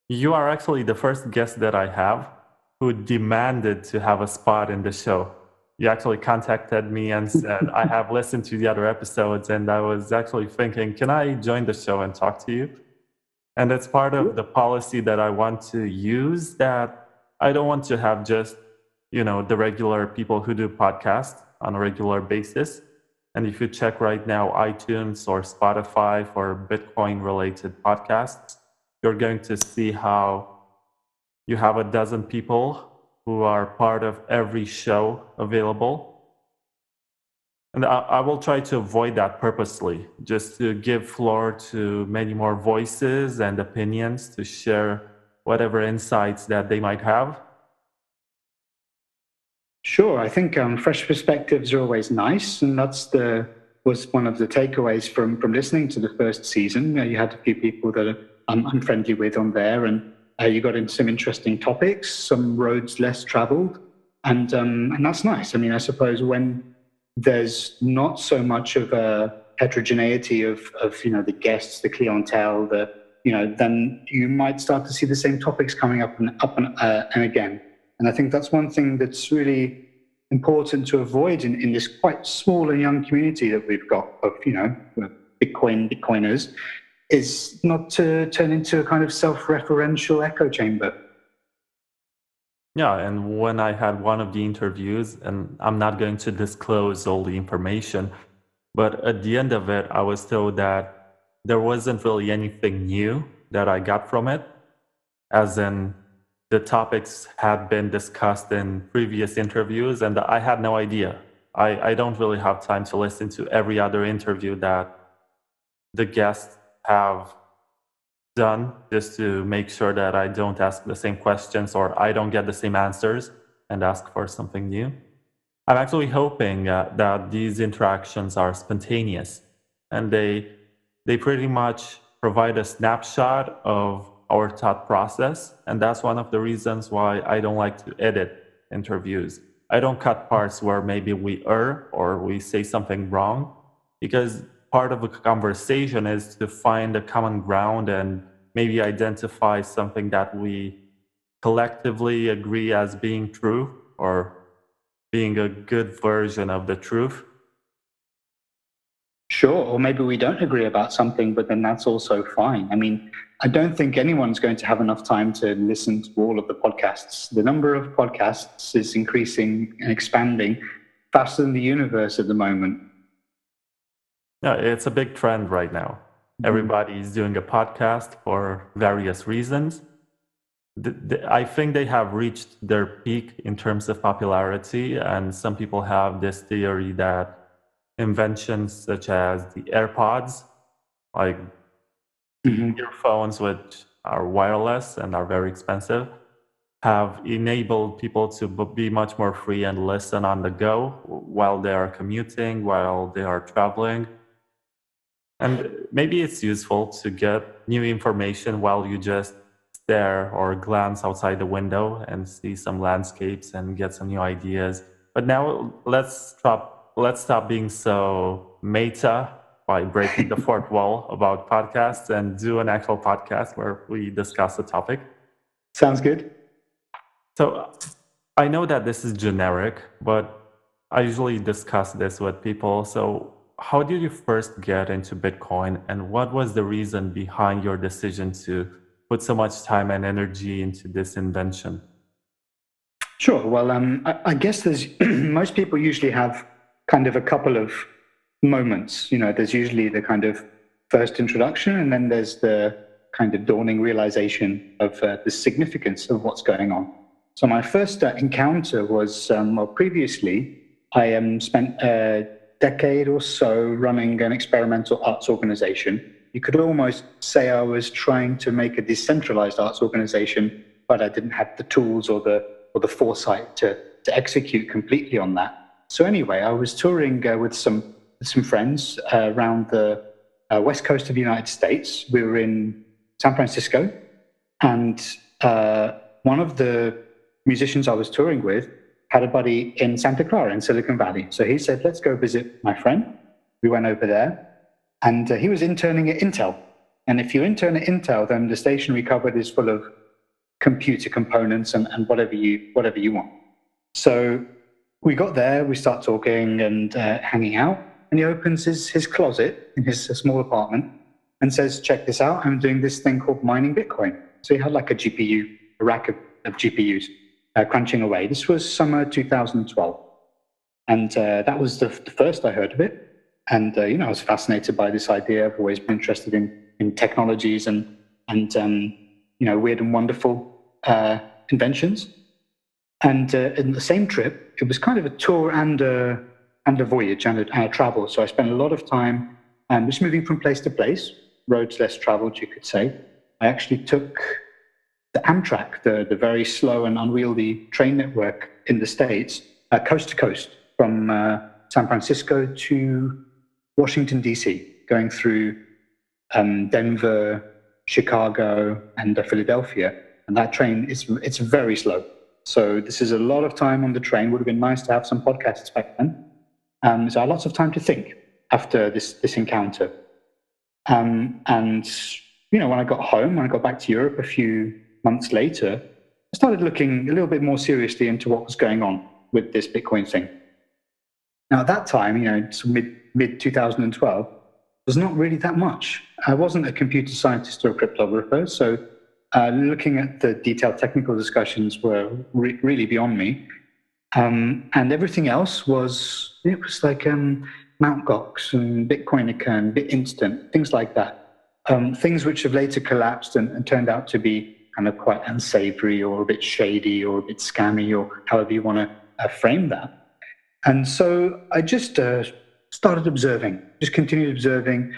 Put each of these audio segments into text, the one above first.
You are actually the first guest that I have who demanded to have a spot in the show. You actually contacted me and said, I have listened to the other episodes, and I was actually thinking, can I join the show and talk to you? And it's part of the policy that I want to use, that I don't want to have just, the regular people who do podcasts on a regular basis. And if you check right now, iTunes or Spotify for Bitcoin related podcasts, you're going to see how you have a dozen people who are part of every show available. And I will try to avoid that purposely, just to give floor to many more voices and opinions to share whatever insights that they might have. Sure, I think fresh perspectives are always nice, and was one of the takeaways from listening to the first season. You had a few people that I'm friendly with on there, and you got into some interesting topics, some roads less traveled, and that's nice. I mean, I suppose when there's not so much of a heterogeneity of the guests, the clientele, then you might start to see the same topics coming up and again. And I think that's one thing that's really important to avoid in this quite small and young community that we've got of, Bitcoiners, is not to turn into a kind of self-referential echo chamber. Yeah, and when I had one of the interviews, and I'm not going to disclose all the information, but at the end of it, I was told that there wasn't really anything new that I got from it, as in the topics had been discussed in previous interviews, and I had no idea. I don't really have time to listen to every other interview that the guests have done, just to make sure that I don't ask the same questions or I don't get the same answers and ask for something new. I'm actually hoping that these interactions are spontaneous, and they pretty much provide a snapshot of our thought process. And that's one of the reasons why I don't like to edit interviews. I don't cut parts where maybe we err or we say something wrong, because part of a conversation is to find a common ground and maybe identify something that we collectively agree as being true or being a good version of the truth. Sure, or maybe we don't agree about something, but then that's also fine. I mean, I don't think anyone's going to have enough time to listen to all of the podcasts. The number of podcasts is increasing and expanding faster than the universe at the moment. Yeah, it's a big trend right now. Everybody's doing a podcast for various reasons. I think they have reached their peak in terms of popularity, and some people have this theory that inventions such as the AirPods, like earphones which are wireless and are very expensive, have enabled people to be much more free and listen on the go while they are commuting, while they are traveling. And maybe it's useful to get new information while you just stare or glance outside the window and see some landscapes and get some new ideas. But now let's stop being so meta by breaking the fourth wall about podcasts and do an actual podcast where we discuss a topic. Sounds good. So I know that this is generic, but I usually discuss this with people. So how did you first get into Bitcoin, and what was the reason behind your decision to put so much time and energy into this invention? Sure. Well, I guess there's most people usually have kind of a couple of moments. There's usually the kind of first introduction, and then there's the kind of dawning realization of the significance of what's going on. So my first encounter was, previously, I spent a decade or so running an experimental arts organization. You could almost say I was trying to make a decentralized arts organization, but I didn't have the tools or the foresight to execute completely on that. So anyway, I was touring with some friends around the west coast of the United States. We were in San Francisco, and one of the musicians I was touring with had a buddy in Santa Clara in Silicon Valley. So he said, let's go visit my friend. We went over there, and he was interning at Intel. And if you enter an Intel, then the stationary cupboard is full of computer components and whatever you want. So we got there, we start talking and hanging out, and he opens his closet in his small apartment and says, check this out, I'm doing this thing called mining Bitcoin. So he had like a rack of GPUs crunching away. This was summer 2012. And that was the first I heard of it. And, I was fascinated by this idea. I've always been interested in technologies and weird and wonderful inventions. And in the same trip, it was kind of a tour and a voyage and a travel. So I spent a lot of time just moving from place to place, roads less traveled, you could say. I actually took the Amtrak, the very slow and unwieldy train network in the States, coast to coast, from San Francisco to Washington, D.C., going through Denver, Chicago, and Philadelphia. And that train, it's very slow. So this is a lot of time on the train. Would have been nice to have some podcasts back then. So I had lots of time to think after this encounter. And, when I got home, when I got back to Europe a few months later, I started looking a little bit more seriously into what was going on with this Bitcoin thing. Now, at that time, it's mid 2012, there's not really that much. I wasn't a computer scientist or a cryptographer, so looking at the detailed technical discussions were really beyond me. And everything else was like Mt. Gox and Bitcoinica and BitInstant, things like that. Things which have later collapsed and turned out to be kind of quite unsavory or a bit shady or a bit scammy or however you want to frame that. And so I just started observing, just continued observing,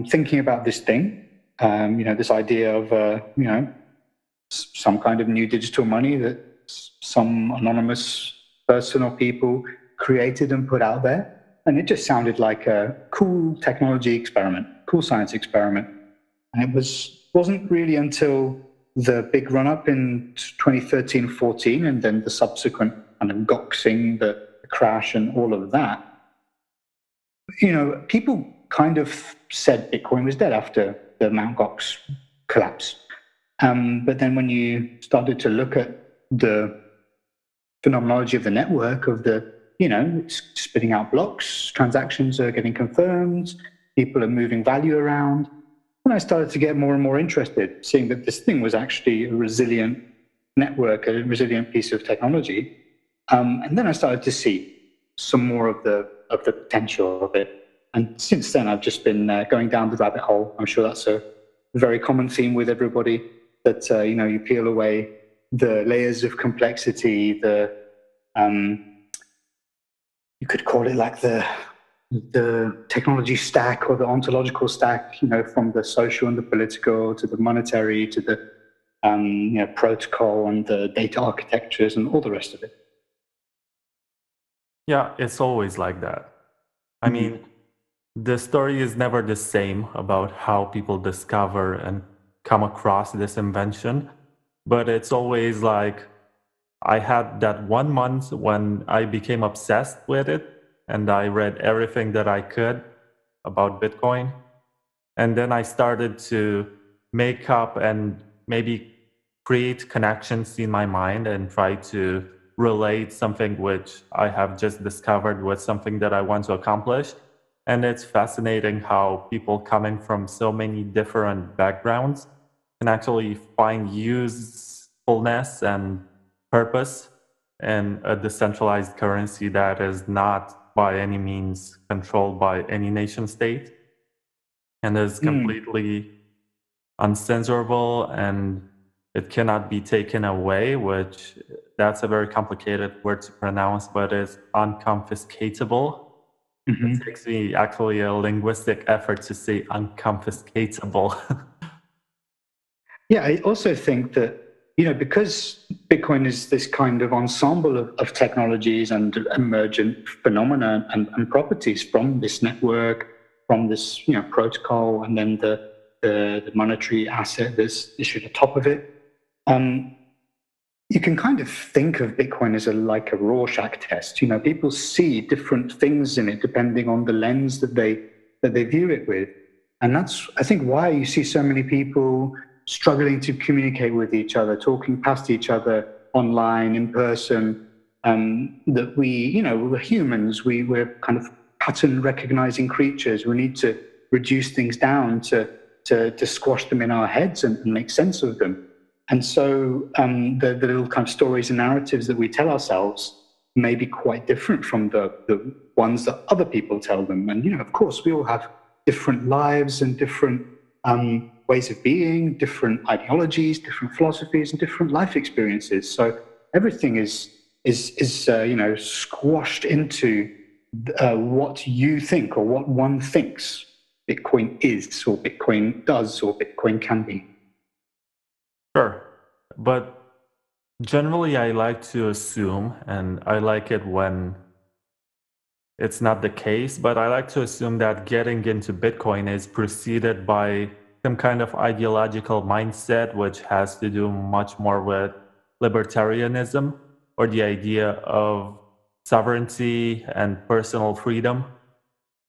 thinking about this thing, this idea of, some kind of new digital money that some anonymous person or people created and put out there. And it just sounded like a cool technology experiment, cool science experiment. And it wasn't really until the big run-up in 2013-14 and then the subsequent kind of doxing, the crash and all of that, people kind of said Bitcoin was dead after the Mt. Gox collapse. But then when you started to look at the phenomenology of the network, of it's spitting out blocks, transactions are getting confirmed, people are moving value around, and I started to get more and more interested, seeing that this thing was actually a resilient network, a resilient piece of technology. And then I started to see some more of the potential of it. And since then, I've just been going down the rabbit hole. I'm sure that's a very common theme with everybody, that you peel away the layers of complexity, you could call it like the technology stack or the ontological stack, from the social and the political to the monetary to the protocol and the data architectures and all the rest of it. Yeah, it's always like that. I mean, the story is never the same about how people discover and come across this invention, but it's always like I had that 1 month when I became obsessed with it and I read everything that I could about Bitcoin. And then I started to make up and maybe create connections in my mind and try to relate something which I have just discovered with something that I want to accomplish. And it's fascinating how people coming from so many different backgrounds can actually find usefulness and purpose in a decentralized currency that is not by any means controlled by any nation state and is completely uncensorable, and it cannot be taken away, which that's a very complicated word to pronounce, but is unconfiscatable. It takes me actually a linguistic effort to say unconfiscatable. Yeah, I also think that, because Bitcoin is this kind of ensemble of technologies and emergent phenomena and properties from this network, from this protocol, and then the monetary asset that's issued at the top of it. You can kind of think of Bitcoin as like a Rorschach test. People see different things in it depending on the lens that they view it with. And that's, I think, why you see so many people struggling to communicate with each other, talking past each other online, in person. That we, we're humans. We're kind of pattern recognizing creatures. We need to reduce things down to squash them in our heads and make sense of them. And so the little kind of stories and narratives that we tell ourselves may be quite different from the ones that other people tell them. And, of course, we all have different lives and different ways of being, different ideologies, different philosophies, and different life experiences. So everything is squashed into what you think or what one thinks Bitcoin is, or Bitcoin does, or Bitcoin can be. Sure. But generally, I like to assume, and I like it when it's not the case, but I like to assume that getting into Bitcoin is preceded by some kind of ideological mindset, which has to do much more with libertarianism or the idea of sovereignty and personal freedom.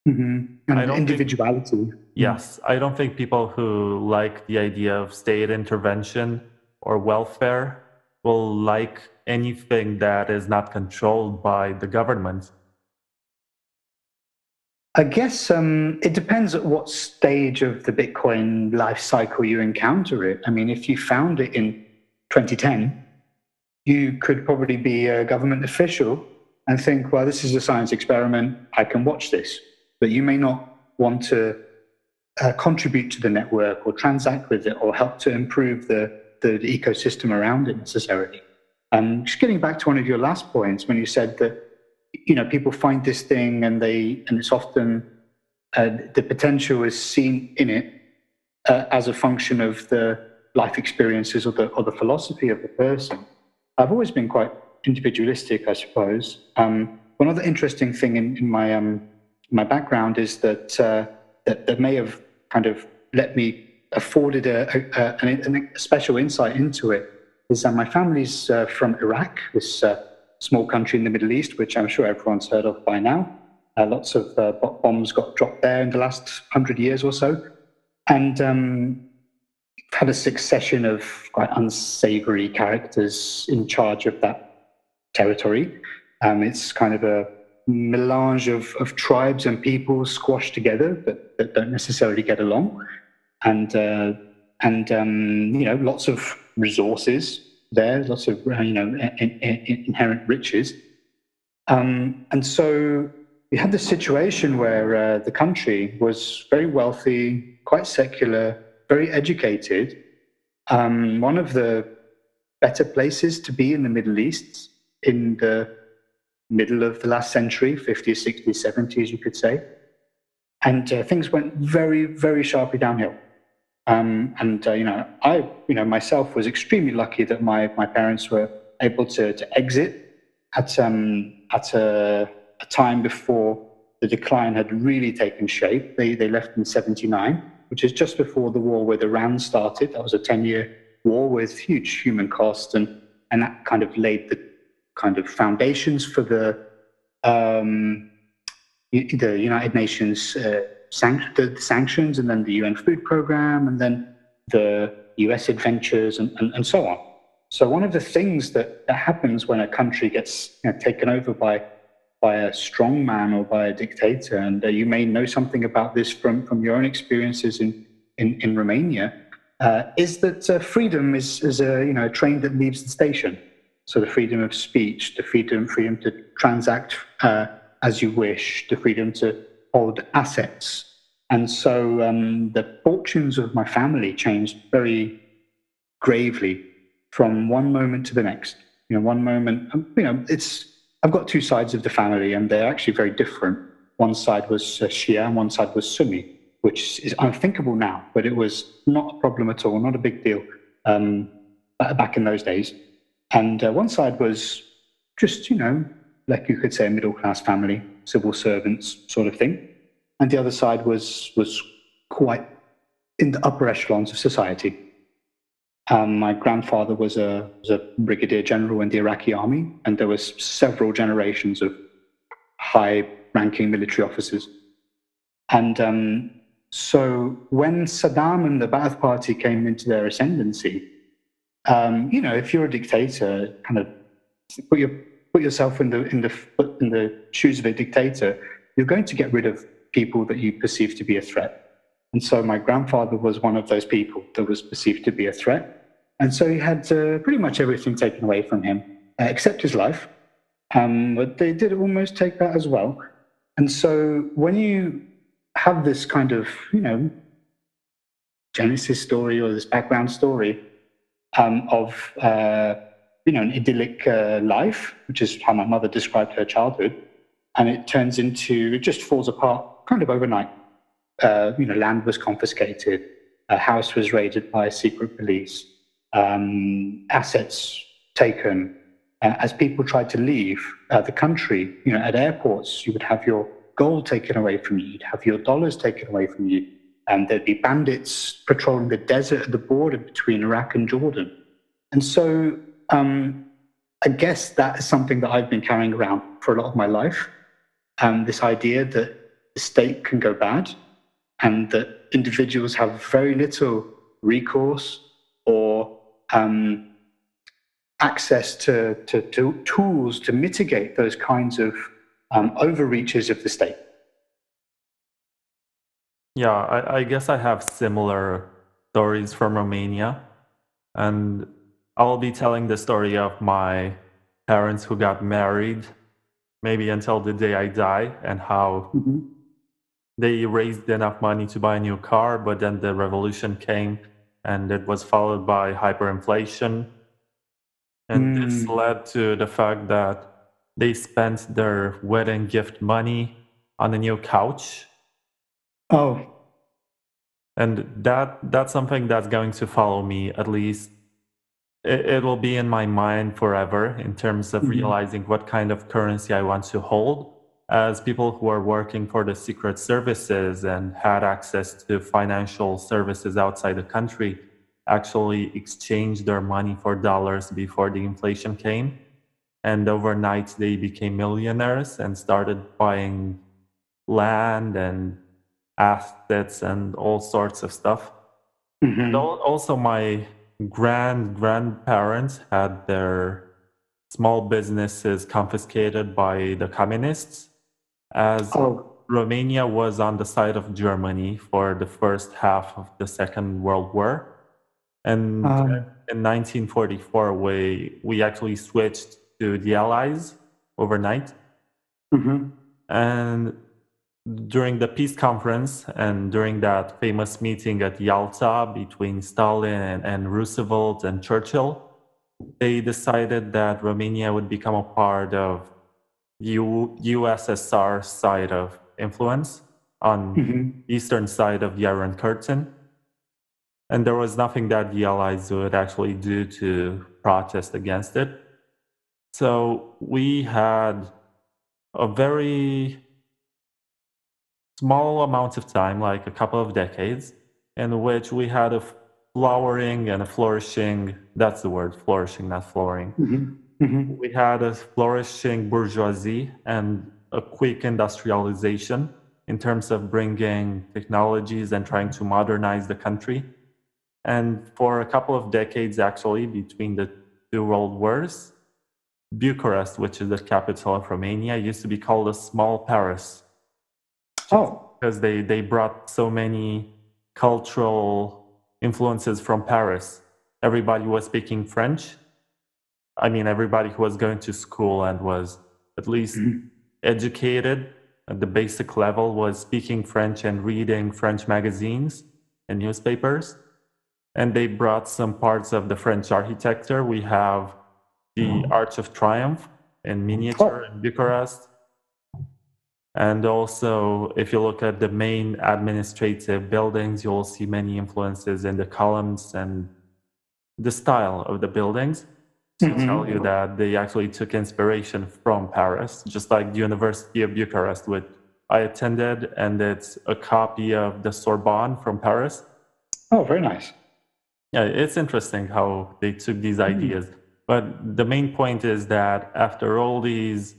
Mm-hmm. I And don't think, individuality. yes, I don't think people who like the idea of state intervention or welfare will like anything that is not controlled by the government. I guess it depends at what stage of the Bitcoin life cycle you encounter it. I mean, if you found it in 2010, you could probably be a government official and think, well, this is a science experiment. I can watch this. But you may not want to contribute to the network or transact with it or help to improve the ecosystem around it necessarily. Just getting back to one of your last points when you said that people find this thing and it's often the potential is seen in it as a function of the life experiences or the philosophy of the person. I've always been quite individualistic, I suppose. One other interesting thing in my background is that may have kind of let me afforded a special insight into it is that my family's from Iraq, this small country in the Middle East, which I'm sure everyone's heard of by now. Lots of bombs got dropped there in the last 100 years or so. And had a succession of quite unsavory characters in charge of that territory. It's kind of a melange of tribes and peoples squashed together that don't necessarily get along. And lots of resources there, lots of inherent riches. And so we had this situation where the country was very wealthy, quite secular, very educated. One of the better places to be in the Middle East in the middle of the last century, 50s, 60s, 70s, you could say. And things went very, very sharply downhill. I myself was extremely lucky that my parents were able to exit at a time before the decline had really taken shape. They left in '79, which is just before the war with Iran started. That was a 10-year war with huge human cost, and that kind of laid the kind of foundations for the United Nations the sanctions, and then the UN Food Program, and then the US adventures, and so on. So one of the things that happens when a country gets taken over by a strong man or by a dictator, and you may know something about this from your own experiences in Romania, is that freedom is a train that leaves the station. So the freedom of speech, the freedom to transact as you wish, the freedom to hold assets. And so the fortunes of my family changed very gravely from one moment to the next. One moment, I've got two sides of the family, and they're actually very different. One side was Shia and one side was Sunni, which is unthinkable now, but it was not a problem at all, not a big deal back in those days. And one side was just, like you could say, a middle-class family, civil servants sort of thing. And the other side was quite in the upper echelons of society. My grandfather was a brigadier general in the Iraqi army, and there was several generations of high-ranking military officers. And So when Saddam and the Ba'ath Party came into their ascendancy, if you're a dictator, kind of put your put yourself in the shoes of a dictator, you're going to get rid of people that you perceive to be a threat. And so my grandfather was one of those people that was perceived to be a threat. And so he had pretty much everything taken away from him, except his life. But they did almost take that as well. And so when you have this kind of, Genesis story or this background story of, an idyllic life, which is how my mother described her childhood, and it just falls apart kind of overnight. Land was confiscated, a house was raided by secret police, assets taken. As people tried to leave the country, at airports, you would have your gold taken away from you, you'd have your dollars taken away from you, and there'd be bandits patrolling the desert at the border between Iraq and Jordan. And so I guess that is something that I've been carrying around for a lot of my life. This idea that the state can go bad and that individuals have very little recourse or access to tools to mitigate those kinds of overreaches of the state. Yeah, I guess I have similar stories from Romania. And I'll be telling the story of my parents who got married, maybe until the day I die, and how Mm-hmm. they raised enough money to buy a new car, but then the revolution came and it was followed by hyperinflation. And this Mm. led to the fact that they spent their wedding gift money on a new couch. Oh. And that's something that's going to follow me, at least it will be in my mind forever in terms of Mm-hmm. realizing what kind of currency I want to hold. As people who are working for the secret services and had access to financial services outside the country actually exchanged their money for dollars before the inflation came. And overnight, they became millionaires and started buying land and assets and all sorts of stuff. And Mm-hmm. also, my grandparents had their small businesses confiscated by the communists, as Oh. Romania was on the side of Germany for the first half of the Second World War. And Um. in 1944, we actually switched to the Allies overnight. Mm-hmm. And during the peace conference and during that famous meeting at Yalta between Stalin and Roosevelt and Churchill, they decided that Romania would become a part of USSR side of influence on Mm-hmm. eastern side of the Iron Curtain. And there was nothing that the Allies would actually do to protest against it. So we had a very small amount of time, like a couple of decades, in which we had a flowering and a flourishing, that's the word, flourishing, not flooring. Mm-hmm. Mm-hmm. We had a flourishing bourgeoisie and a quick industrialization in terms of bringing technologies and trying to modernize the country. And for a couple of decades, actually, between the two world wars, Bucharest, which is the capital of Romania, used to be called a small Paris, just Oh. because they brought so many cultural influences from Paris. Everybody was speaking French. I mean, everybody who was going to school and was at least Mm-hmm. educated at the basic level was speaking French and reading French magazines and newspapers. And they brought some parts of the French architecture. We have the Arch of Triumph in miniature Oh. in Bucharest. And also, if you look at the main administrative buildings, you'll see many influences in the columns and the style of the buildings to tell you Mm-hmm. that they actually took inspiration from Paris, just like the University of Bucharest, which I attended, and it's a copy of the Sorbonne from Paris. Oh, very nice. Yeah, it's interesting how they took these ideas. But the main point is that after all these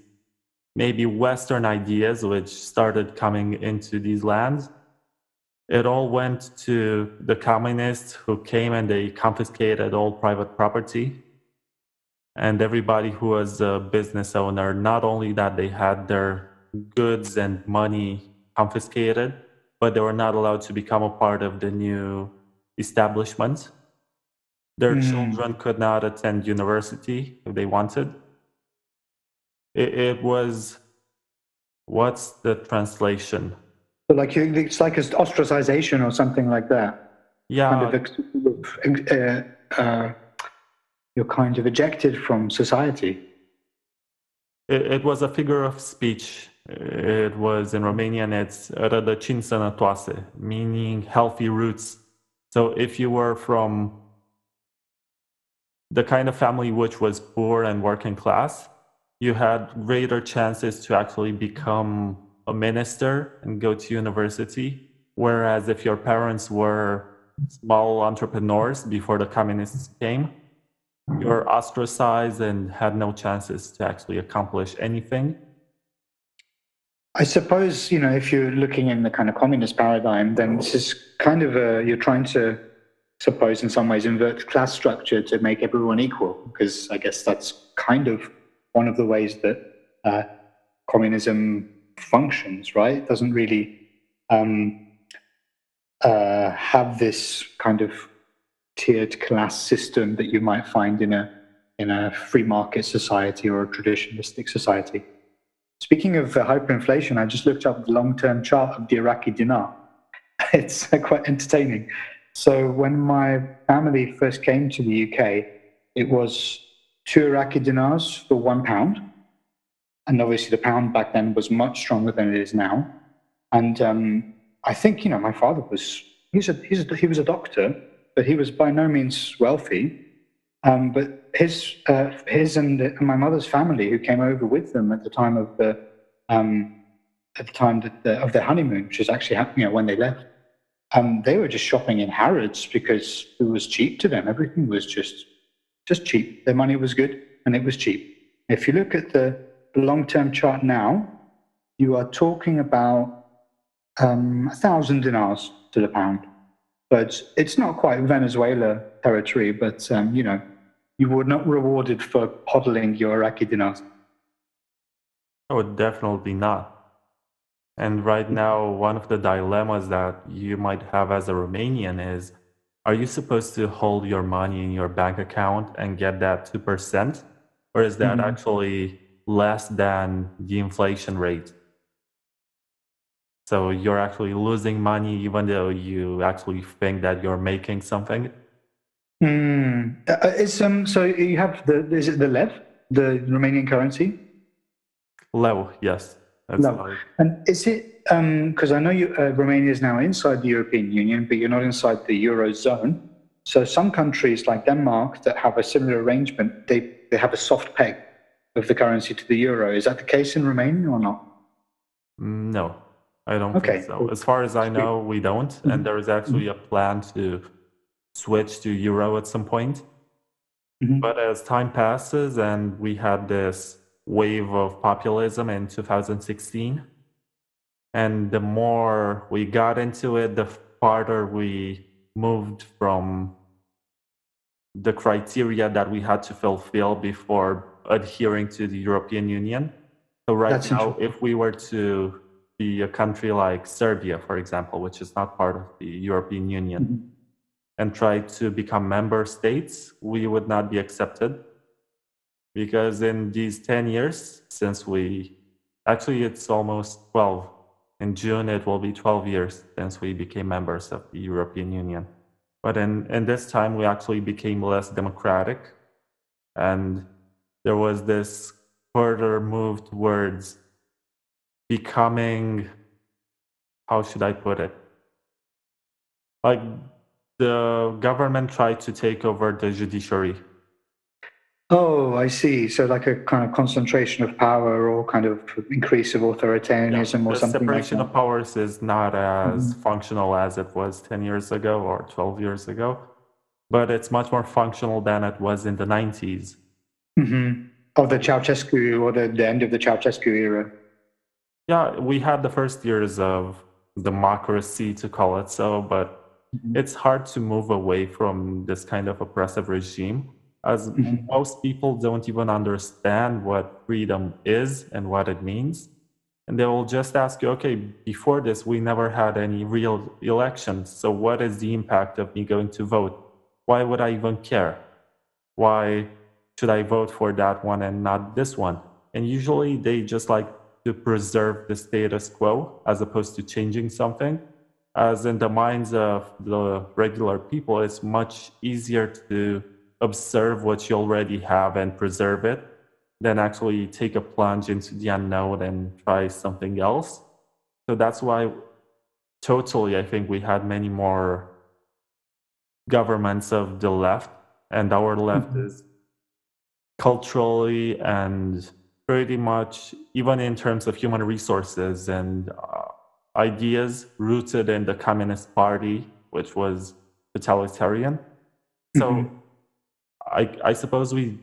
maybe Western ideas which started coming into these lands, It all went to the communists who came and they confiscated all private property. And everybody who was a business owner, not only that they had their goods and money confiscated, but they were not allowed to become a part of the new establishment. Their Mm. children could not attend university if they wanted. It was, what's the translation? So like it's like an ostracization or something like that. Kind of, Yeah, you're kind of ejected from society. it was a figure of speech. It was in Romanian, it's rădăcini sănătoase, meaning healthy roots. So if you were from the kind of family which was poor and working class, you had greater chances to actually become a minister and go to university. Whereas if your parents were small entrepreneurs before the communists came, you were ostracized and had no chances to actually accomplish anything. I suppose, if you're looking in the kind of communist paradigm, then this is kind of you're trying to, suppose, in some ways, invert class structure to make everyone equal, because I guess that's kind of one of the ways that communism functions, right? It doesn't really have this kind of tiered class system that you might find in a free market society or a traditionalistic society. Speaking of hyperinflation, I just looked up the long-term chart of the Iraqi dinar. It's quite entertaining. So when my family first came to the UK, it was 2 Iraqi dinars for £1, and obviously the pound back then was much stronger than it is now. And I think my father was he was a doctor, but he was by no means wealthy. But his and my mother's family, who came over with them at the time of the of their honeymoon, which is actually happening when they left, they were just shopping in Harrods because it was cheap to them. Everything was just cheap. Their money was good and it was cheap. If you look at the long-term chart now, you are talking about 1,000 dinars to the pound. But it's not quite Venezuela territory, but you were not rewarded for hodling your Iraqi dinars. Oh, definitely not. And right now, one of the dilemmas that you might have as a Romanian is, are you supposed to hold your money in your bank account and get that 2%? Or is that Mhm. actually less than the inflation rate? So you're actually losing money even though you actually think that you're making something? So you have is it the lev, the Romanian currency? Low, yes. That's No. how. And is it, because I know Romania is now inside the European Union, but you're not inside the Eurozone. So some countries like Denmark that have a similar arrangement, they have a soft peg of the currency to the euro. Is that the case in Romania or not? No, I don't think Okay, so. cool. As far as I Sweet. know, we don't. And Mhm, there is actually mhm, a plan to switch to euro at some point. But mhm. as time passes and we had this wave of populism in 2016, and the more we got into it, the farther we moved from the criteria that we had to fulfill before adhering to the European Union. So right That's now, interesting. if we were to be a country like Serbia, for example, which is not part of the European Union, Mhm. and try to become member states, we would not be accepted because in these 10 years, since we actually it's almost 12. In June, it will be 12 years since we became members of the European Union. But in this time, we actually became less democratic. And there was this further move towards becoming, how should I put it? Like the government tried to take over the judiciary. Oh, I see. So like a kind of concentration of power or kind of increase of Yeah, authoritarianism or the something like separation that. of powers is not as Mhm. functional as it was 10 years ago or 12 years ago, but it's much more functional than it was in the 90s. Of the So, Ceausescu or the end of the Ceausescu era. yeah, we had the first years of democracy, to call it so, but Mhm. it's hard to move away from this kind of oppressive regime, as Mhm. most people don't even understand what freedom is and what it means. And they will just ask you, okay, before this, we never had any real elections. So what is the impact of me going to vote? Why would I even care? Why should I vote for that one and not this one? And usually they just like to preserve the status quo as opposed to changing something. As in the minds of the regular people, it's much easier to observe what you already have and preserve it than actually take a plunge into the unknown and try something else. So that's why totally I think we had many more governments of the left, and our left Mhm. is culturally and pretty much even in terms of human resources and ideas rooted in the Communist Party, which was totalitarian. So Mhm. I suppose we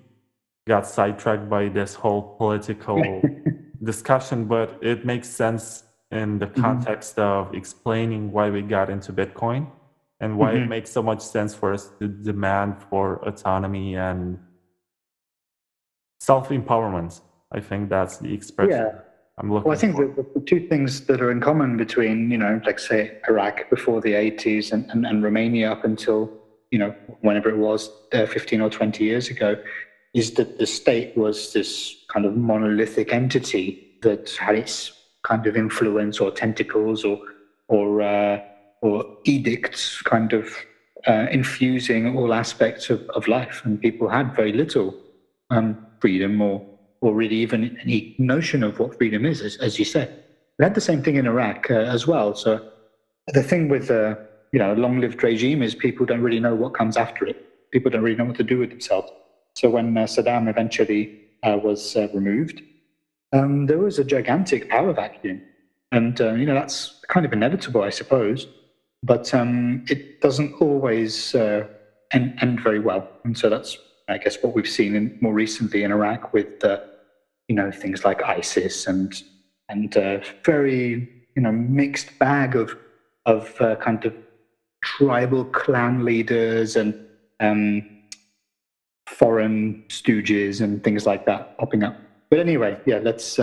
got sidetracked by this whole political discussion, but it makes sense in the Mhm. context of explaining why we got into Bitcoin and why it Mhm. makes so much sense for us to demand for autonomy and self-empowerment. I think that's the expression Yeah. I'm Well, I looking think for. that the two things that are in common between, like say Iraq before the 80s and Romania up until, whenever it was 15 or 20 years ago, is that the state was this kind of monolithic entity that had its kind of influence or tentacles or edicts kind of infusing all aspects of life, and people had very little freedom or really even any notion of what freedom is, as you said. We had the same thing in Iraq as well. So the thing with a long-lived regime is people don't really know what comes after it. People don't really know what to do with themselves. So when Saddam eventually was removed, there was a gigantic power vacuum, and that's kind of inevitable, I suppose. But it doesn't always end very well, and so that's, I guess, what we've seen more recently in Iraq with things like ISIS and very mixed bag of kind of tribal clan leaders and um, foreign stooges and things like that popping up. But anyway, yeah, let's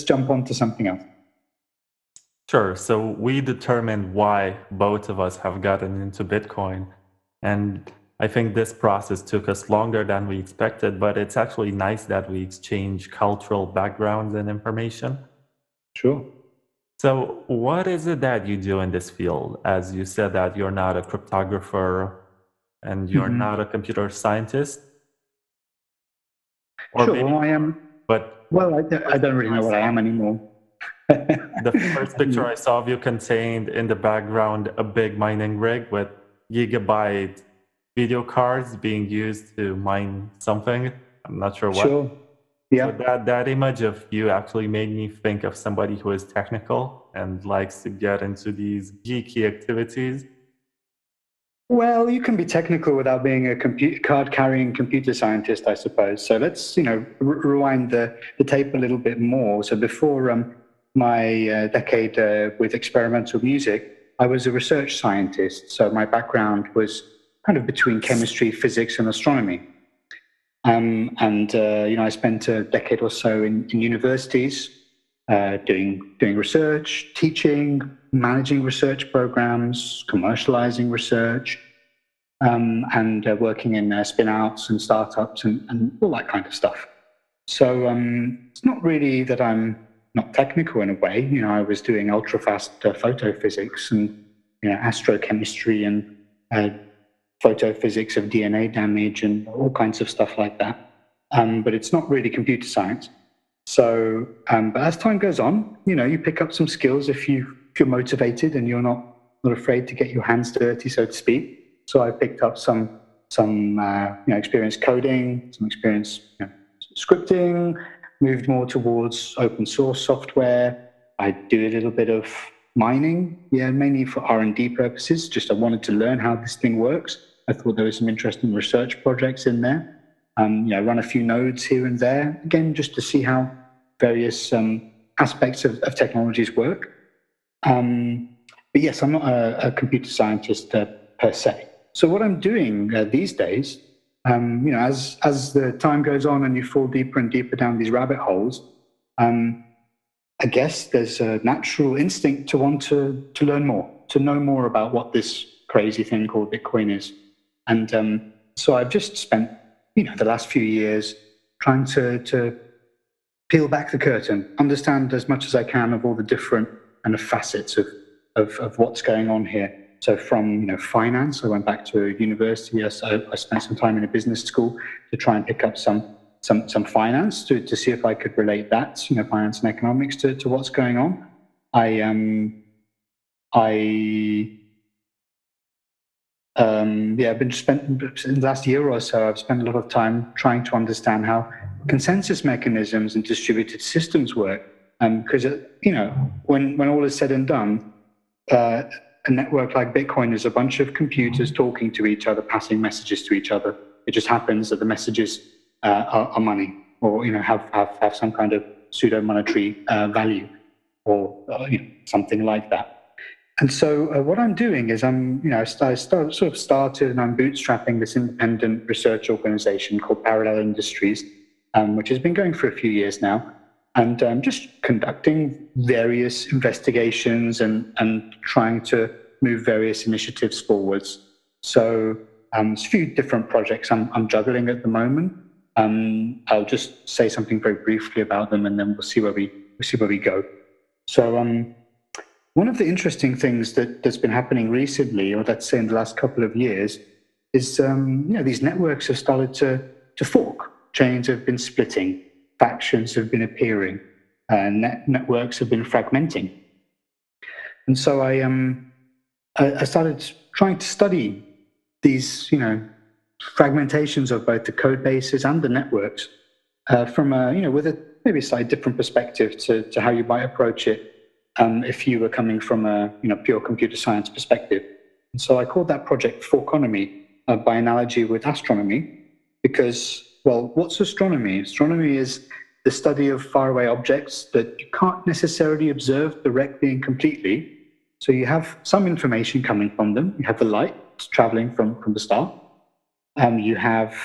jump on to something else. Sure. So we determined why both of us have gotten into Bitcoin. And I think this process took us longer than we expected, but it's actually nice that we exchange cultural backgrounds and information. Sure. So, what is it that you do in this field? As you said that you're not a cryptographer and you're Hmm. not a computer scientist, or Sure. maybe, Well, I am. but Well, I first don't picture really I know what I saw, am anymore. the first picture I saw of you contained in the background a big mining rig with gigabyte video cards being used to mine something. I'm not sure what. Sure. So Yeah. that image of you actually made me think of somebody who is technical and likes to get into these geeky activities. Well, you can be technical without being a card-carrying computer scientist, I suppose. So let's, rewind the tape a little bit more. So before my decade with experimental music, I was a research scientist. So my background was kind of between chemistry, physics, and astronomy. And I spent a decade or so in universities doing research, teaching, managing research programs, commercializing research, and working in spin outs and startups and all that kind of stuff. So it's not really that I'm not technical in a way. I was doing ultra fast photophysics and astrochemistry and uh, photophysics of DNA damage and all kinds of stuff like that. But it's not really computer science. So, but as time goes on, you pick up some skills if you're motivated and you're not afraid to get your hands dirty, so to speak. So I picked up some experience coding, some experience scripting, moved more towards open source software. I do a little bit of mining, yeah, mainly for R&D purposes. Just I wanted to learn how this thing works. I thought there was some interesting research projects in there. Run a few nodes here and there, again, just to see how various aspects of technologies work. But yes, I'm not a computer scientist per se. So what I'm doing these days, as the time goes on and you fall deeper and deeper down these rabbit holes, um, I guess there's a natural instinct to want to learn more, to know more about what this crazy thing called Bitcoin is. And so I've just spent, the last few years trying to peel back the curtain, understand as much as I can of all the different kind of facets of what's going on here. So from finance, I went back to university. I spent some time in a business school to try and pick up some finance to see if I could relate that, finance and economics to what's going on. I I've been spent in the last year or so. I've spent a lot of time trying to understand how consensus mechanisms and distributed systems work. Because when all is said and done, a network like Bitcoin is a bunch of computers talking to each other, passing messages to each other. It just happens that the messages are money, or have some kind of pseudo monetary value, or something like that. And so what I'm doing is sort of started and I'm bootstrapping this independent research organization called Parallel Industries, which has been going for a few years now, and just conducting various investigations and trying to move various initiatives forwards. So there's a few different projects I'm juggling at the moment. I'll just say something very briefly about them, and then we'll see where we go. So one of the interesting things that's been happening recently, or let's say in the last couple of years, is these networks have started to fork. Chains have been splitting, factions have been appearing, networks have been fragmenting. And so I started trying to study these fragmentations of both the code bases and the networks from with a maybe a slightly different perspective to how you might approach it if you were coming from a pure computer science perspective. And so I called that project Forkonomy by analogy with astronomy, because, well, what's astronomy? Astronomy is the study of faraway objects that you can't necessarily observe directly and completely. So you have some information coming from them. You have the light traveling from the star. You have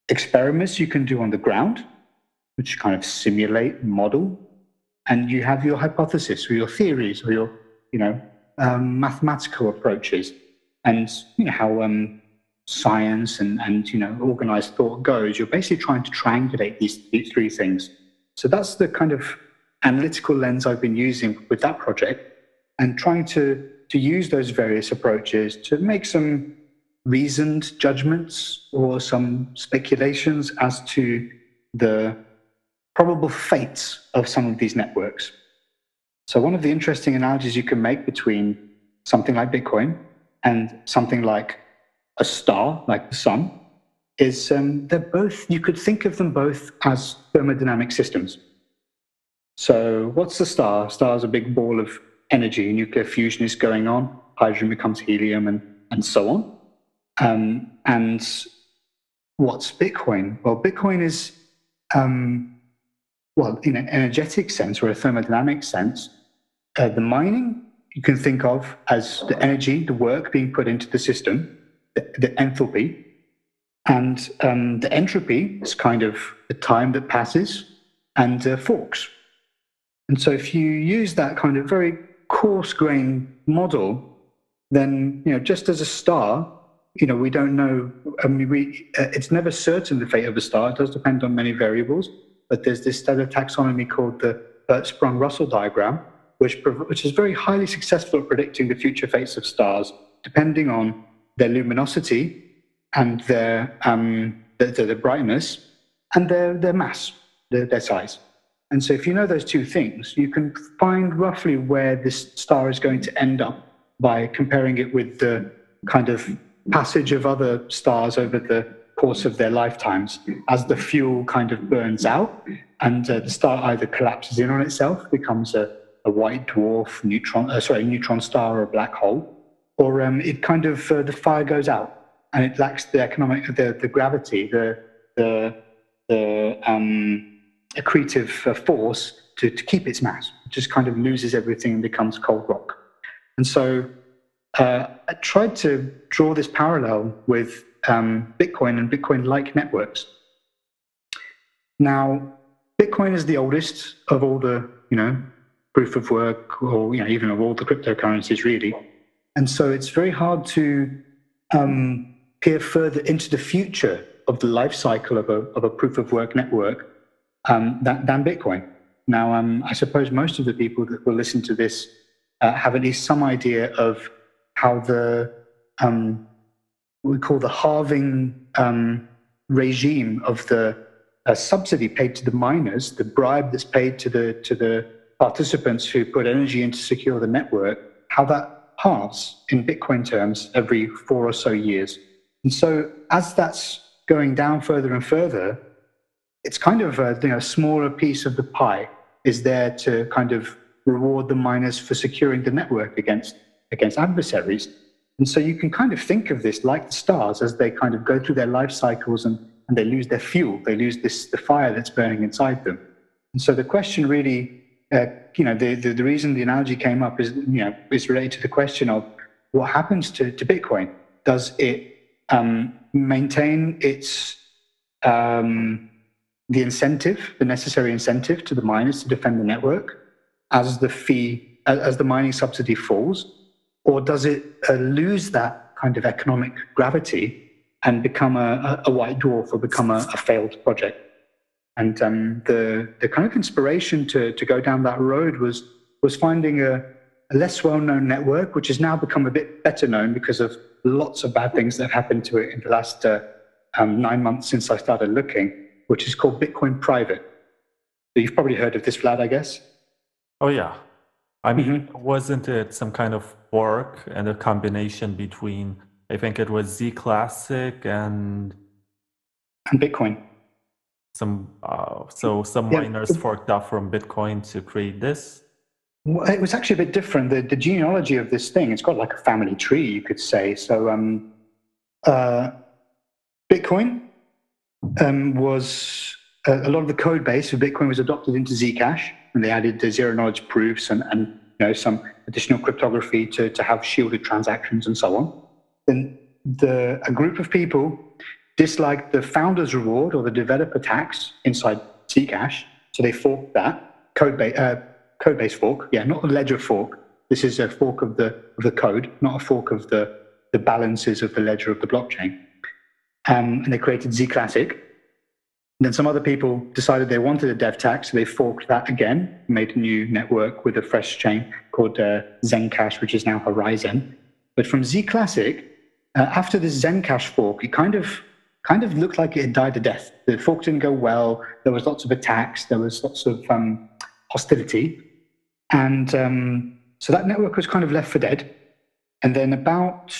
experiments you can do on the ground, which kind of simulate, model, and you have your hypothesis or your theories or your mathematical approaches, and how science and organized thought goes. You're basically trying to triangulate these three things. So that's the kind of analytical lens I've been using with that project, and trying to use those various approaches to make some reasoned judgments or some speculations as to the probable fates of some of these networks. So one of the interesting analogies you can make between something like Bitcoin and something like a star, like the sun, is they're both, you could think of them both as thermodynamic systems. So what's the star? A star is a big ball of energy. Nuclear fusion is going on. Hydrogen becomes helium and so on. And what's Bitcoin? Well, Bitcoin is, in an energetic sense or a thermodynamic sense, the mining you can think of as the energy, the work being put into the system, the enthalpy, and the entropy is kind of the time that passes, and forks. And so if you use that kind of very coarse-grained model, then just as a star, we don't know. I mean, it's never certain the fate of a star. It does depend on many variables. But there's this stellar taxonomy called the Hertzsprung-Russell diagram, which is very highly successful at predicting the future fates of stars, depending on their luminosity and their brightness and their mass, their size. And so if you know those two things, you can find roughly where this star is going to end up by comparing it with the kind of passage of other stars over the course of their lifetimes, as the fuel kind of burns out and the star either collapses in on itself, becomes a white dwarf neutron star or a black hole, or it kind of the fire goes out and it lacks the gravity, the accretive force to keep its mass. It just kind of loses everything and becomes cold rock. And so I tried to draw this parallel with Bitcoin and Bitcoin-like networks. Now, Bitcoin is the oldest of all the, proof of work, or even of all the cryptocurrencies, really. And so it's very hard to peer further into the future of the life cycle of a proof of work network than Bitcoin. Now, I suppose most of the people that will listen to this have at least some idea of how the what we call the halving regime of the subsidy paid to the miners, the bribe that's paid to the participants who put energy in to secure the network, how that halves in Bitcoin terms every 4 or so years. And so as that's going down further and further, it's kind of a smaller piece of the pie is there to kind of reward the miners for securing the network against adversaries. And so you can kind of think of this like the stars as they kind of go through their life cycles and they lose their fuel, they lose the fire that's burning inside them. And so the question really, the reason the analogy came up is related to the question of what happens to Bitcoin. Does it maintain its the incentive, the necessary incentive to the miners to defend the network as the mining subsidy falls, or does it lose that kind of economic gravity and become a white dwarf or become a failed project? And the kind of inspiration to go down that road was finding a less well-known network, which has now become a bit better known because of lots of bad things that have happened to it in the last 9 months since I started looking, which is called Bitcoin Private. So you've probably heard of this, Vlad, I guess? Oh, yeah. I mean, wasn't it some kind of fork and a combination between, I think it was Z Classic and Bitcoin. Some miners forked off from Bitcoin to create this? Well, it was actually a bit different. The genealogy of this thing, it's got like a family tree, you could say. So Bitcoin was a lot of the code base of Bitcoin was adopted into Zcash, and they added the zero knowledge proofs and some additional cryptography to have shielded transactions and so on. Then a group of people disliked the founder's reward or the developer tax inside Zcash, so they forked that code base fork. Yeah, not the ledger fork. This is a fork of the code, not a fork of the balances of the ledger of the blockchain. And they created Z Classic. Then some other people decided they wanted a dev tax, so they forked that again, made a new network with a fresh chain called Zencash, which is now Horizon. But from Z Classic, after this Zencash fork, it kind of looked like it had died a death. The fork didn't go well. There was lots of attacks. There was lots of hostility. And so that network was kind of left for dead. And then about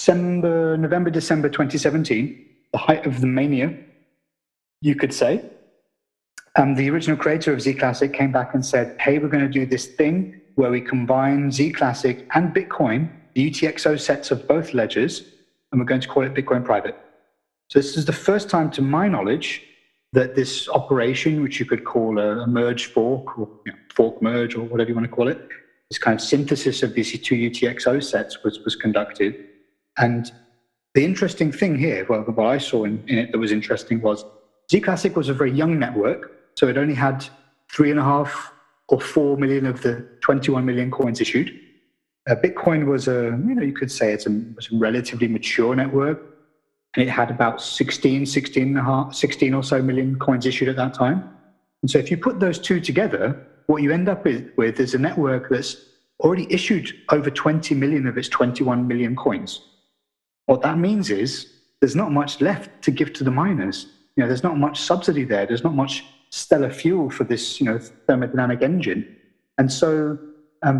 November, December 2017, the height of the mania, you could say, the original creator of Z Classic came back and said, hey, we're going to do this thing where we combine Z Classic and Bitcoin, the UTXO sets of both ledgers, and we're going to call it Bitcoin Private. So this is the first time, to my knowledge, that this operation, which you could call a merge fork or fork merge or whatever you want to call it, this kind of synthesis of these two UTXO sets was conducted. And the interesting thing here, well, what I saw in it that was interesting was Z Classic was a very young network, so it only had 3.5 or 4 million of the 21 million coins issued. Bitcoin was you could say it was a relatively mature network, and it had about 16 or so million coins issued at that time. And so if you put those two together, what you end up with is a network that's already issued over 20 million of its 21 million coins. What that means is there's not much left to give to the miners. There's not much subsidy there. There's not much stellar fuel for this, thermodynamic engine. And so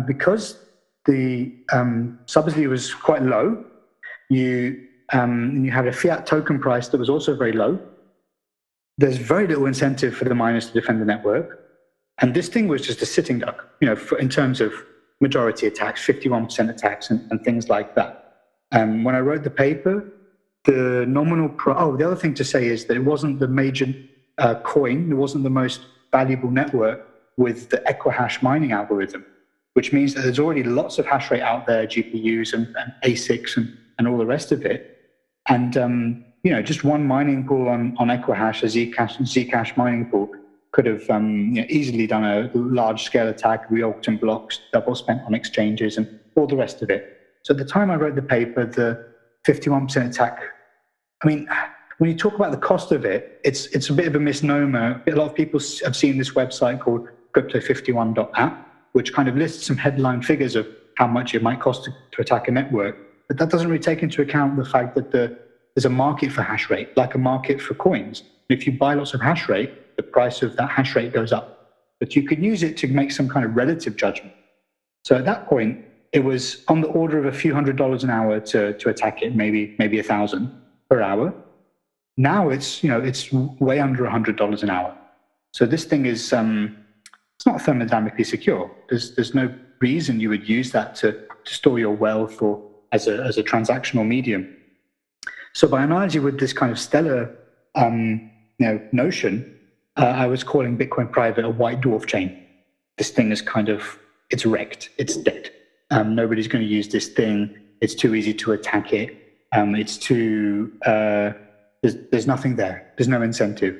because the subsidy was quite low, you had a fiat token price that was also very low. There's very little incentive for the miners to defend the network. And this thing was just a sitting duck, in terms of majority attacks, 51% attacks and things like that. When I wrote the paper, the nominal the other thing to say is that it wasn't the major coin, it wasn't the most valuable network with the Equihash mining algorithm, which means that there's already lots of hash rate out there, GPUs and ASICs and all the rest of it. And just one mining pool on Equihash, a Zcash mining pool, could have easily done a large-scale attack, reorged blocks, double spent on exchanges, and all the rest of it. So at the time I wrote the paper, the 51% attack, I mean, when you talk about the cost of it, it's a bit of a misnomer. A lot of people have seen this website called crypto51.app, which kind of lists some headline figures of how much it might cost to attack a network. But that doesn't really take into account the fact that there's a market for hash rate, like a market for coins. If you buy lots of hash rate, the price of that hash rate goes up. But you can use it to make some kind of relative judgment. So at that point, it was on the order of a few $100s an hour to attack it, maybe 1,000 per hour. Now it's way under $100 an hour. So this thing is it's not thermodynamically secure. There's no reason you would use that to store your wealth or as a transactional medium. So by analogy with this kind of stellar notion, I was calling Bitcoin private a white dwarf chain. This thing is it's wrecked. It's dead. Nobody's going to use this thing. It's too easy to attack it. It's too there's nothing there. There's no incentive.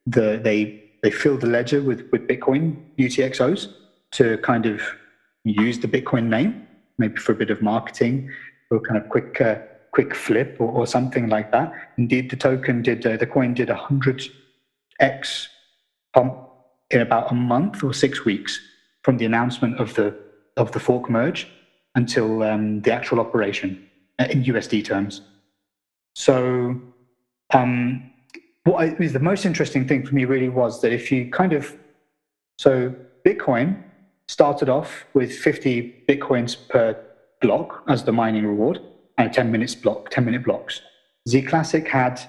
They filled the ledger with Bitcoin UTXOs to kind of use the Bitcoin name, maybe for a bit of marketing or kind of quick flip or something like that. Indeed, the coin did 100x pump in about a month or 6 weeks from the announcement of the fork merge until the actual operation in USD terms. So the most interesting thing for me really was that if you so Bitcoin started off with 50 Bitcoins per block as the mining reward and 10-minute blocks. Zclassic had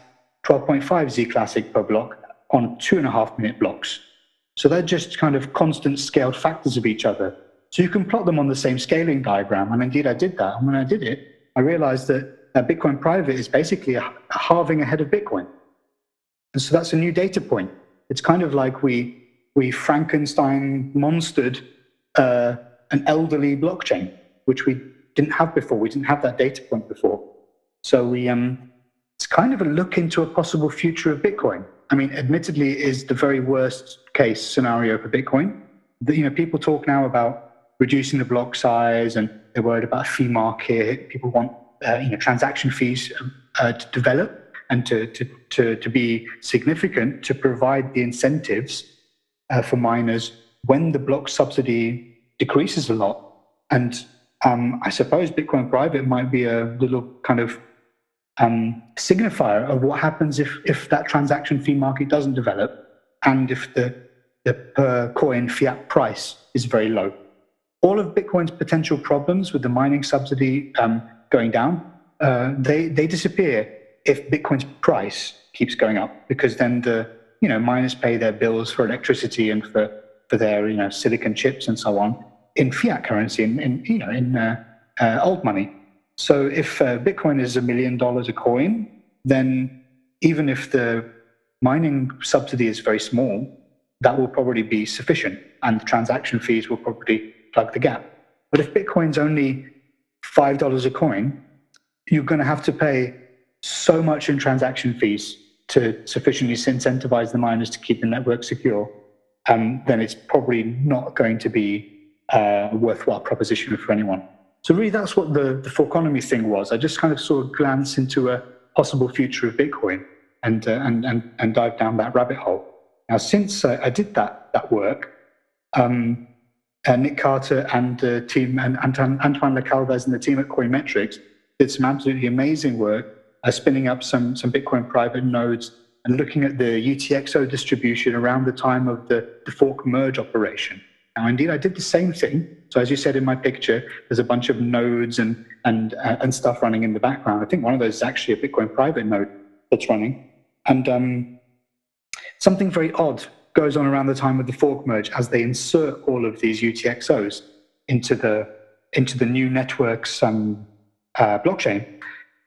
12.5 Zclassic per block on 2.5-minute blocks. So they're just kind of constant scaled factors of each other. So you can plot them on the same scaling diagram. And indeed, I did that. And when I did it, I realized that Bitcoin private is basically a halving ahead of Bitcoin. And so that's a new data point. It's kind of like we Frankenstein monstered an elderly blockchain, which we didn't have before. We didn't have that data point before. So it's kind of a look into a possible future of Bitcoin. I mean, admittedly, it is the very worst case scenario for Bitcoin. People talk now about reducing the block size, and they're worried about a fee market. People want transaction fees to develop and to be significant to provide the incentives for miners when the block subsidy decreases a lot. And I suppose Bitcoin private might be a little kind of signifier of what happens if that transaction fee market doesn't develop and if the per coin fiat price is very low. All of Bitcoin's potential problems with the mining subsidy going down, they disappear if Bitcoin's price keeps going up, because then the miners pay their bills for electricity and for their silicon chips and so on in fiat currency, in old money. So if Bitcoin is $1 million a coin, then even if the mining subsidy is very small, that will probably be sufficient, and the transaction fees will probably plug the gap. But if Bitcoin's only $5 a coin, you're going to have to pay so much in transaction fees to sufficiently incentivize the miners to keep the network secure, then it's probably not going to be a worthwhile proposition for anyone. So really, that's what the Forkonomy thing was. I just kind of saw a glance into a possible future of Bitcoin and dive down that rabbit hole. Now, since I did that work, Nick Carter and the team, and Antoine Lecalvez and the team at Coinmetrics did some absolutely amazing work spinning up some Bitcoin private nodes and looking at the UTXO distribution around the time of the fork merge operation. Now, indeed, I did the same thing. So as you said in my picture, there's a bunch of nodes and stuff running in the background. I think one of those is actually a Bitcoin private node that's running. And something very odd goes on around the time of the fork merge as they insert all of these UTXOs into the new network's blockchain.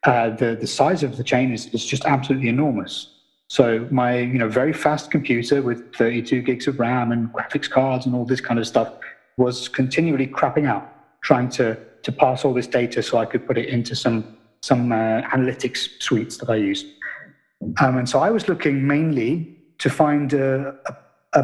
The size of the chain is just absolutely enormous. So my very fast computer with 32 gigs of RAM and graphics cards and all this kind of stuff was continually crapping out, trying to pass all this data so I could put it into some analytics suites that I use. And so I was looking mainly to find a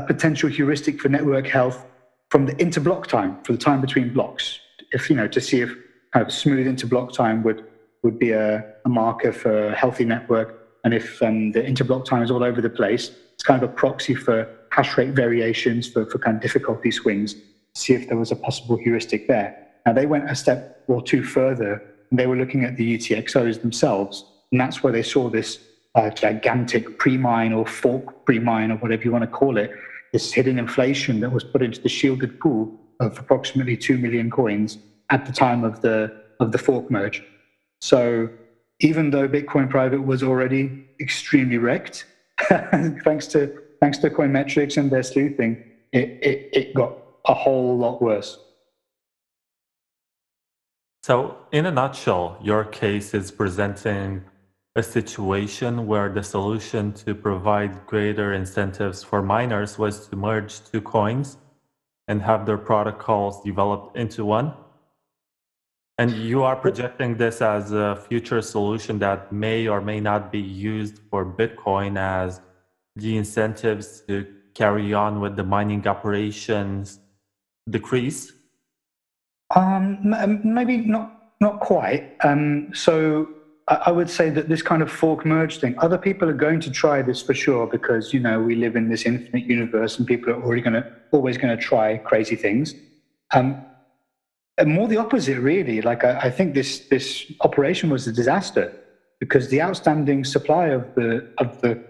potential heuristic for network health from the interblock time, for the time between blocks. If to see if kind of smooth interblock time would be a marker for a healthy network, and if the interblock time is all over the place, it's kind of a proxy for hash rate variations for kind of difficulty swings. See if there was a possible heuristic there. Now they went a step or two further, and they were looking at the UTXOs themselves, and that's where they saw this gigantic pre-mine or fork pre-mine or whatever you want to call it, this hidden inflation that was put into the shielded pool of approximately 2 million coins at the time of the fork merge. So even though Bitcoin Private was already extremely wrecked, thanks to Coinmetrics and their sleuthing, it got a whole lot worse. So, in a nutshell, your case is presenting a situation where the solution to provide greater incentives for miners was to merge two coins and have their protocols developed into one. And you are projecting this as a future solution that may or may not be used for Bitcoin as the incentives to carry on with the mining operations decrease? Maybe not quite. So I would say that this kind of fork merge thing, other people are going to try this for sure, because we live in this infinite universe and people are always going to try crazy things. And more the opposite, really. Like I think this operation was a disaster, because the outstanding supply of the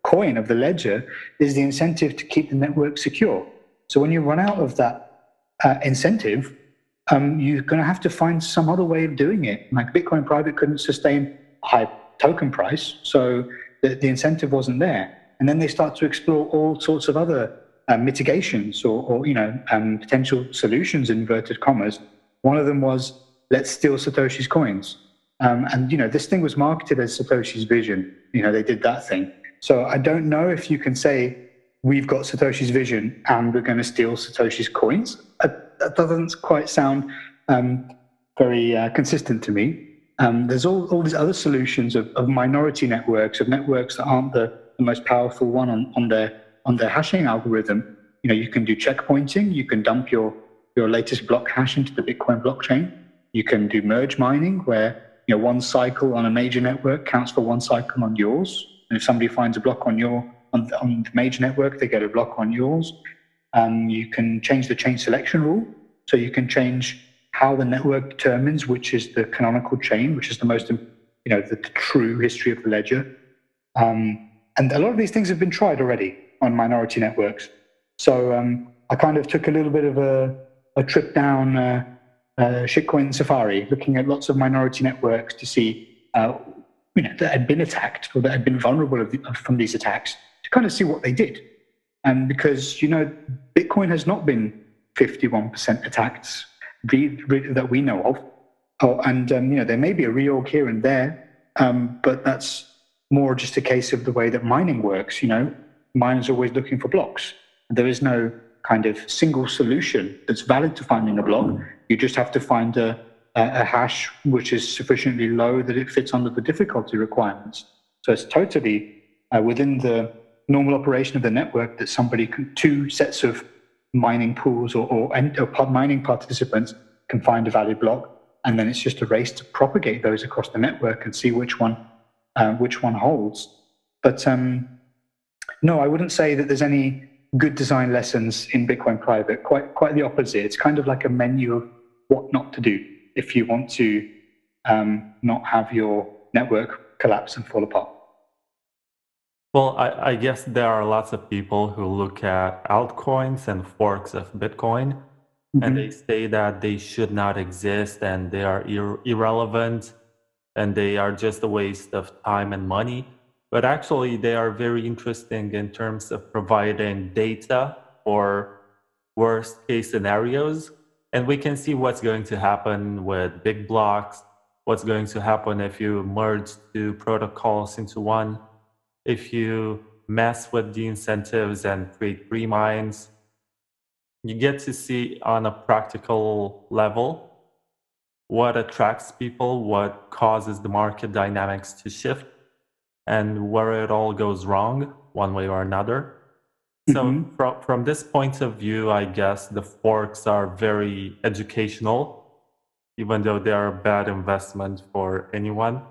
coin, of the ledger, is the incentive to keep the network secure. So when you run out of that incentive, you're going to have to find some other way of doing it. Like Bitcoin Private couldn't sustain a high token price, so the incentive wasn't there. And then they start to explore all sorts of other mitigations or potential solutions, in inverted commas. One of them was, let's steal Satoshi's coins. And this thing was marketed as Satoshi's vision. They did that thing. So I don't know if you can say we've got Satoshi's vision and we're going to steal Satoshi's coins. That doesn't quite sound very consistent to me. There's all these other solutions of minority networks, of networks that aren't the most powerful one on their hashing algorithm. You can do checkpointing. You can dump your latest block hash into the Bitcoin blockchain. You can do merge mining, where one cycle on a major network counts for one cycle on yours. And if somebody finds a block on the major network, they get a block on yours. You can change the chain selection rule. So you can change how the network determines which is the canonical chain, which is the most, the true history of the ledger. And a lot of these things have been tried already on minority networks. So I kind of took a little bit of a trip down shitcoin safari, looking at lots of minority networks to see that had been attacked or that had been vulnerable from these attacks, to kind of see what they did. And because Bitcoin has not been 51% attacked that we know of. And there may be a reorg here and there, but that's more just a case of the way that mining works. Miners are always looking for blocks. There is no kind of single solution that's valid to finding a block. You just have to find a hash which is sufficiently low that it fits under the difficulty requirements. So it's totally within the normal operation of the network that two sets of mining pools or mining participants can find a valid block, and then it's just a race to propagate those across the network and see which one holds. But no, I wouldn't say that there's any good design lessons in Bitcoin Private. Quite the opposite. It's kind of like a menu of what not to do if you want to not have your network collapse and fall apart. Well, I guess there are lots of people who look at altcoins and forks of Bitcoin, and they say that they should not exist and they are irrelevant and they are just a waste of time and money. But actually, they are very interesting in terms of providing data for worst case scenarios. And we can see what's going to happen with big blocks, what's going to happen if you merge two protocols into one. if you mess with the incentives and create pre-mines, you get to see on a practical level what attracts people, what causes the market dynamics to shift, and where it all goes wrong, one way or another. So, Hmm. from this point of view, I guess the forks are very educational, even though they are a bad investment for anyone.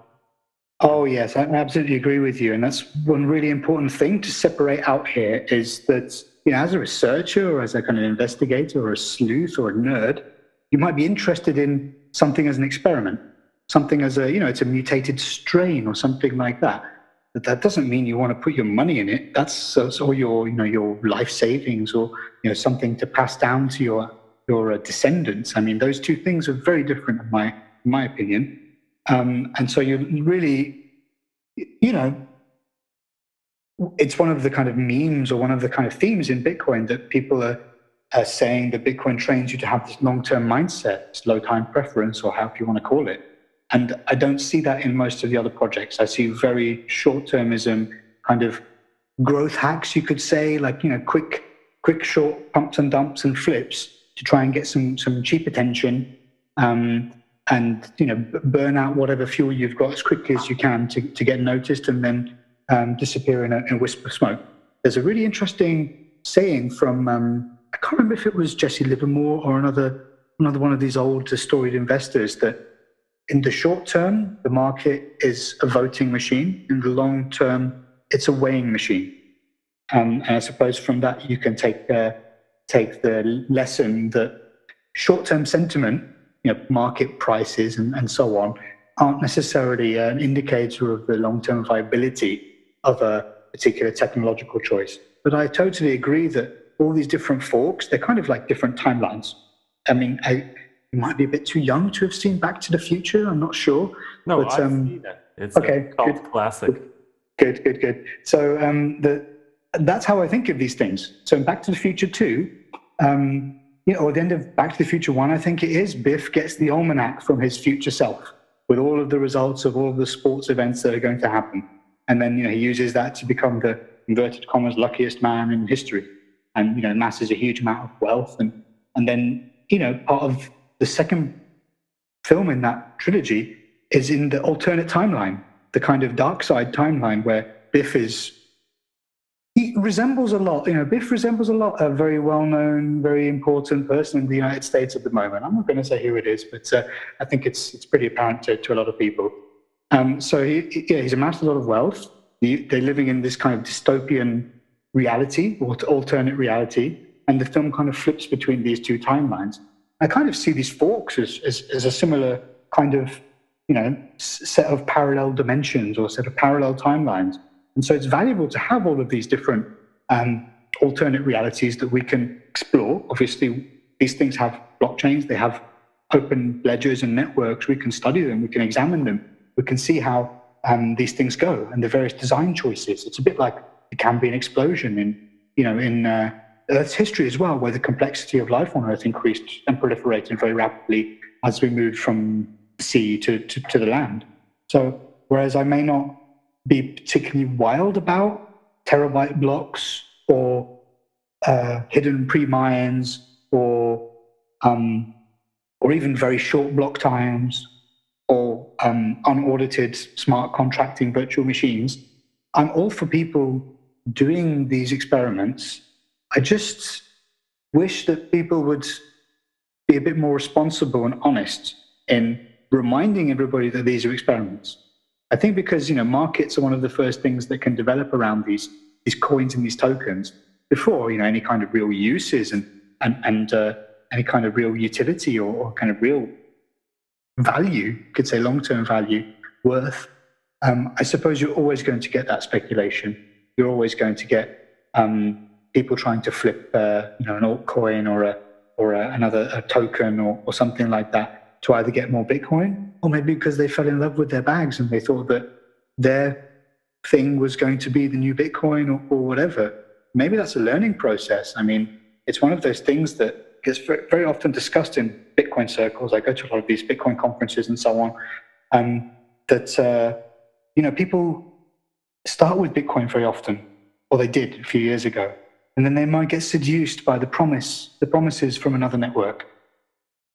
Oh, yes, I absolutely agree with you. And that's one really important thing to separate out here is that, as a researcher or as a kind of investigator or a sleuth or a nerd, you might be interested in something as an experiment, something as it's a mutated strain or something like that. But that doesn't mean you want to put your money in it. That's all your life savings or, something to pass down to your descendants. I mean, those two things are very different in my opinion. And so you really, you know, it's one of the kind of memes or one of the kind of themes in Bitcoin that people are saying that Bitcoin trains you to have this long-term mindset, this low time preference, or however you want to call it. And I don't see that in most of the other projects. I see very short-termism, kind of growth hacks, you could say, like quick, short pumps and dumps and flips to try and get some cheap attention, um, and burn out whatever fuel you've got as quickly as you can to get noticed, and then disappear in a wisp of smoke. There's a really interesting saying from I can't remember if it was Jesse Livermore or another one of these old storied investors that in the short term the market is a voting machine. In the long term, it's a weighing machine. And I suppose from that you can take the lesson that short-term sentiment, market prices and so on, aren't necessarily an indicator of the long-term viability of a particular technological choice. But I totally agree that all these different forks, they're kind of like different timelines. I mean, you might be a bit too young to have seen Back to the Future. I'm not sure, No, but I've seen it. It's a okay, good. cult classic. Good. So that's how I think of these things. So in Back to the Future 2, or the end of Back to the Future 1, I think it is, Biff gets the almanac from his future self with all of the results of all of the sports events that are going to happen. And then, he uses that to become the inverted commas luckiest man in history, and, amasses a huge amount of wealth. And then, part of the second film in that trilogy is in the alternate timeline, the kind of dark side timeline where he resembles a lot, Biff resembles a lot a very well-known, very important person in the United States at the moment. I'm not going to say who it is, but I think it's pretty apparent to a lot of people. So he's amassed a lot of wealth. They're living in this kind of dystopian reality or alternate reality, and the film kind of flips between these two timelines. I kind of see these forks as a similar kind of set of parallel dimensions or set of parallel timelines. And so it's valuable to have all of these different alternate realities that we can explore. Obviously, these things have blockchains, they have open ledgers and networks. We can study them, we can examine them, we can see how these things go and the various design choices. It's a bit like the Cambrian explosion in Earth's history as well, where the complexity of life on Earth increased and proliferated very rapidly as we moved from the sea to the land. So, whereas I may not be particularly wild about terabyte blocks or hidden pre-mines or even very short block times or unaudited smart contracting virtual machines, I'm all for people doing these experiments. I just wish that people would be a bit more responsible and honest in reminding everybody that these are experiments. I think because markets are one of the first things that can develop around these coins and these tokens before any kind of real uses and any kind of real utility or kind of real value, you could say long-term value, worth. I suppose you're always going to get that speculation. You're always going to get people trying to flip an altcoin or another token or something like that to either get more Bitcoin or maybe because they fell in love with their bags and they thought that their thing was going to be the new Bitcoin or whatever. Maybe that's a learning process. I mean, it's one of those things that gets very often discussed in Bitcoin circles. I go to a lot of these Bitcoin conferences and so on. That people start with Bitcoin very often, or they did a few years ago, and then they might get seduced by the promises from another network,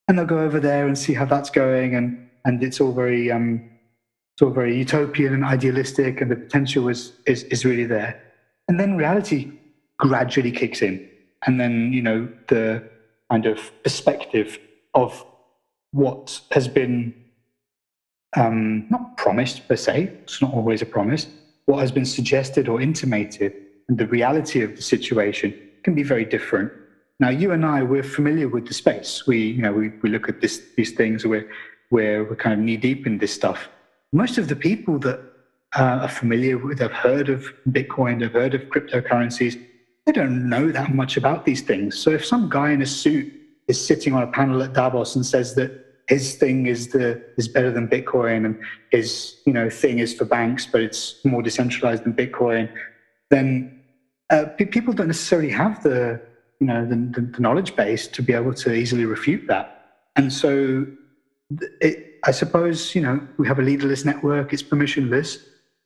and they'll go over there and see how that's going, and it's all very utopian and idealistic, and the potential is really there, and then reality gradually kicks in, and then the kind of perspective of what has been not promised per se, it's not always a promise, what has been suggested or intimated, and the reality of the situation can be very different. Now, you and I, we're familiar with the space. We look at these things, we're kind of knee deep in this stuff. Most of the people that are familiar with, have heard of Bitcoin, have heard of cryptocurrencies, they don't know that much about these things. So if some guy in a suit is sitting on a panel at Davos and says that his thing is better than Bitcoin, and his thing is for banks, but it's more decentralized than Bitcoin, then people don't necessarily have the knowledge base to be able to easily refute that. And so, I suppose we have a leaderless network; it's permissionless.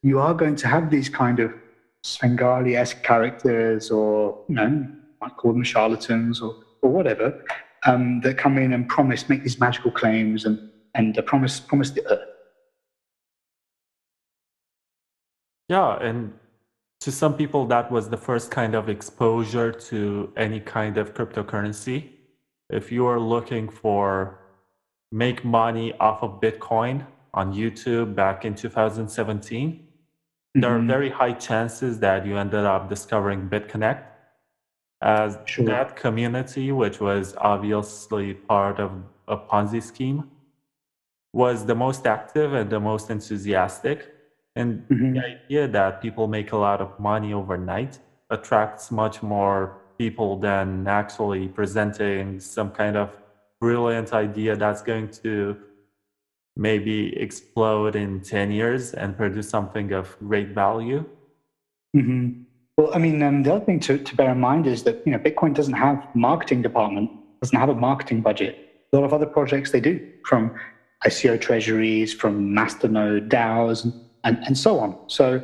You are going to have these kind of Svengali-esque characters, or might call them charlatans, or whatever, that come in and make these magical claims and promise the earth. Yeah, and to some people, that was the first kind of exposure to any kind of cryptocurrency. If you are looking for make money off of Bitcoin on YouTube back in 2017, there are very high chances that you ended up discovering BitConnect, as Sure. that community, which was obviously part of a Ponzi scheme, was the most active and the most enthusiastic. And the idea that people make a lot of money overnight attracts much more people than actually presenting some kind of brilliant idea that's going to maybe explode in 10 years and produce something of great value. Well, I mean, the other thing to bear in mind is that Bitcoin doesn't have a marketing department, doesn't have a marketing budget. A lot of other projects they do, from ICO treasuries, from masternode DAOs, and so on. So,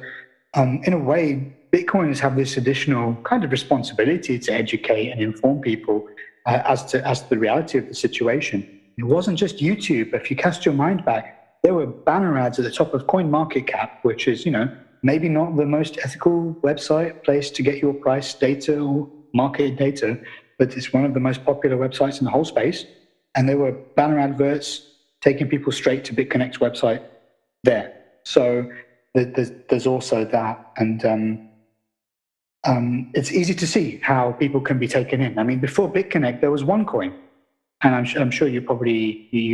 in a way, Bitcoiners have this additional kind of responsibility to educate and inform people as to the reality of the situation. It wasn't just YouTube. If you cast your mind back, there were banner ads at the top of CoinMarketCap, which is maybe not the most ethical place to get your price data or market data, but it's one of the most popular websites in the whole space. And there were banner adverts taking people straight to BitConnect's website there. So there's also that. And it's easy to see how people can be taken in. I mean, before BitConnect, there was OneCoin. And I'm sure you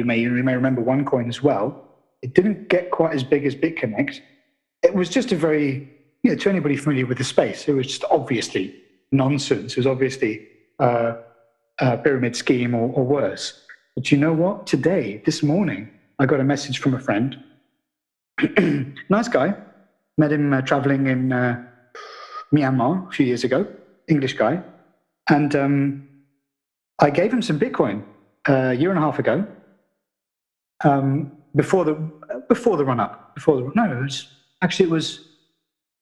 may remember OneCoin as well. It didn't get quite as big as BitConnect. It was just a very, to anybody familiar with the space, it was just obviously nonsense. It was obviously a pyramid scheme or worse. But you know what? This morning, I got a message from a friend. Nice guy. Met him traveling in Myanmar a few years ago. English guy. And I gave him some Bitcoin a year and a half ago. Before the run up.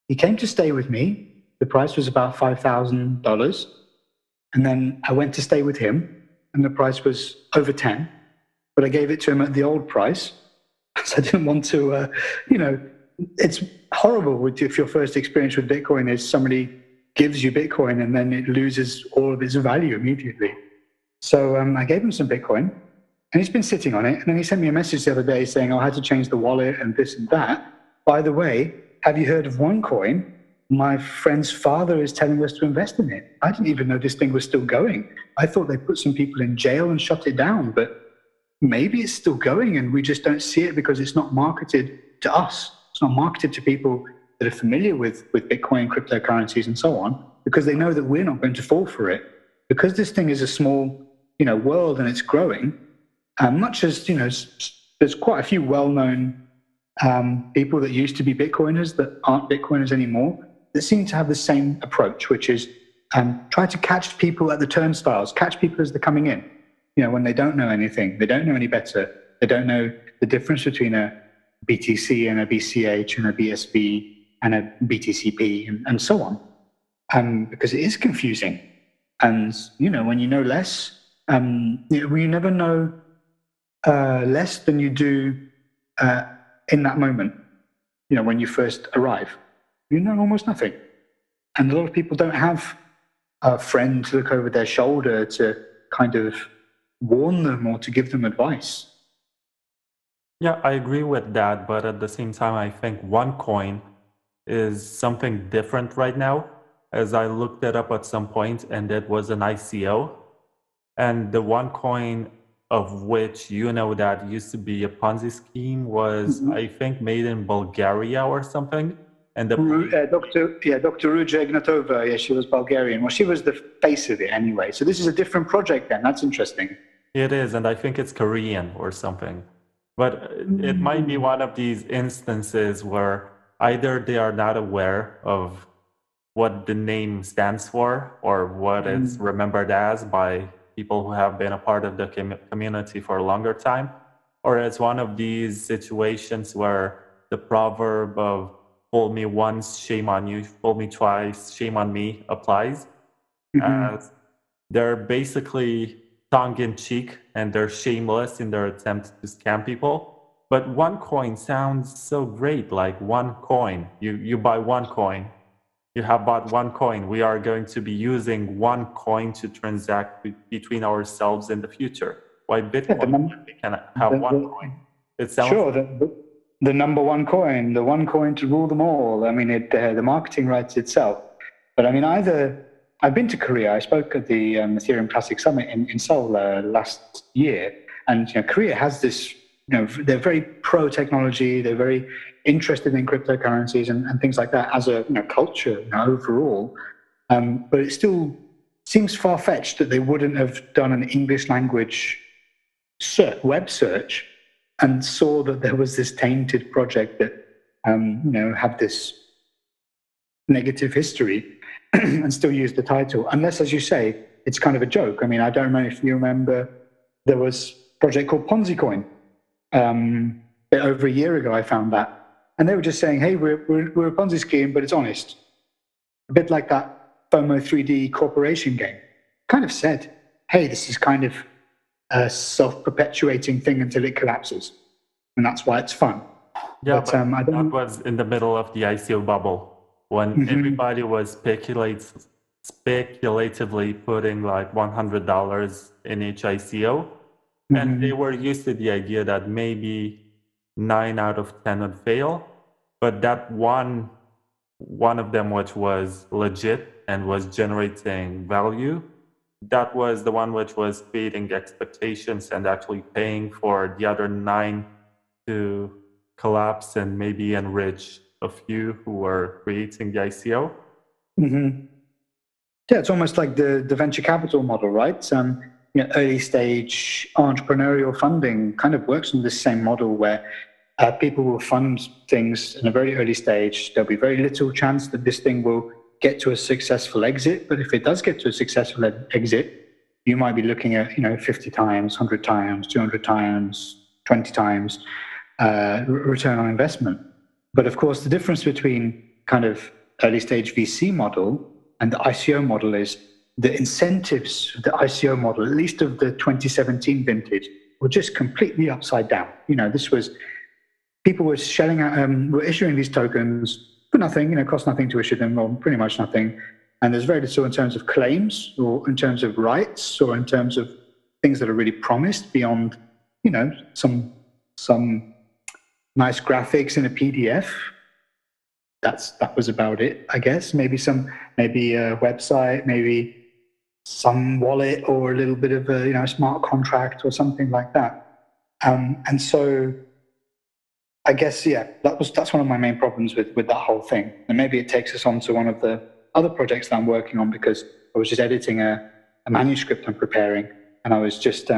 He came to stay with me. The price was about $5,000. And then I went to stay with him, and the price was over 10. But I gave it to him at the old price. So I didn't want to, it's horrible if your first experience with Bitcoin is somebody gives you Bitcoin and then it loses all of its value immediately. So I gave him some Bitcoin, and he's been sitting on it. And then he sent me a message the other day saying, I had to change the wallet and this and that. By the way, have you heard of OneCoin? My friend's father is telling us to invest in it. I didn't even know this thing was still going. I thought they put some people in jail and shut it down, but maybe it's still going and we just don't see it because it's not marketed to us. It's not marketed to people that are familiar with Bitcoin, cryptocurrencies, and so on, because they know that we're not going to fall for it. Because this thing is a small, world and it's growing, much as, there's quite a few well-known people that used to be Bitcoiners that aren't Bitcoiners anymore, that seem to have the same approach, which is try to catch people at the turnstiles, catch people as they're coming in. When they don't know anything, they don't know any better, they don't know the difference between a BTC and a BCH and a BSV, and a BTCP and so on, because it is confusing. And when you know less, when you never know less than you do uh, in that moment. When you first arrive, you know almost nothing, and a lot of people don't have a friend to look over their shoulder to kind of warn them or to give them advice. Yeah, I agree with that, but at the same time, I think OneCoin is something different right now. As I looked it up at some point, and it was an ICO, and the OneCoin of which that used to be a Ponzi scheme was, Mhm. I think, made in Bulgaria or something. And the point Dr. Ruja Ignatova, yeah, she was Bulgarian. Well, she was the face of it anyway. So this is a different project then. That's interesting. it is, and I think it's Korean or something. But it might be Mm. one of these instances where either they are not aware of what the name stands for or what it's Mm. remembered as by people who have been a part of the community for a longer time, or it's one of these situations where the proverb of fool me once, shame on you, fool me twice, shame on me applies, Mhm. as they're basically tongue in cheek and they're shameless in their attempt to scam people. But one coin sounds so great, like one coin. You buy one coin, you have bought one coin. We are going to be using one coin to transact between ourselves in the future. Why Yeah, the, Bitcoin num- can have one the, coin? It sounds sure, the number one coin, the one coin to rule them all. I mean, the marketing writes itself. But I mean, I've been to Korea. I spoke at the Ethereum Classic Summit in Seoul last year, and Korea has this. They're very pro technology. They're very interested in cryptocurrencies and things like that as a culture overall. But it still seems far fetched that they wouldn't have done an English language web search and saw that there was this tainted project that had this negative history and still used the title, unless, as you say, it's kind of a joke. I mean, I don't remember if you remember there was a project called PonziCoin. A bit over a year ago, I found that, and they were just saying, "Hey, we're a Ponzi scheme, but it's honest." A bit like that FOMO 3D corporation game. Kind of said, "Hey, this is kind of a self-perpetuating thing until it collapses, and that's why it's fun." yeah, But but I that don't. was in the middle of the ICO bubble when Mhm, everybody was speculatively putting like $100 in each ICO, and they mhm, were used to the idea that maybe 9 out of 10 would fail, but that one of them which was legit and was generating value, that was the one which was beating expectations and actually paying for the other nine to collapse and maybe enrich a few who were creating the ICO. mhm. Yeah, it's almost like the venture capital model, right? Early stage entrepreneurial funding kind of works on this same model where people will fund things in a very early stage. There'll be very little chance that this thing will get to a successful exit, but if it does get to a successful exit, you might be looking at 50 times, 100 times, 200 times, 20 times return on investment. But of course, the difference between kind of early stage VC model and the ICO model is the incentives of the ICO model, at least of the 2017 vintage, were just completely upside down. This was people were shelling out, were issuing these tokens for nothing, cost nothing to issue them, or pretty much nothing. And there's very little in terms of claims, or in terms of rights, or in terms of things that are really promised beyond, some nice graphics in a PDF. That was about it, I guess. Maybe a website, maybe some wallet, or a little bit of a smart contract or something like that. And so I guess that's one of my main problems with that whole thing. And maybe it takes us on to one of the other projects that I'm working on, because I was just editing a manuscript I'm preparing, and I was just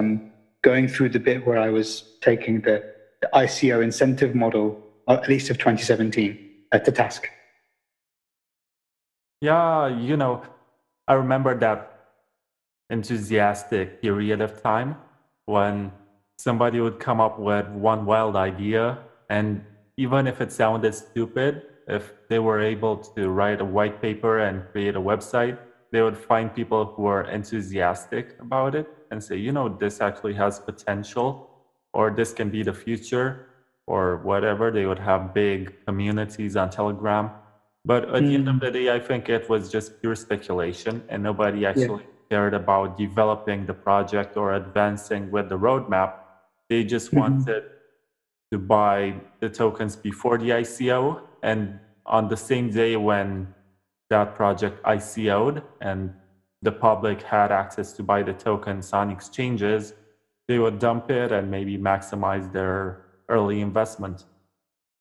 going through the bit where I was taking the ICO incentive model, at least of 2017, to task. Yeah, I remember that enthusiastic period of time when somebody would come up with one wild idea, and even if it sounded stupid, if they were able to write a white paper and create a website, they would find people who are enthusiastic about it and say, you know, this actually has potential, or this can be the future, or whatever. They would have big communities on Telegram. But at the end of the day, I think it was just pure speculation, and nobody Yeah. actually cared about developing the project or advancing with the roadmap. They just wanted to buy the tokens before the ICO, and on the same day when that project ICO'd and the public had access to buy the tokens on exchanges, they would dump it and maybe maximize their early investment.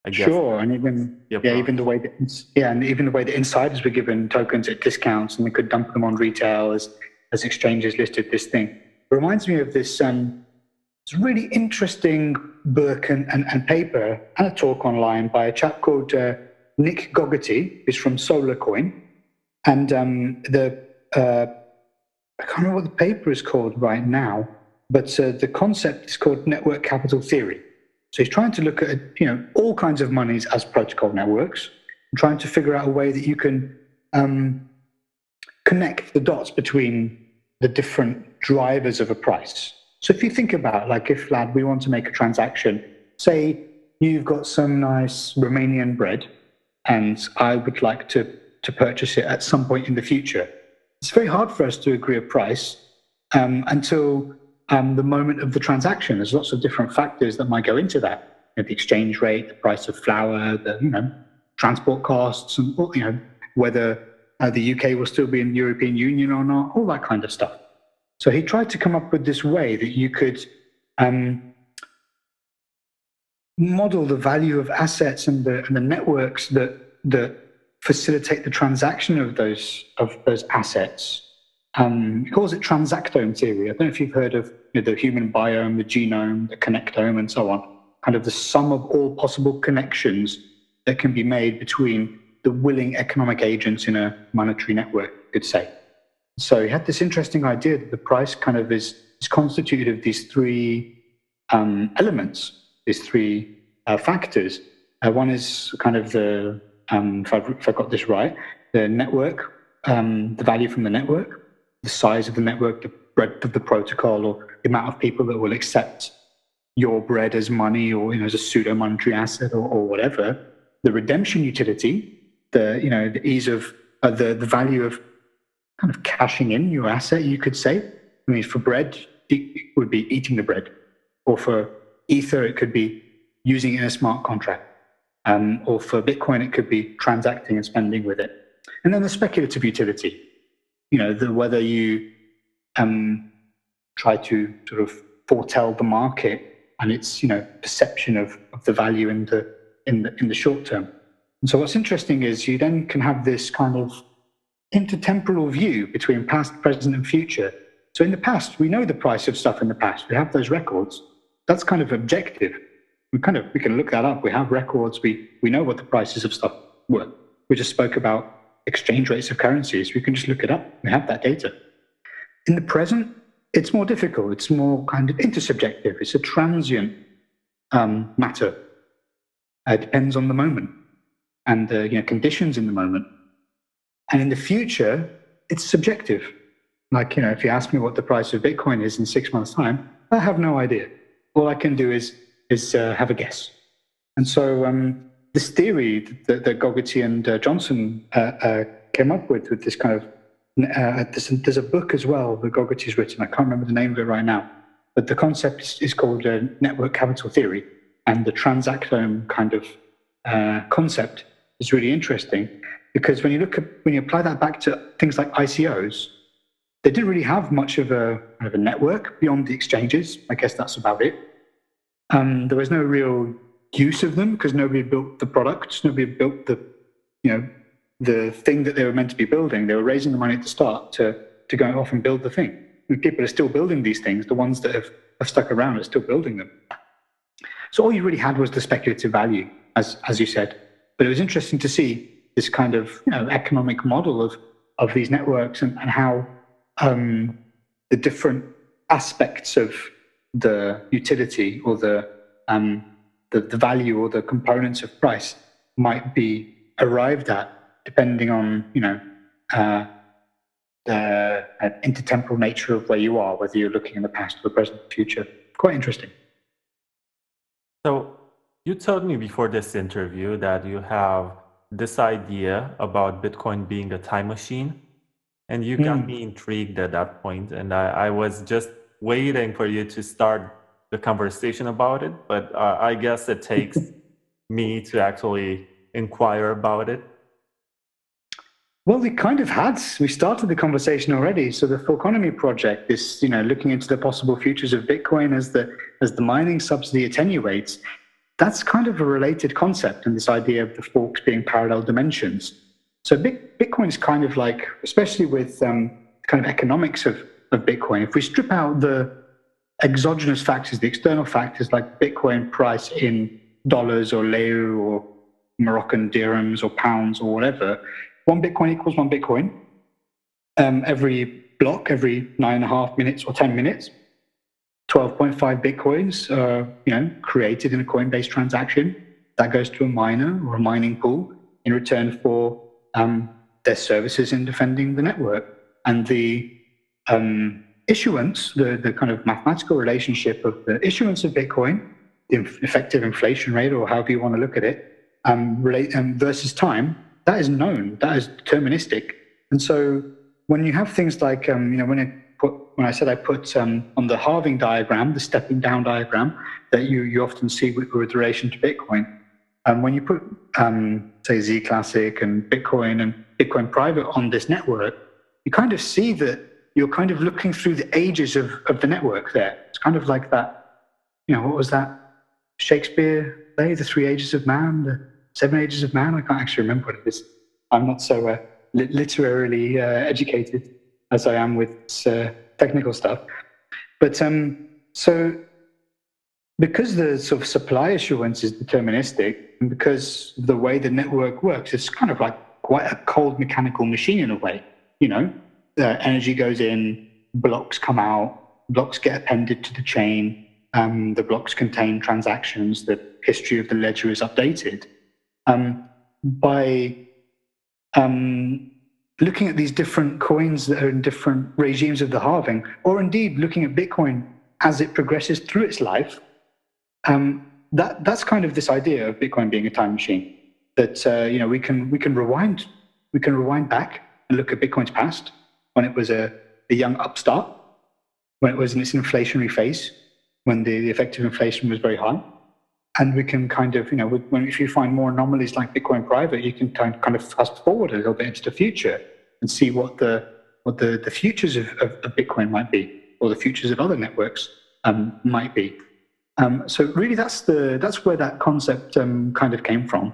I guess. Sure, and even even the way that and even the way that insiders were given tokens at discounts, and they could dump them on retail as exchanges listed this thing. It reminds me of this really interesting book and paper and a talk online by a chap called Nick Gogarty, who's from SolarCoin, and I can't remember what the paper is called right now, but the concept is called network capital theory. So he's trying to look at all kinds of monies as protocol networks, and trying to figure out a way that you can connect the dots between the different drivers of a price. So if you think about, like, if, Vlad, we want to make a transaction, say you've got some nice Romanian bread, and I would like to purchase it at some point in the future. It's very hard for us to agree a price until the moment of the transaction. There's lots of different factors that might go into that. The exchange rate, the price of flour, the transport costs, and whether the UK will still be in the European Union or not, all that kind of stuff. So he tried to come up with this way that you could model the value of assets and the networks that facilitate the transaction of those assets. He calls it transactome theory. I don't know if you've heard of the human biome, the genome, the connectome, and so on. Kind of the sum of all possible connections that can be made between the willing economic agents in a monetary network, you could say. So he had this interesting idea that the price kind of is constituted of these three elements, these three factors. One is kind of the, if I got this right, the network, the value from the network, the size of the network, the breadth of the protocol, or the amount of people that will accept your bread as money or as a pseudo monetary asset or whatever. The redemption utility, the ease of the value of kind of cashing in your asset, you could say. I mean, for bread, it would be eating the bread, or for Ether, it could be using it in a smart contract, or for Bitcoin, it could be transacting and spending with it. And then the speculative utility, whether you try to sort of foretell the market and its perception of the value in the short term. And so what's interesting is you then can have this kind of intertemporal view between past, present, and future. So in the past, we know the price of stuff in the past. We have those records. That's kind of objective. We can look that up. We have records. We know what the prices of stuff were. We just spoke about exchange rates of currencies. We can just look it up. We have that data. In the present, it's more difficult. It's more kind of intersubjective. It's a transient matter. It depends on the moment and the conditions in the moment. And in the future, it's subjective. Like, if you ask me what the price of Bitcoin is in 6 months' time, I have no idea. All I can do is have a guess. And so this theory that Gogarty and Johnson came up with this kind of, there's a book as well that Gogarty's written. I can't remember the name of it right now, but the concept is called network capital theory. And the transactome kind of concept is really interesting, because when you apply that back to things like ICOs, they didn't really have much of a network beyond the exchanges. I guess that's about it. There was no real use of them because nobody built the products, nobody built the thing that they were meant to be building. They were raising the money at the start to go off and build the thing. And people are still building these things. The ones that have stuck around are still building them. So all you really had was the speculative value, as you said. But it was interesting to see this kind of economic model of these networks and how the different aspects of the utility or the value or the components of price might be arrived at, depending on uh, the intertemporal nature of where you are, whether you're looking in the past or the present or future. Quite interesting. So you told me before this interview that you have this idea about Bitcoin being a time machine, and you got Mm. me intrigued at that point, and I was just waiting for you to start the conversation about it, but I guess it takes me to actually inquire about it. Well, we kind of had. We started the conversation already. So the Economy project is, looking into the possible futures of Bitcoin as the mining subsidy attenuates. That's kind of a related concept, and this idea of the forks being parallel dimensions. So Bitcoin is kind of like, especially with kind of economics of Bitcoin, if we strip out the exogenous factors, the external factors like Bitcoin price in dollars or leu or Moroccan dirhams or pounds or whatever, one Bitcoin equals one Bitcoin. Every block, every 9.5 minutes or 10 minutes, 12.5 Bitcoins are created in a Coinbase transaction. That goes to a miner or a mining pool in return for their services in defending the network. And the issuance, the kind of mathematical relationship of the issuance of Bitcoin, the effective inflation rate, or however you want to look at it, versus time, that is known, that is deterministic. And so when you have things like, when I said I put on the halving diagram, the stepping down diagram that you often see with relation to Bitcoin, when you put, say, Z Classic and Bitcoin Private on this network, you kind of see that you're kind of looking through the ages of the network there. It's kind of like that, what was that Shakespeare play, The Three Ages of Man, The Seven Ages of Man? I can't actually remember what it is. I'm not so literarily educated as I am with technical stuff. But so because the sort of supply assurance is deterministic, and because the way the network works, it's kind of like quite a cold mechanical machine in a way. Energy goes in, blocks come out, blocks get appended to the chain. The blocks contain transactions. The history of the ledger is updated. By looking at these different coins that are in different regimes of the halving, or indeed looking at Bitcoin as it progresses through its life, that's kind of this idea of Bitcoin being a time machine. That we can rewind back and look at Bitcoin's past when it was a young upstart, when it was in its inflationary phase, when the effective inflation was very high. And we can kind of, if you find more anomalies like Bitcoin Private, you can kind of fast forward a little bit into the future and see what the futures of Bitcoin might be, or the futures of other networks might be. So really, that's where that concept kind of came from.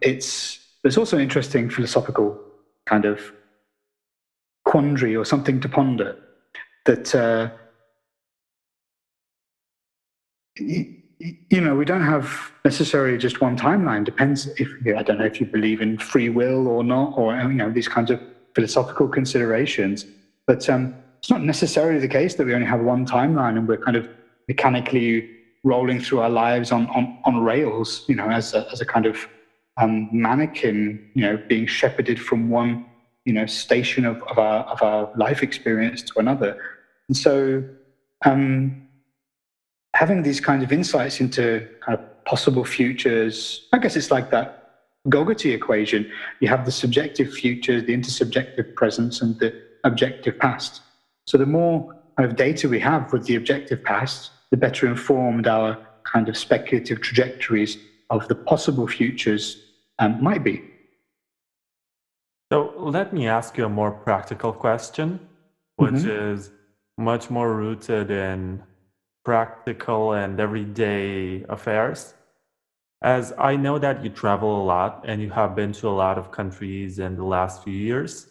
There's also an interesting philosophical kind of quandary or something to ponder that we don't have necessarily just one timeline. Depends if I don't know if you believe in free will or not, or these kinds of philosophical considerations. But it's not necessarily the case that we only have one timeline and we're kind of mechanically rolling through our lives on rails, as a kind of mannequin, being shepherded from one station of our life experience to another. And so having these kinds of insights into kind of possible futures, I guess it's like that Gogarty equation. You have the subjective futures, the intersubjective presence, and the objective past. So the more kind of data we have with the objective past, the better informed our kind of speculative trajectories of the possible futures might be. So let me ask you a more practical question, which is much more rooted in practical and everyday affairs. As I know that you travel a lot and you have been to a lot of countries in the last few years,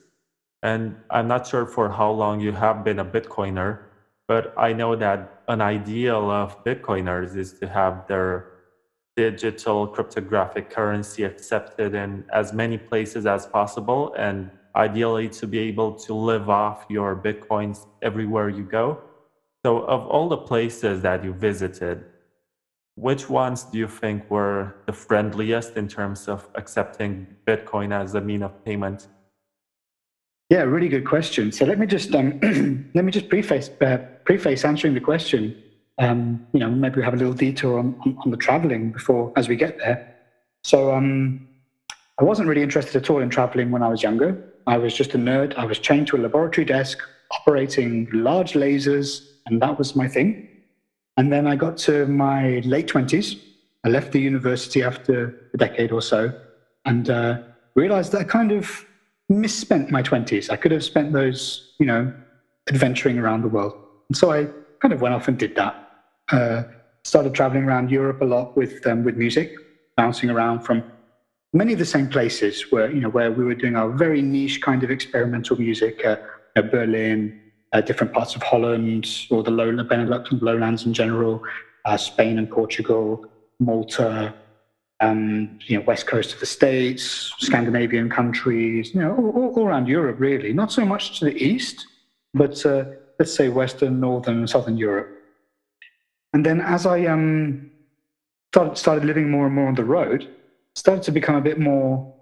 and I'm not sure for how long you have been a Bitcoiner, but I know that an ideal of Bitcoiners is to have their digital cryptographic currency accepted in as many places as possible, and ideally to be able to live off your Bitcoins everywhere you go. So, of all the places that you visited, which ones do you think were the friendliest in terms of accepting Bitcoin as a mean of payment? Yeah, really good question. So let me just let me just preface answering the question. Maybe we have a little detour on the traveling before as we get there. So I wasn't really interested at all in traveling when I was younger. I was just a nerd. I was chained to a laboratory desk, operating large lasers, and that was my thing. And then I got to my late 20s. I left the university after a decade or so and realized that I kind of misspent my 20s. I could have spent those, adventuring around the world. And so I kind of went off and did that. Started traveling around Europe a lot with music, bouncing around from many of the same places where we were doing our very niche kind of experimental music, Berlin, different parts of Holland, or the Benelux and lowlands in general, Spain and Portugal, Malta, west coast of the States, Scandinavian countries, all around Europe, really. Not so much to the east, but let's say Western, Northern, and Southern Europe. And then as I started living more and more on the road, it started to become a bit more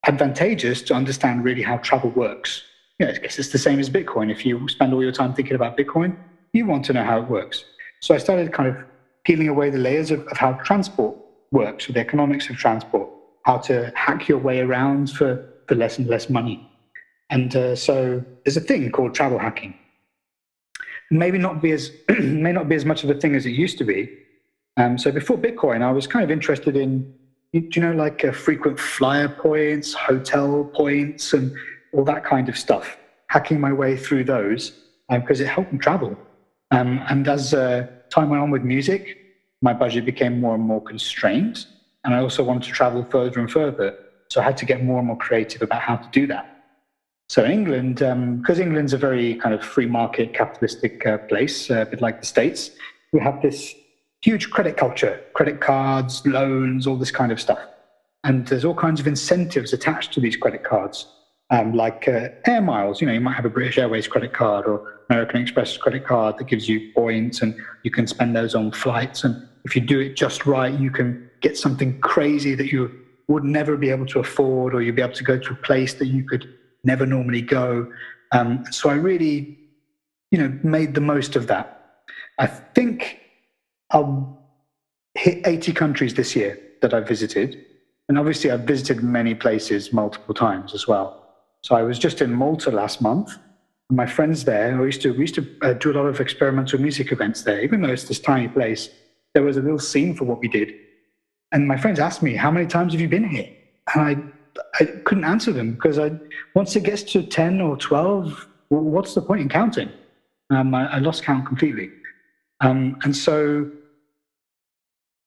advantageous to understand really how travel works. I guess it's the same as Bitcoin. If you spend all your time thinking about Bitcoin, you want to know how it works. So I started kind of peeling away the layers of how transport works, or the economics of transport, how to hack your way around for less and less money. And so there's a thing called travel hacking. Maybe not be as may not be as much of a thing as it used to be. So before Bitcoin, I was kind of interested in, frequent flyer points, hotel points, and all that kind of stuff. Hacking my way through those because it helped me travel. And as time went on with music, my budget became more and more constrained, and I also wanted to travel further and further. So I had to get more and more creative about how to do that. So England, because England's a very kind of free market capitalistic place, a bit like the States, we have this huge credit culture, credit cards, loans, all this kind of stuff. And there's all kinds of incentives attached to these credit cards, like air miles. You might have a British Airways credit card or American Express credit card that gives you points, and you can spend those on flights. And if you do it just right, you can get something crazy that you would never be able to afford, or you'd be able to go to a place that you could never normally go. So I really, made the most of that. I think I'll hit 80 countries this year that I've visited. And obviously I've visited many places multiple times as well. So I was just in Malta last month. And my friends there, we used to do a lot of experimental music events there. Even though it's this tiny place, there was a little scene for what we did. And my friends asked me, how many times have you been here? And I couldn't answer them because once it gets to 10 or 12, what's the point in counting? I lost count completely. And so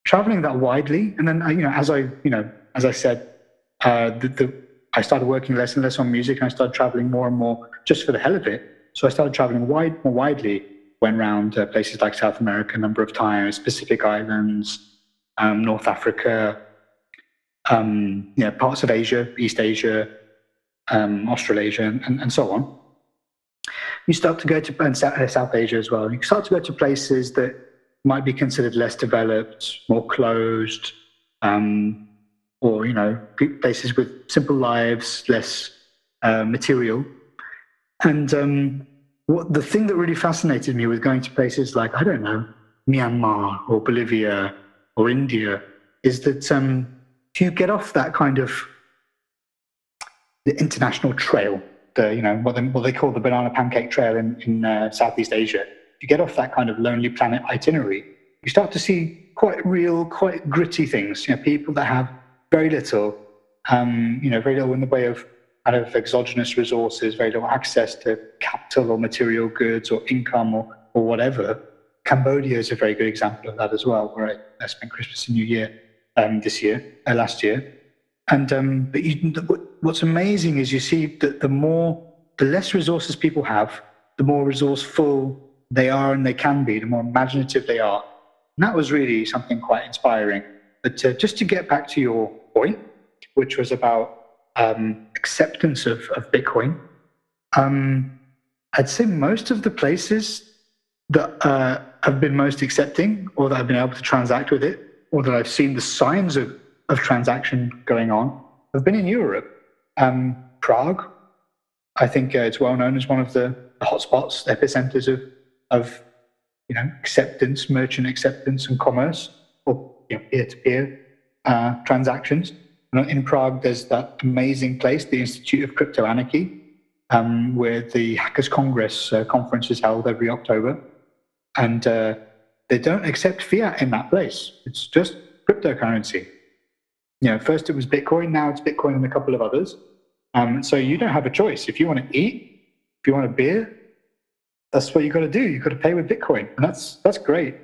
traveling that widely, and then as I said, I started working less and less on music, and I started traveling more and more just for the hell of it. So I started traveling more widely. Went around places like South America a number of times, Pacific Islands, North Africa, parts of Asia, East Asia, Australasia, and so on. You start to go to South Asia as well. You start to go to places that might be considered less developed, more closed, or places with simple lives, less material. And the thing that really fascinated me with going to places like, I don't know, Myanmar or Bolivia or India is that if you get off that kind of the international trail, what they call the banana pancake trail in Southeast Asia, if you get off that kind of Lonely Planet itinerary, you start to see quite real, quite gritty things. People that have very little, very little in the way of kind of exogenous resources, very little access to capital or material goods or income or whatever. Cambodia is a very good example of that as well, where I spent Christmas and New Year last year. And what's amazing is you see that the less resources people have, the more resourceful they are and they can be, the more imaginative they are. And that was really something quite inspiring. But just to get back to your point, which was about acceptance of Bitcoin, I'd say most of the places that have been most accepting or that have been able to transact with it or that I've seen the signs of transaction going on, have been in Europe. Prague, I think it's well known as one of the hotspots, epicenters of acceptance, merchant acceptance, and commerce, or peer-to-peer transactions. In Prague, there's that amazing place, the Institute of Crypto Anarchy, where the Hackers Congress conference is held every October, and they don't accept fiat in that place. It's just cryptocurrency. First it was Bitcoin, now it's Bitcoin and a couple of others. So you don't have a choice. If you want to eat, if you want a beer, that's what you got to do. You got to pay with Bitcoin, and that's great.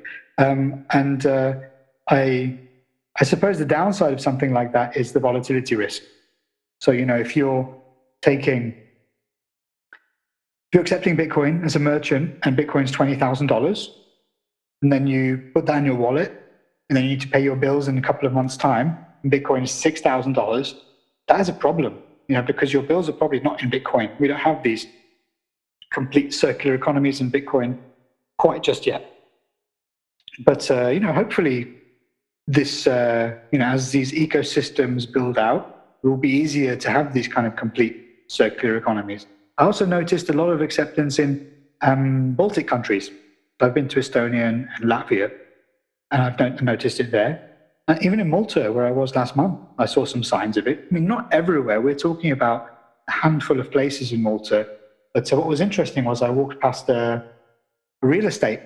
I suppose the downside of something like that is the volatility risk. So if you're accepting Bitcoin as a merchant, and Bitcoin's $20,000, and then you put that in your wallet, and then you need to pay your bills in a couple of months' time, and Bitcoin is $6,000. That is a problem, because your bills are probably not in Bitcoin. We don't have these complete circular economies in Bitcoin quite just yet. But hopefully this, as these ecosystems build out, it will be easier to have these kind of complete circular economies. I also noticed a lot of acceptance in Baltic countries. I've been to Estonia and Latvia, and I've noticed it there. Even in Malta, where I was last month, I saw some signs of it. I mean, not everywhere. We're talking about a handful of places in Malta. But what was interesting was I walked past a real estate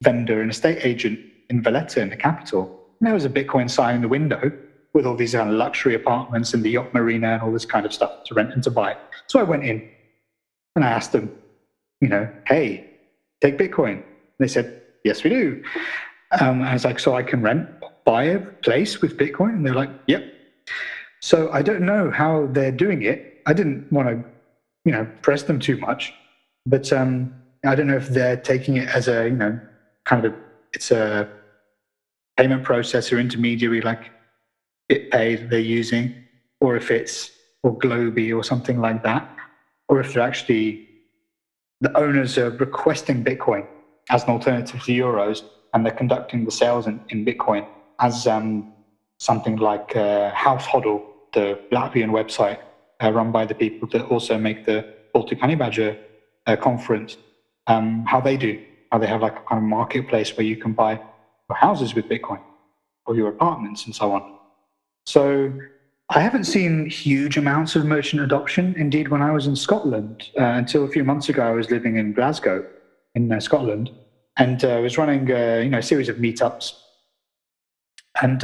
vendor, an estate agent in Valletta, in the capital. And there was a Bitcoin sign in the window with all these kind of luxury apartments and the yacht marina and all this kind of stuff to rent and to buy. So I went in and I asked them, hey, take Bitcoin? And they said, yes, we do. I was like, so I can buy a place with Bitcoin? And they're like, yep. So I don't know how they're doing it. I didn't want to press them too much, but I don't know if they're taking it as a it's a payment processor intermediary like BitPay that they're using, or if it's Globy or something like that, or if they're actually the owners are requesting Bitcoin as an alternative to euros, and they're conducting the sales in Bitcoin as something like House Hodl, the Latvian website run by the people that also make the Baltic Honey Badger conference, how they have like a kind of marketplace where you can buy your houses with Bitcoin or your apartments and so on. So I haven't seen huge amounts of merchant adoption. Indeed, when I was in Scotland, until a few months ago, I was living in Glasgow in Scotland, and I was running a series of meetups, and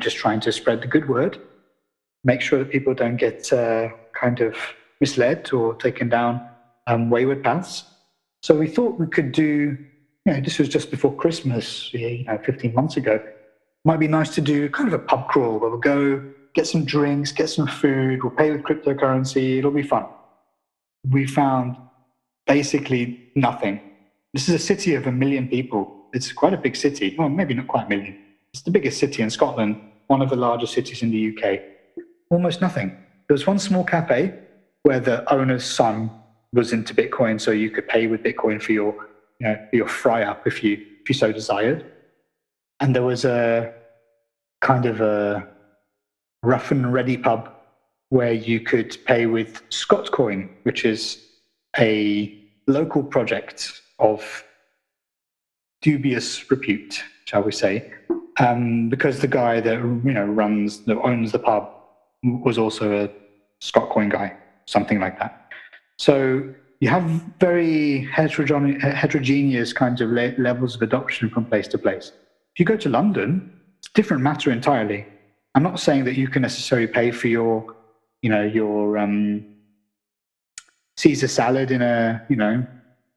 just trying to spread the good word, make sure that people don't get kind of misled or taken down wayward paths. So we thought we could do, this was just before Christmas, 15 months ago. Might be nice to do kind of a pub crawl where we'll go get some drinks, get some food, we'll pay with cryptocurrency, it'll be fun. We found basically nothing. This is a city of 1 million people. It's quite a big city. Well, maybe not quite 1 million. It's the biggest city in Scotland, one of the largest cities in the UK. Almost nothing. There was one small cafe where the owner's son was into Bitcoin, so you could pay with Bitcoin for your fry up if you so desired. And there was a kind of a rough and ready pub where you could pay with Scotscoin, which is a local project of dubious repute, shall we say, because the guy that owns the pub was also a Scotscoin guy, something like that. So you have very heterogeneous kinds of levels of adoption from place to place. If you go to London, it's a different matter entirely. I'm not saying that you can necessarily pay for your Caesar salad in a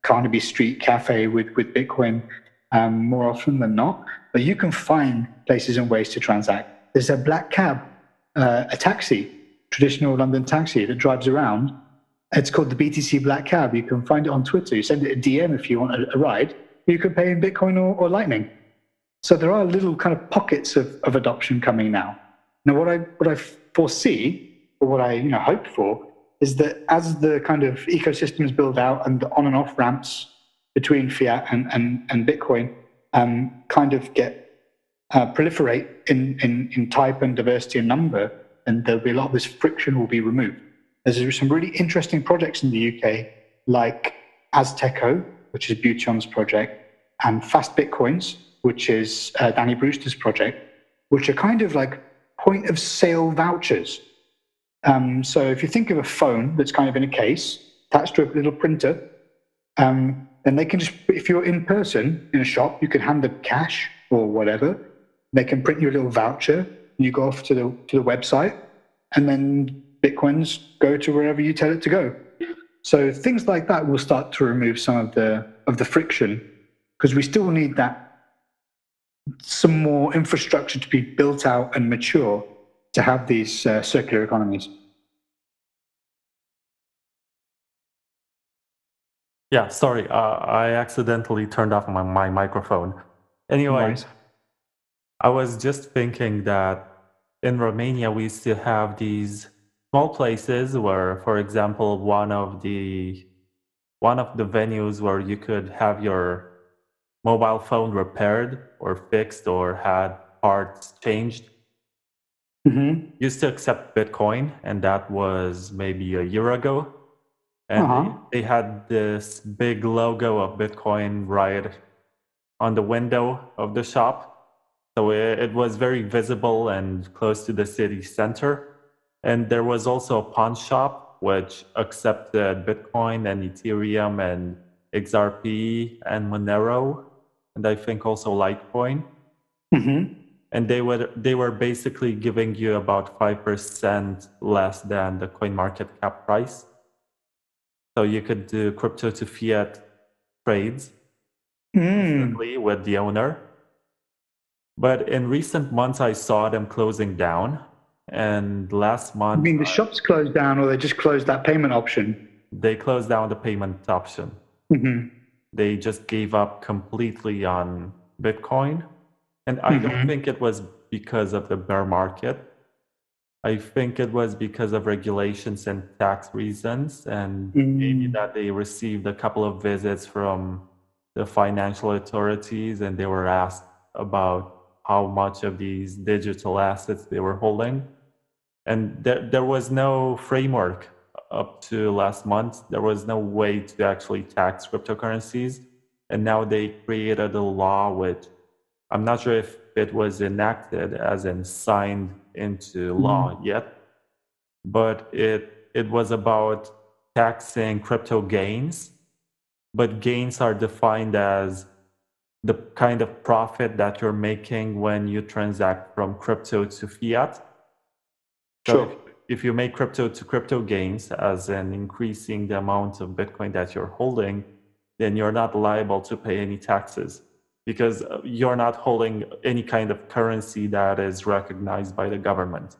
Carnaby Street cafe with Bitcoin more often than not, but you can find places and ways to transact. There's a black cab, a taxi, traditional London taxi that drives around. It's called the BTC Black Cab. You can find it on Twitter. You send it a DM if you want a ride. You can pay in Bitcoin or Lightning. So there are little kind of pockets of adoption coming now. Now, what I foresee, or what I hope for, is that as the kind of ecosystems build out and the on and off ramps between fiat and Bitcoin kind of get proliferate in type and diversity and number, then there'll be a lot of this friction will be removed. There's some really interesting projects in the UK, like Azteco, which is Bution's project, and Fast Bitcoins, which is Danny Brewster's project, which are kind of like point of sale vouchers. So if you think of a phone that's kind of in a case attached to a little printer, then they can just, if you're in person in a shop, you can hand them cash or whatever. They can print you a little voucher, and you go off to the website, and then Bitcoins go to wherever you tell it to go. So things like that will start to remove some of the friction, because we still need that some more infrastructure to be built out and mature to have these circular economies. Yeah, sorry, I accidentally turned off my microphone. Anyway, Right. I was just thinking that in Romania we still have these small places where, for example, one of the venues where you could have your mobile phone repaired or fixed or had parts changed Mm-hmm. used to accept Bitcoin, and that was maybe a year ago. And Uh-huh. they had this big logo of Bitcoin right on the window of the shop. So it was very visible and close to the city center. And there was also a pawn shop which accepted Bitcoin and Ethereum and XRP and Monero, and I think also Litecoin. Mm-hmm. And they were basically giving you about 5% less than the coin market cap price. So you could do crypto to fiat trades Mm. instantly with the owner. But in recent months, I saw them closing down. And last You month, mean the shops closed down, or they just closed that payment option? they closed down the payment option. Mm-hmm. They just gave up completely on Bitcoin. And I don't Mm-hmm. think it was because of the bear market. I think it was because of regulations and tax reasons, and maybe Mm. that they received a couple of visits from the financial authorities and they were asked about how much of these digital assets they were holding. And there was no framework up to last month. There was no way to actually tax cryptocurrencies. And now they created a law which I'm not sure if it was enacted as in signed into law Mm. yet, but it was about taxing crypto gains. But gains are defined as the kind of profit that you're making when you transact from crypto to fiat. So Sure. if you make crypto to crypto gains, as in increasing the amount of Bitcoin that you're holding, then you're not liable to pay any taxes because you're not holding any kind of currency that is recognized by the government,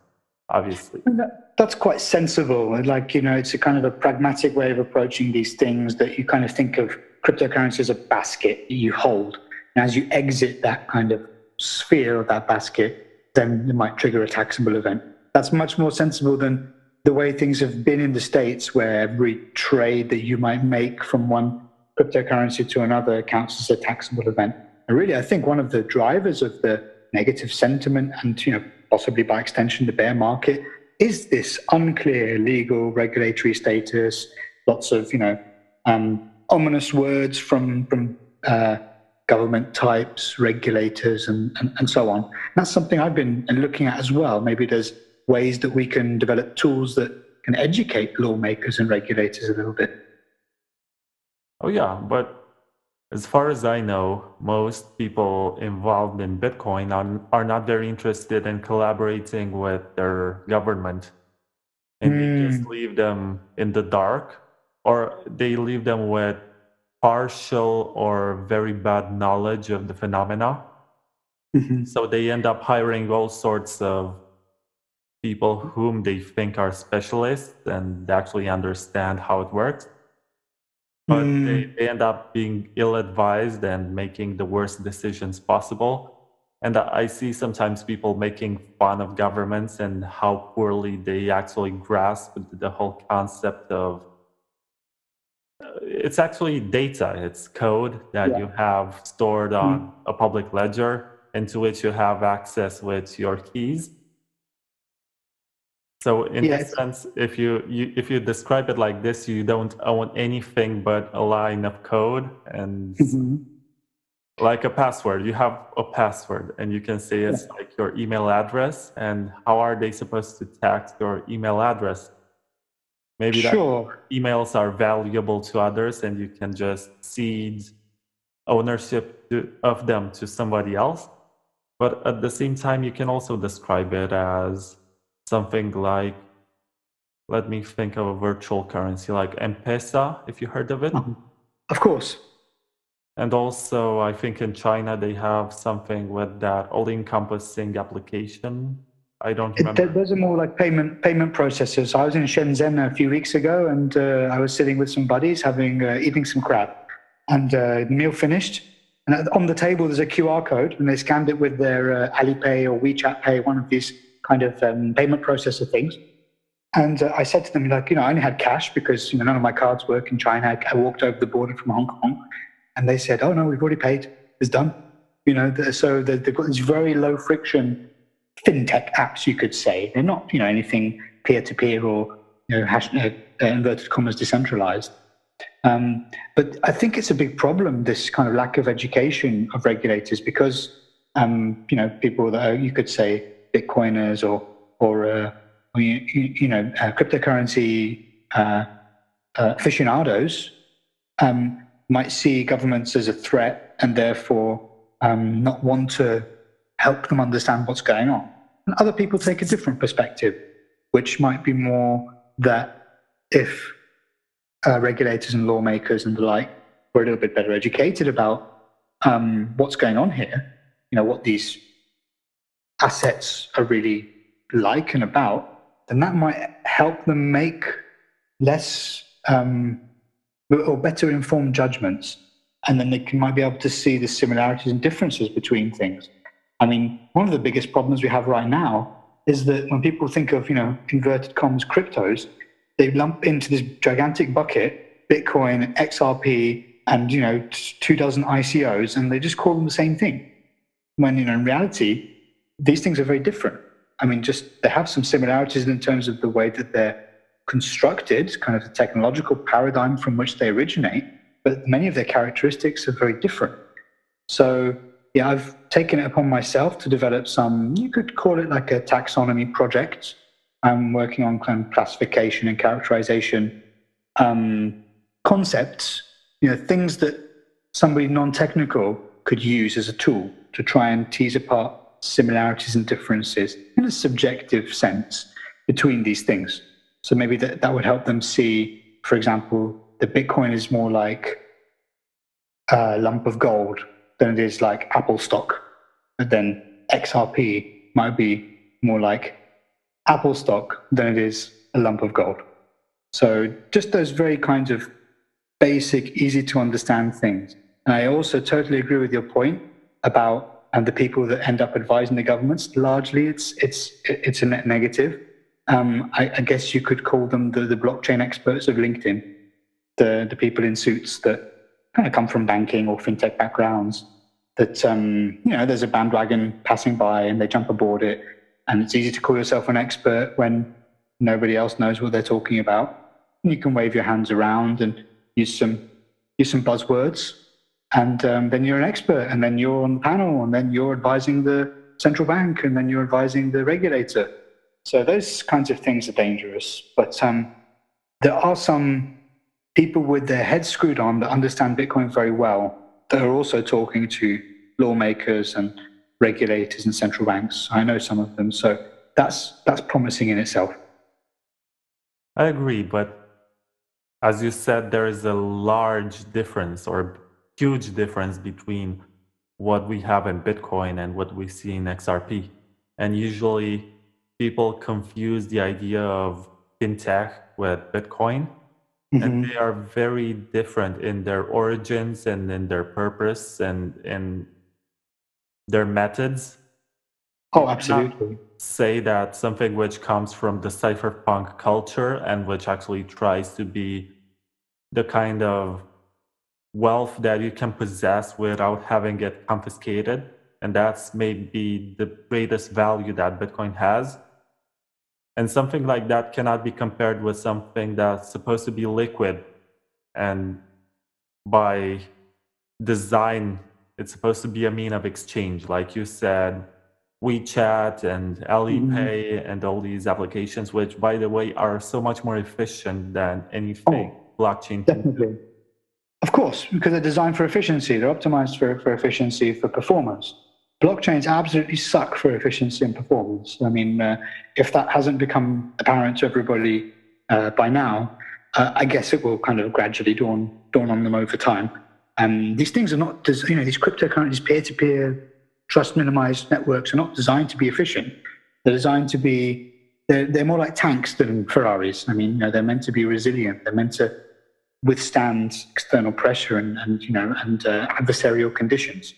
obviously. And that's quite sensible. Like, it's a kind of a pragmatic way of approaching these things, that you kind of think of cryptocurrency as a basket you hold. And as you exit that kind of sphere of that basket, then it might trigger a taxable event. That's much more sensible than the way things have been in the States, where every trade that you might make from one cryptocurrency to another counts as a taxable event. And really, I think one of the drivers of the negative sentiment and, possibly by extension, the bear market is this unclear legal regulatory status, lots of ominous words from government types, regulators, and so on. And that's something I've been looking at as well. Maybe there's ways that we can develop tools that can educate lawmakers and regulators a little bit. Oh, yeah, but as far as I know, most people involved in Bitcoin are not very interested in collaborating with their government, and they just Mm. leave them in the dark, or they leave them with partial or very bad knowledge of the phenomena. Mhm. So they end up hiring all sorts of people whom they think are specialists and actually understand how it works. But Mm. they end up being ill-advised and making the worst decisions possible. And I see sometimes people making fun of governments and how poorly they actually grasp the whole concept of it's actually data, it's code that Yeah. you have stored Mm. on a public ledger. into which you have access with your keys. So in Yeah, this sense, if you describe it like this, you don't own anything but a line of code and mhm. like a password. You have a password, and you can say Yeah. it's like your email address. And how are they supposed to tax your email address? Maybe that Sure. emails are valuable to others, and you can just cede ownership of them to somebody else. But at the same time, you can also describe it as something like, let me think of a virtual currency like M-Pesa, if you heard of it. Uh-huh. Of course. And also, I think in China, they have something with that all-encompassing application. I don't remember. Those are more like payment processors. I was in Shenzhen a few weeks ago, and I was sitting with some buddies having eating some crab, and the meal finished. And on the table, there's a QR code, and they scanned it with their Alipay or WeChat Pay, one of these kind of payment processor things. And I said to them, like, I only had cash because none of my cards work in China. I walked over the border from Hong Kong, and they said, "Oh no, we've already paid. It's done." So they've got these very low friction fintech apps, you could say. They're not, anything peer to peer or inverted commas decentralized. But I think it's a big problem, this kind of lack of education of regulators, because people that are, you could say, Bitcoiners or cryptocurrency aficionados might see governments as a threat and therefore not want to help them understand what's going on. And other people take a different perspective, which might be more that if regulators and lawmakers and the like were a little bit better educated about what's going on here, what these assets are really like and about, then that might help them make less or better informed judgments. And then might be able to see the similarities and differences between things. I mean, one of the biggest problems we have right now is that when people think of, inverted commas, cryptos, they lump into this gigantic bucket Bitcoin, XRP, and, 24 ICOs, and they just call them the same thing. When, in reality, these things are very different. I mean, just they have some similarities in terms of the way that they're constructed, kind of the technological paradigm from which they originate, but many of their characteristics are very different. So, yeah, I've taken it upon myself to develop some, you could call it like a taxonomy project. I'm working on kind of classification and characterization concepts, things that somebody non-technical could use as a tool to try and tease apart similarities and differences in a subjective sense between these things. So maybe that would help them see, for example, that Bitcoin is more like a lump of gold than it is like Apple stock. But then XRP might be more like Apple stock than it is a lump of gold. So just those very kinds of basic, easy to understand things. And I also totally agree with your point about the people that end up advising the governments. Largely, it's a net negative. I guess you could call them the blockchain experts of LinkedIn, the people in suits that kind of come from banking or fintech backgrounds. That there's a bandwagon passing by and they jump aboard it, and it's easy to call yourself an expert when nobody else knows what they're talking about. You can wave your hands around and use some buzzwords, and then you're an expert, and then you're on the panel, and then you're advising the central bank, and then you're advising the regulator. So those kinds of things are dangerous. But there are some people with their heads screwed on that understand Bitcoin very well that are also talking to lawmakers and regulators and central banks. I know some of them, so that's promising in itself. I agree, but as you said, there is a large difference or huge difference between what we have in Bitcoin and what we see in XRP. And usually people confuse the idea of fintech with Bitcoin, and they Mm-hmm. are very different in their origins and in their purpose and in their methods. You Oh, cannot absolutely. say that something which comes from the cypherpunk culture and which actually tries to be the kind of wealth that you can possess without having it confiscated. And that's maybe the greatest value that Bitcoin has. And something like that cannot be compared with something that's supposed to be liquid. And by design, it's supposed to be a mean of exchange. Like you said, WeChat and Alipay and all these applications, which, by the way, are so much more efficient than anything blockchain can do. Definitely. Of course, because they're designed for efficiency. They're optimized for efficiency, for performance. Blockchains absolutely suck for efficiency and performance. I mean, if that hasn't become apparent to everybody by now, I guess it will kind of gradually dawn on them over time. These things are not, these cryptocurrencies, peer-to-peer, trust-minimized networks are not designed to be efficient. They're designed to be, they're more like tanks than Ferraris. I mean, they're meant to be resilient. They're meant to withstand external pressure and adversarial conditions.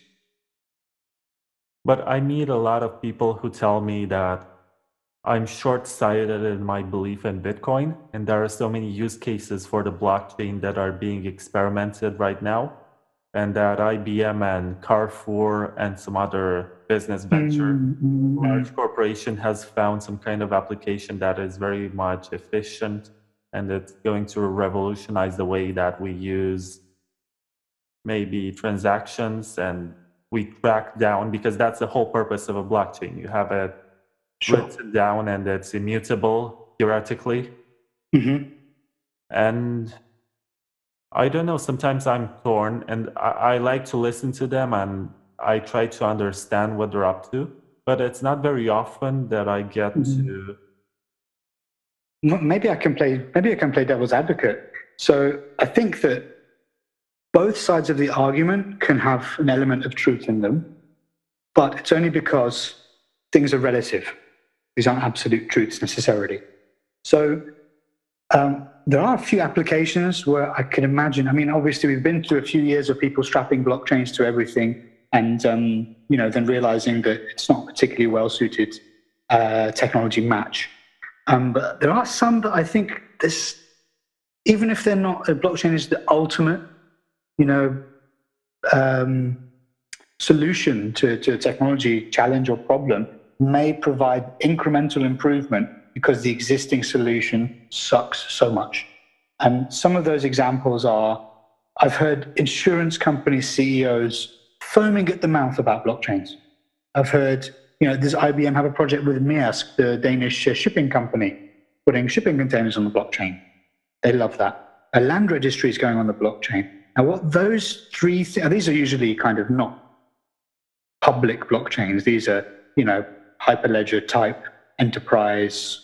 But I meet a lot of people who tell me that I'm short-sighted in my belief in Bitcoin, and there are so many use cases for the blockchain that are being experimented right now, and that IBM and Carrefour and some other business venture, large corporation has found some kind of application that is very much efficient, and it's going to revolutionize the way that we use maybe transactions and we track down, because that's the whole purpose of a blockchain. You have it written down and it's immutable theoretically. And I don't know, sometimes I'm torn, and I like to listen to them and I try to understand what they're up to, but it's not very often that I get to. Maybe I can play devil's advocate. So I think that both sides of the argument can have an element of truth in them, but it's only because things are relative. These aren't absolute truths necessarily. So there are a few applications where I can imagine. I mean, obviously, we've been through a few years of people strapping blockchains to everything, and then realizing that it's not a particularly well-suited technology match. But there are some that I think this, even if they're not, a blockchain is the ultimate, solution to a technology challenge or problem, may provide incremental improvement because the existing solution sucks so much. And some of those examples are, I've heard insurance company CEOs foaming at the mouth about blockchains. I've heard, does IBM have a project with Maersk, the Danish shipping company, putting shipping containers on the blockchain? They love that. A land registry is going on the blockchain. Now, what those three these are usually kind of not public blockchains. These are, Hyperledger type enterprise,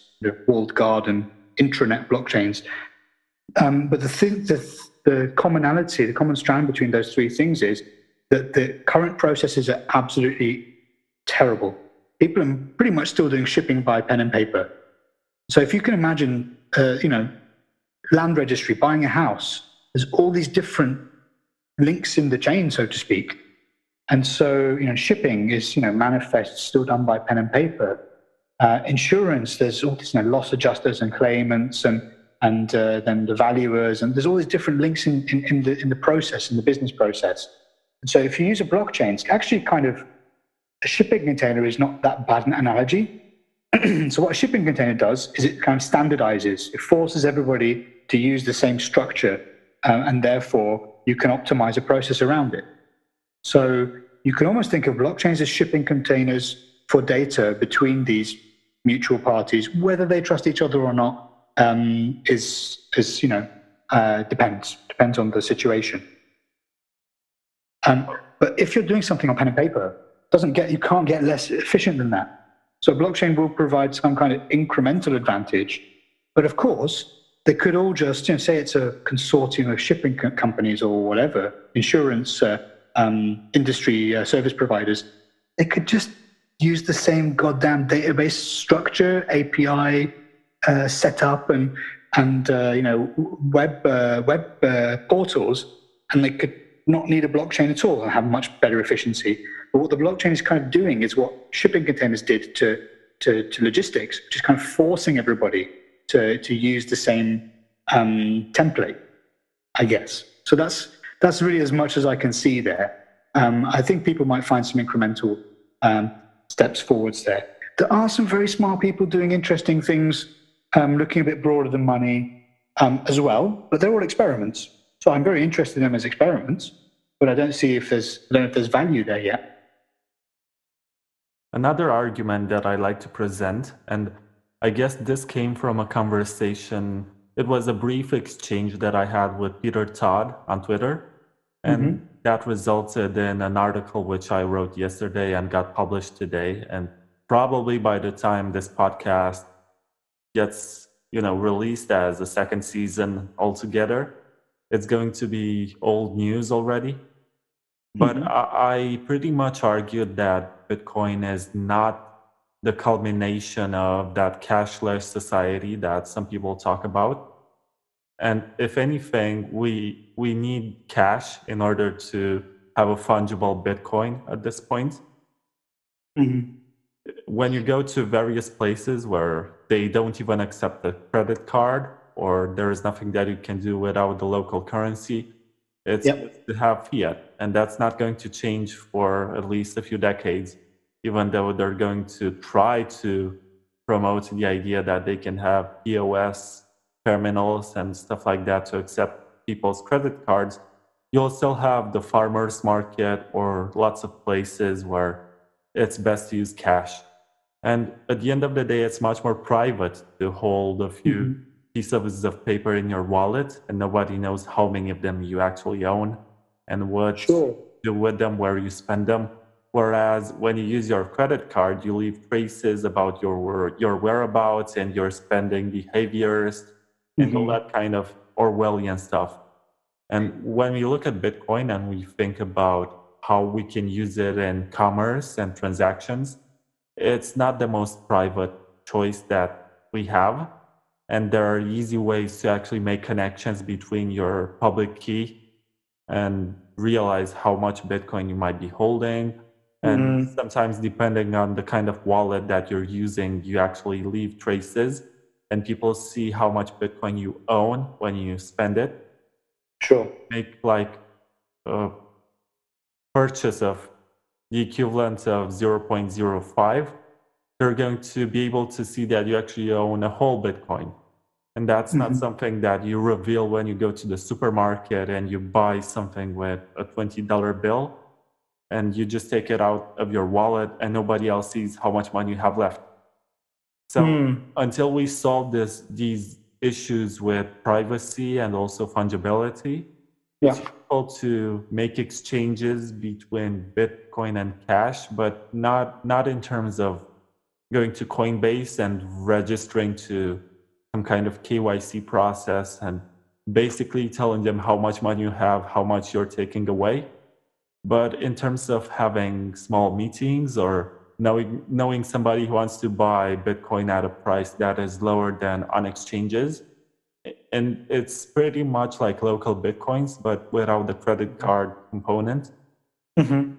walled garden, intranet blockchains. But the commonality, the common strand between those three things is that the current processes are absolutely terrible. People are pretty much still doing shipping by pen and paper. So if you can imagine, land registry, buying a house, there's all these different links in the chain, so to speak. And so, shipping is, manifest, still done by pen and paper. Insurance, there's all these loss adjusters and claimants and then the valuers, and there's all these different links in the process, in the business process. And so if you use a blockchain, it's actually kind of, a shipping container is not that bad an analogy. So what a shipping container does is it kind of standardizes. It forces everybody to use the same structure, and therefore you can optimize a process around it. So you can almost think of blockchains as shipping containers for data between these mutual parties. Whether they trust each other or not depends on the situation. But if you're doing something on pen and paper, you can't get less efficient than that. So blockchain will provide some kind of incremental advantage. But of course, they could all just, say it's a consortium of shipping companies or whatever, insurance industry service providers, they could just use the same goddamn database structure, API setup, and web portals, and they could not need a blockchain at all and have much better efficiency. But what the blockchain is kind of doing is what shipping containers did to logistics, which is kind of forcing everybody to use the same template, I guess. So that's really as much as I can see there. I think people might find some incremental steps forwards there. There are some very smart people doing interesting things, looking a bit broader than money as well, but they're all experiments. So I'm very interested in them as experiments, but I don't see if there's value there yet. Another argument that I like to present, and I guess this came from a conversation, it was a brief exchange that I had with Peter Todd on Twitter, and that resulted in an article which I wrote yesterday and got published today. And probably by the time this podcast gets, released as a second season altogether, it's going to be old news already. But I pretty much argued that Bitcoin is not the culmination of that cashless society that some people talk about. And if anything, we need cash in order to have a fungible Bitcoin at this point. When you go to various places where they don't even accept a credit card, or there is nothing that you can do without the local currency, it's to have fiat. And that's not going to change for at least a few decades, even though they're going to try to promote the idea that they can have POS terminals and stuff like that to accept people's credit cards. You'll still have the farmers market or lots of places where it's best to use cash. And at the end of the day, it's much more private to hold a few pieces of paper in your wallet, and nobody knows how many of them you actually own and what to do with them, where you spend them. Whereas when you use your credit card, you leave traces about your whereabouts and your spending behaviors and all that kind of Orwellian stuff. And when we look at Bitcoin and we think about how we can use it in commerce and transactions, it's not the most private choice that we have. And there are easy ways to actually make connections between your public key and realize how much Bitcoin you might be holding. And sometimes, depending on the kind of wallet that you're using, you actually leave traces and people see how much Bitcoin you own when you spend it. Make like a purchase of the equivalent of 0.05, they're going to be able to see that you actually own a whole Bitcoin. And that's not something that you reveal when you go to the supermarket and you buy something with a $20 bill and you just take it out of your wallet and nobody else sees how much money you have left. So until we solve these issues with privacy and also fungibility, it's difficult to make exchanges between Bitcoin and cash, but not in terms of going to Coinbase and registering to some kind of KYC process and basically telling them how much money you have, how much you're taking away. But in terms of having small meetings or knowing somebody who wants to buy Bitcoin at a price that is lower than on exchanges, and it's pretty much like local Bitcoins, but without the credit card component. And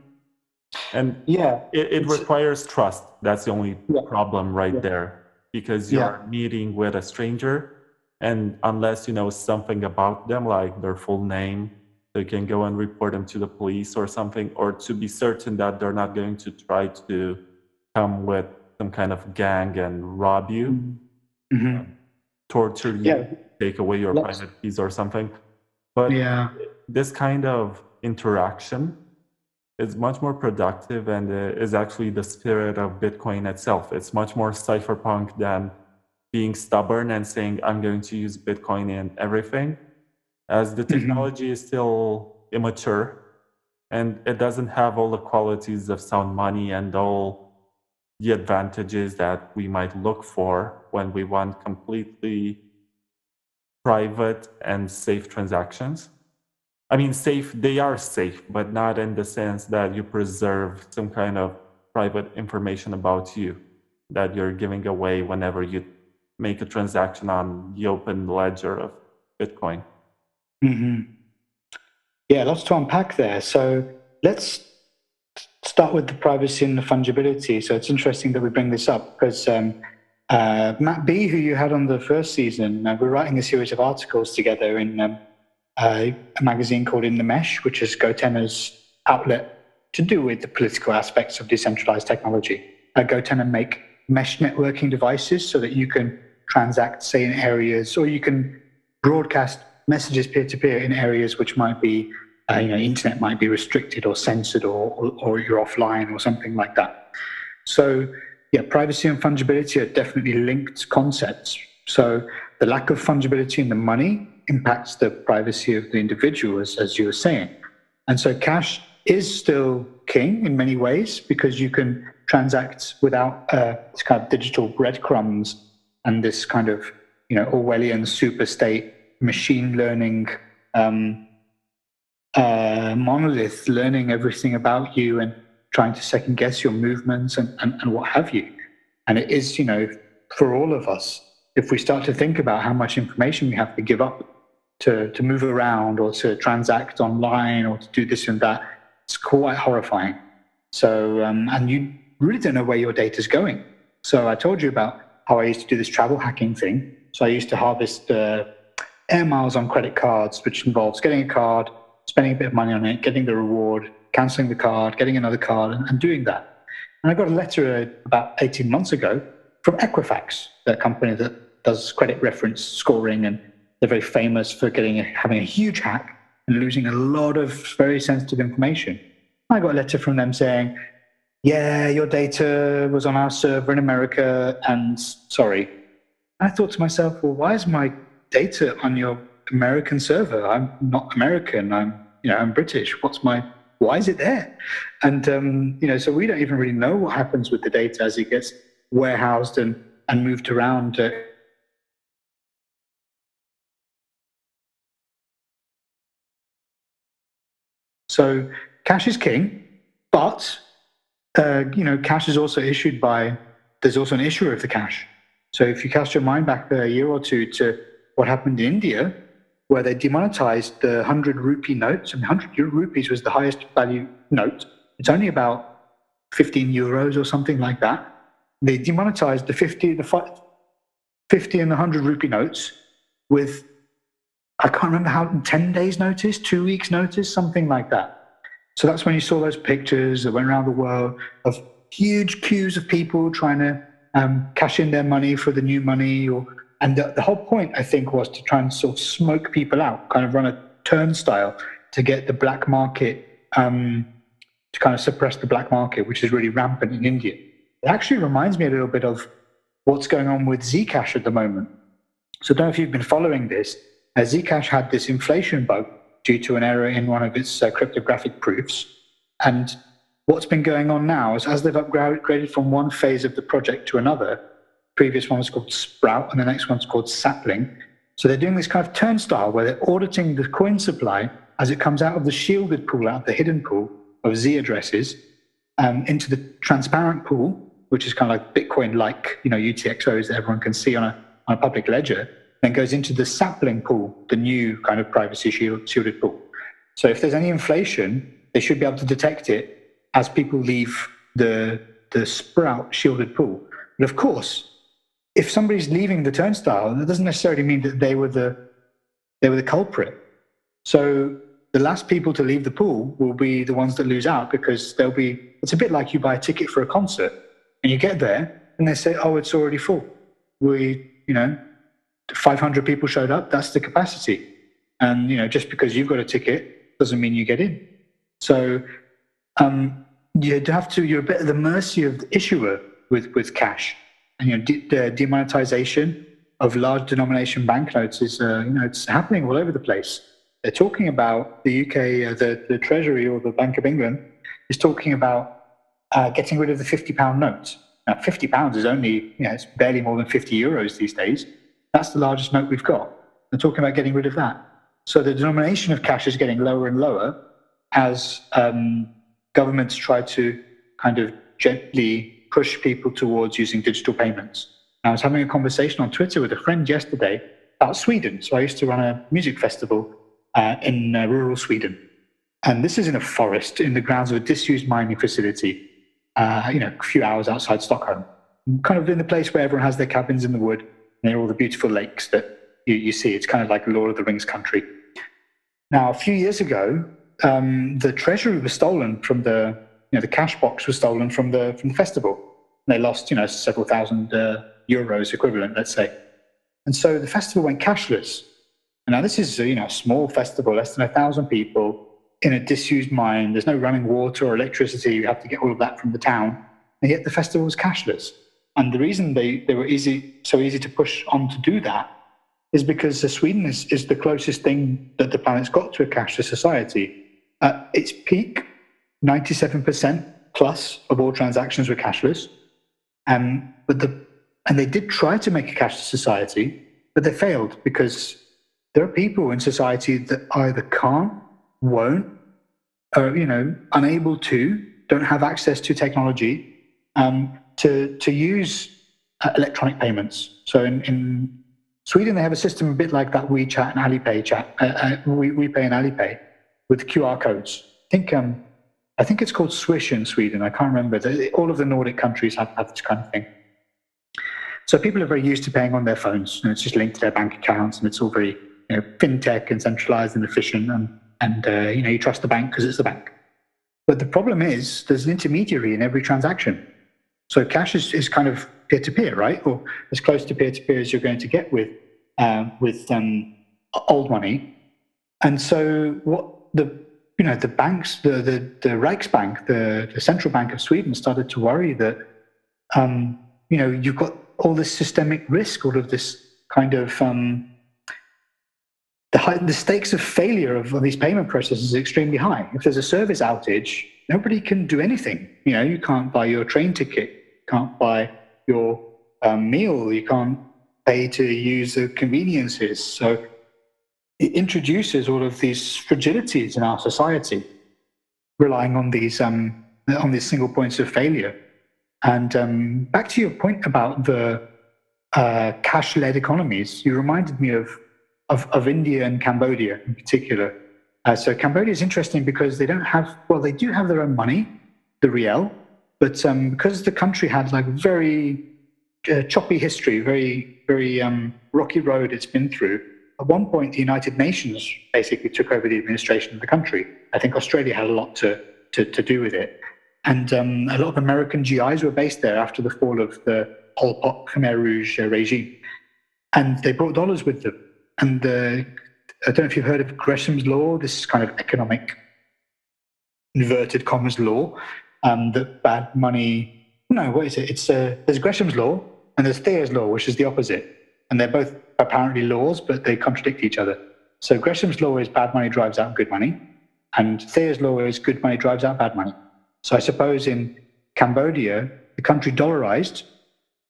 it requires trust. That's the only problem right there, because you're meeting with a stranger, and unless you know something about them, like their full name, you can go and report them to the police or something, or to be certain that they're not going to try to come with some kind of gang and rob you, torture you, take away your private keys or something. But this kind of interaction is much more productive and is actually the spirit of Bitcoin itself. It's much more cypherpunk than being stubborn and saying, I'm going to use Bitcoin in everything, as the technology is still immature and it doesn't have all the qualities of sound money and all the advantages that we might look for when we want completely private and safe transactions. I mean, safe, they are safe, but not in the sense that you preserve some kind of private information about you that you're giving away whenever you make a transaction on the open ledger of Bitcoin. Yeah, lots to unpack there. So let's start with the privacy and the fungibility. So it's interesting that we bring this up because Matt B, who you had on the first season, we're writing a series of articles together in a magazine called In the Mesh, which is Gotenna's outlet to do with the political aspects of decentralized technology. Go tend to make mesh networking devices so that you can transact, say, in areas, or you can broadcast messages peer-to-peer in areas which might be, internet might be restricted or censored, or you're offline or something like that. So, yeah, privacy and fungibility are definitely linked concepts. So the lack of fungibility in the money impacts the privacy of the individual, as you were saying. And so cash is still king in many ways because you can transact without this kind of digital breadcrumbs and this kind of Orwellian super state machine learning monolith learning everything about you and trying to second guess your movements and what have you. And it is, for all of us, if we start to think about how much information we have to give up to move around or to transact online or to do this and that, it's quite horrifying. So, and you really don't know where your data is going. So I told you about how I used to do this travel hacking thing. So I used to harvest air miles on credit cards, which involves getting a card, spending a bit of money on it, getting the reward, cancelling the card, getting another card, and doing that. And I got a letter about 18 months ago from Equifax, the company that does credit reference scoring, and they're very famous for having a huge hack and losing a lot of very sensitive information. I got a letter from them saying, yeah, your data was on our server in America, and sorry. I thought to myself, well, why is my data on your American server? I'm not American. I'm British. Why is it there? And so we don't even really know what happens with the data as it gets warehoused and moved around. So cash is king, but cash is also issued by. There's also an issuer of the cash. So if you cast your mind back a year or two to what happened in India, where they demonetized the 100 rupee notes. 100 rupees was the highest value note. It's only about 15 euros or something like that. They demonetized the 50 and the 100 rupee notes with, I can't remember how, 10 days notice, 2 weeks notice, something like that. So that's when you saw those pictures that went around the world of huge queues of people trying to cash in their money for the new money. And the whole point, I think, was to try and sort of smoke people out, kind of run a turnstile to get the black market, to kind of suppress the black market, which is really rampant in India. It actually reminds me a little bit of what's going on with Zcash at the moment. So I don't know if you've been following this. Zcash had this inflation bug due to an error in one of its cryptographic proofs. And what's been going on now is as they've upgraded from one phase of the project to another, previous one was called Sprout and the next one's called Sapling. So they're doing this kind of turnstile where they're auditing the coin supply as it comes out of the shielded pool, out of the hidden pool of Z addresses, into the transparent pool, which is kind of like Bitcoin-like, UTXOs that everyone can see on a public ledger, then goes into the Sapling pool, the new kind of privacy shielded pool. So if there's any inflation, they should be able to detect it as people leave the Sprout shielded pool. But of course, if somebody's leaving the turnstile, that doesn't necessarily mean that they were the culprit. So the last people to leave the pool will be the ones that lose out because it's a bit like you buy a ticket for a concert and you get there and they say, oh, it's already full. 500 people showed up, that's the capacity. And, just because you've got a ticket doesn't mean you get in. So you're a bit at the mercy of the issuer with cash. And the demonetization of large denomination banknotes is it's happening all over the place. They're talking about the UK, the Treasury or the Bank of England is talking about getting rid of the £50 note. Now, £50 is only it's barely more than 50 euros these days. That's the largest note we've got. They're talking about getting rid of that. So the denomination of cash is getting lower and lower as governments try to kind of gently push people towards using digital payments. I was having a conversation on Twitter with a friend yesterday about Sweden. So I used to run a music festival in rural Sweden. And this is in a forest in the grounds of a disused mining facility, a few hours outside Stockholm. Kind of in the place where everyone has their cabins in the wood near all the beautiful lakes that you see. It's kind of like Lord of the Rings country. Now, a few years ago, the treasury was stolen from the cash box was stolen from the festival. And they lost several thousand euros equivalent, let's say. And so the festival went cashless. And now this is a small festival, less than 1,000 people in a disused mine. There's no running water or electricity. You have to get all of that from the town. And yet the festival was cashless. And the reason they were so easy to push on to do that is because Sweden is the closest thing that the planet's got to a cashless society. At its peak, 97% plus of all transactions were cashless. And they did try to make a cashless society, but they failed because there are people in society that either can't, won't, or unable to, don't have access to technology to use electronic payments. So in Sweden, they have a system a bit like that WeChat and Alipay WePay and Alipay with QR codes. I think it's called Swish in Sweden. I can't remember. All of the Nordic countries have this kind of thing. So people are very used to paying on their phones, and it's just linked to their bank accounts, and it's all very fintech and centralized and efficient, and you trust the bank because it's the bank. But the problem is there's an intermediary in every transaction. So cash is kind of peer-to-peer, right? Or as close to peer-to-peer as you're going to get with old money. And so what the banks, the Riksbank, the central bank of Sweden, started to worry that you've got all this systemic risk, all of this kind of the stakes of failure of these payment processes is extremely high. If there's a service outage, nobody can do anything. You can't buy your train ticket, can't buy your meal, you can't pay to use the conveniences. So it introduces all of these fragilities in our society, relying on these single points of failure. And back to your point about the cash-led economies, you reminded me of India and Cambodia in particular. So Cambodia is interesting because they do have their own money, the riel, but because the country had very choppy history, very rocky road it's been through. At one point, the United Nations basically took over the administration of the country. I think Australia had a lot to do with it. And a lot of American GIs were based there after the fall of the Pol Pot Khmer Rouge regime. And they brought dollars with them. And I don't know if you've heard of Gresham's law, this kind of economic, inverted commas law, that bad money, no, what is it? There's Gresham's law and there's Thayer's law, which is the opposite. And they're both apparently laws, but they contradict each other. So Gresham's law is bad money drives out good money, and Thayer's law is good money drives out bad money. So I suppose in Cambodia, the country dollarized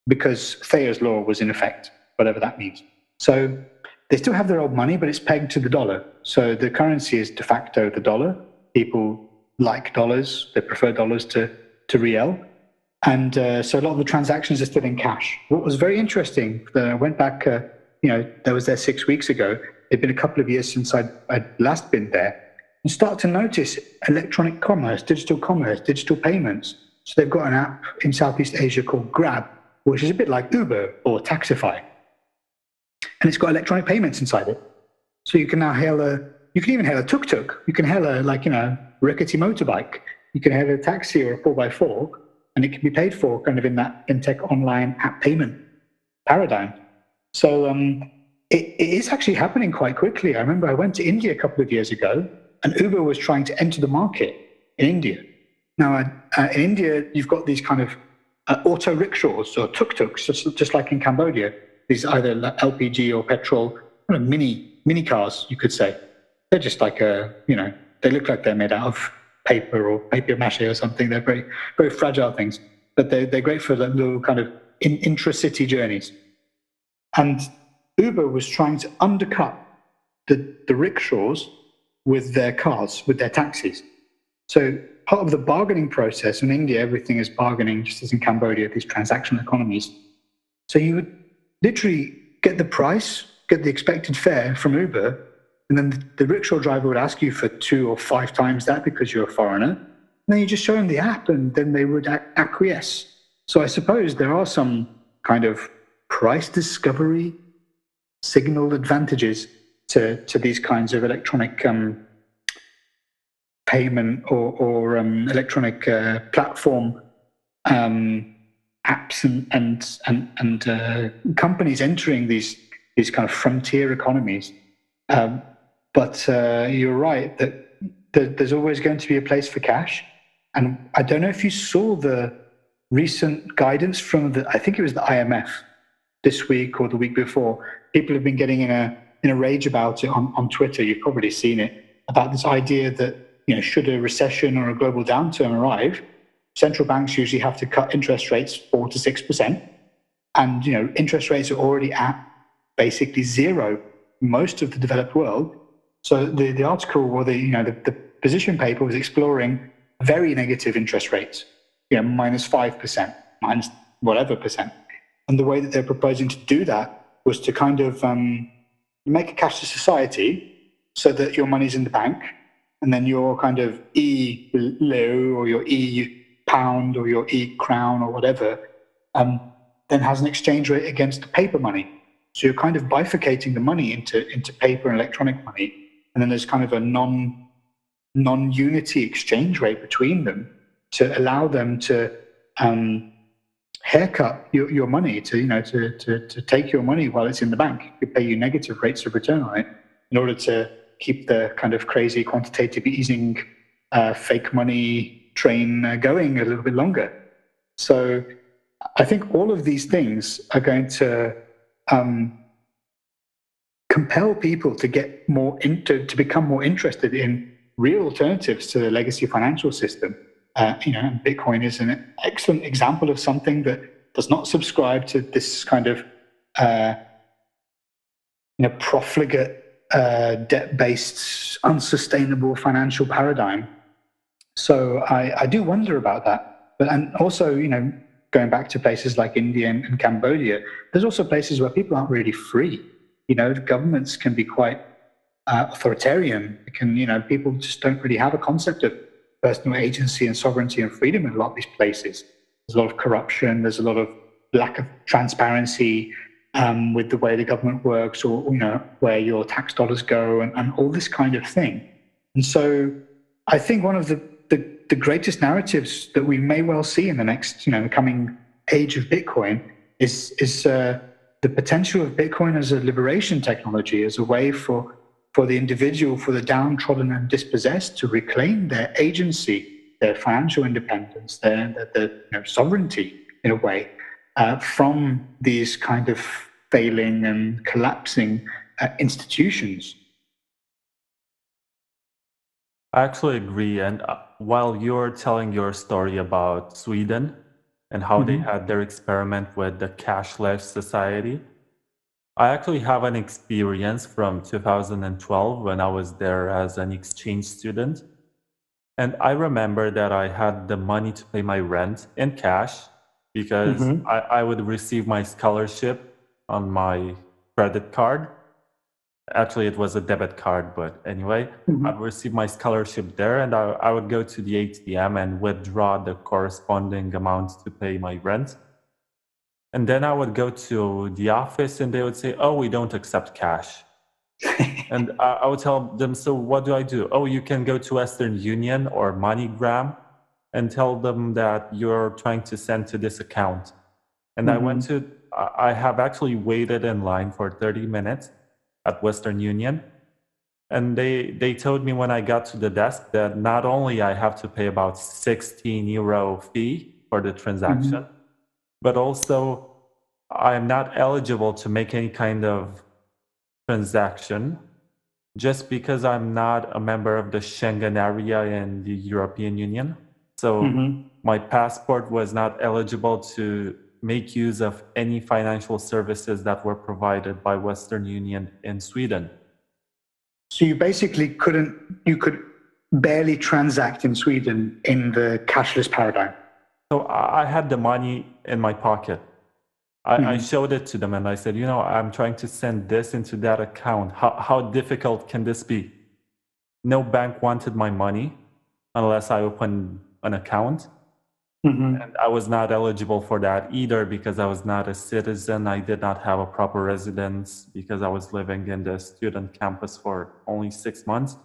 because Thayer's law was in effect, whatever that means. So they still have their old money, but it's pegged to the dollar. So the currency is de facto the dollar. People like dollars. They prefer dollars to riel. And so a lot of the transactions are still in cash. What was very interesting, I went back, I was there 6 weeks ago. It'd been a couple of years since I'd last been there. And start to notice electronic commerce, digital payments. So they've got an app in Southeast Asia called Grab, which is a bit like Uber or Taxify. And it's got electronic payments inside it. So you can now you can even hail a tuk-tuk. You can hail a rickety motorbike. You can hail a taxi or a 4x4, and it can be paid for kind of in that fintech online app payment paradigm. So it is actually happening quite quickly. I remember I went to India a couple of years ago, and Uber was trying to enter the market in India. Now, in India, you've got these kind of auto rickshaws or tuk-tuks, just like in Cambodia. These either LPG or petrol mini cars, you could say. They're just like they look like they're made out of paper or papier mâché or something. They're very, very fragile things, but they're great for little kind of intra-city journeys. And Uber was trying to undercut the rickshaws with their cars, with their taxis. So part of the bargaining process in India, everything is bargaining, just as in Cambodia, these transactional economies. So you would literally get the price, get the expected fare from Uber, and then the rickshaw driver would ask you for 2 or 5 times that because you're a foreigner. And then you just show them the app, and then they would acquiesce. So I suppose there are some kind of price discovery signal advantages to these kinds of electronic payment or electronic platform apps and companies entering these kind of frontier economies. Um, but you're right that there's always going to be a place for cash. And I don't know if you saw the recent guidance from I think it was the IMF this week or the week before. People have been getting in a rage about it on Twitter. You've probably seen it, about this idea that, should a recession or a global downturn arrive, central banks usually have to cut interest rates 4 to 6%, and interest rates are already at basically zero in most of the developed world. So the article, or the position paper, was exploring very negative interest rates, -5%, minus whatever percent. And the way that they're proposing to do that was to kind of make a cashless society so that your money's in the bank, and then your kind of e-lo or your e-pound or your e-crown or whatever then has an exchange rate against the paper money. So you're kind of bifurcating the money into paper and electronic money, and then there's kind of a non-unity exchange rate between them to allow them to haircut your money, to take your money while it's in the bank. They pay you negative rates of return on it in order to keep the kind of crazy quantitative easing fake money train going a little bit longer. So I think all of these things are going to compel people to get to become more interested in real alternatives to the legacy financial system. And Bitcoin is an excellent example of something that does not subscribe to this kind of profligate, debt-based, unsustainable financial paradigm. So I do wonder about that. And also, going back to places like India and Cambodia, there's also places where people aren't really free. The governments can be quite authoritarian. People just don't really have a concept of personal agency and sovereignty and freedom in a lot of these places. There's a lot of corruption. There's a lot of lack of transparency with the way the government works, or where your tax dollars go, and all this kind of thing. And so, I think one of the greatest narratives that we may well see in the next, the coming age of Bitcoin is the potential of Bitcoin as a liberation technology, as a way for the individual, for the downtrodden and dispossessed, to reclaim their agency, their financial independence, their sovereignty, in a way, from these kind of failing and collapsing institutions. I actually agree. And while you're telling your story about Sweden and how they had their experiment with the cashless society, I actually have an experience from 2012 when I was there as an exchange student. And I remember that I had the money to pay my rent in cash because I would receive my scholarship on my credit card. Actually, it was a debit card, but anyway, I'd receive my scholarship there, and I would go to the ATM and withdraw the corresponding amount to pay my rent. And then I would go to the office and they would say, "Oh, we don't accept cash." And I would tell them, "So what do I do?" "Oh, you can go to Western Union or MoneyGram and tell them that you're trying to send to this account." And I have actually waited in line for 30 minutes at Western Union. And they told me when I got to the desk that not only I have to pay about 16 euro fee for the transaction, but also I'm not eligible to make any kind of transaction just because I'm not a member of the Schengen area in the European Union. So my passport was not eligible to make use of any financial services that were provided by Western Union in Sweden. So you basically you could barely transact in Sweden in the cashless paradigm. So I had the money in my pocket. I showed it to them and I said, I'm trying to send this into that account. How difficult can this be? No bank wanted my money unless I opened an account. And I was not eligible for that either because I was not a citizen. I did not have a proper residence because I was living in the student campus for only 6 months.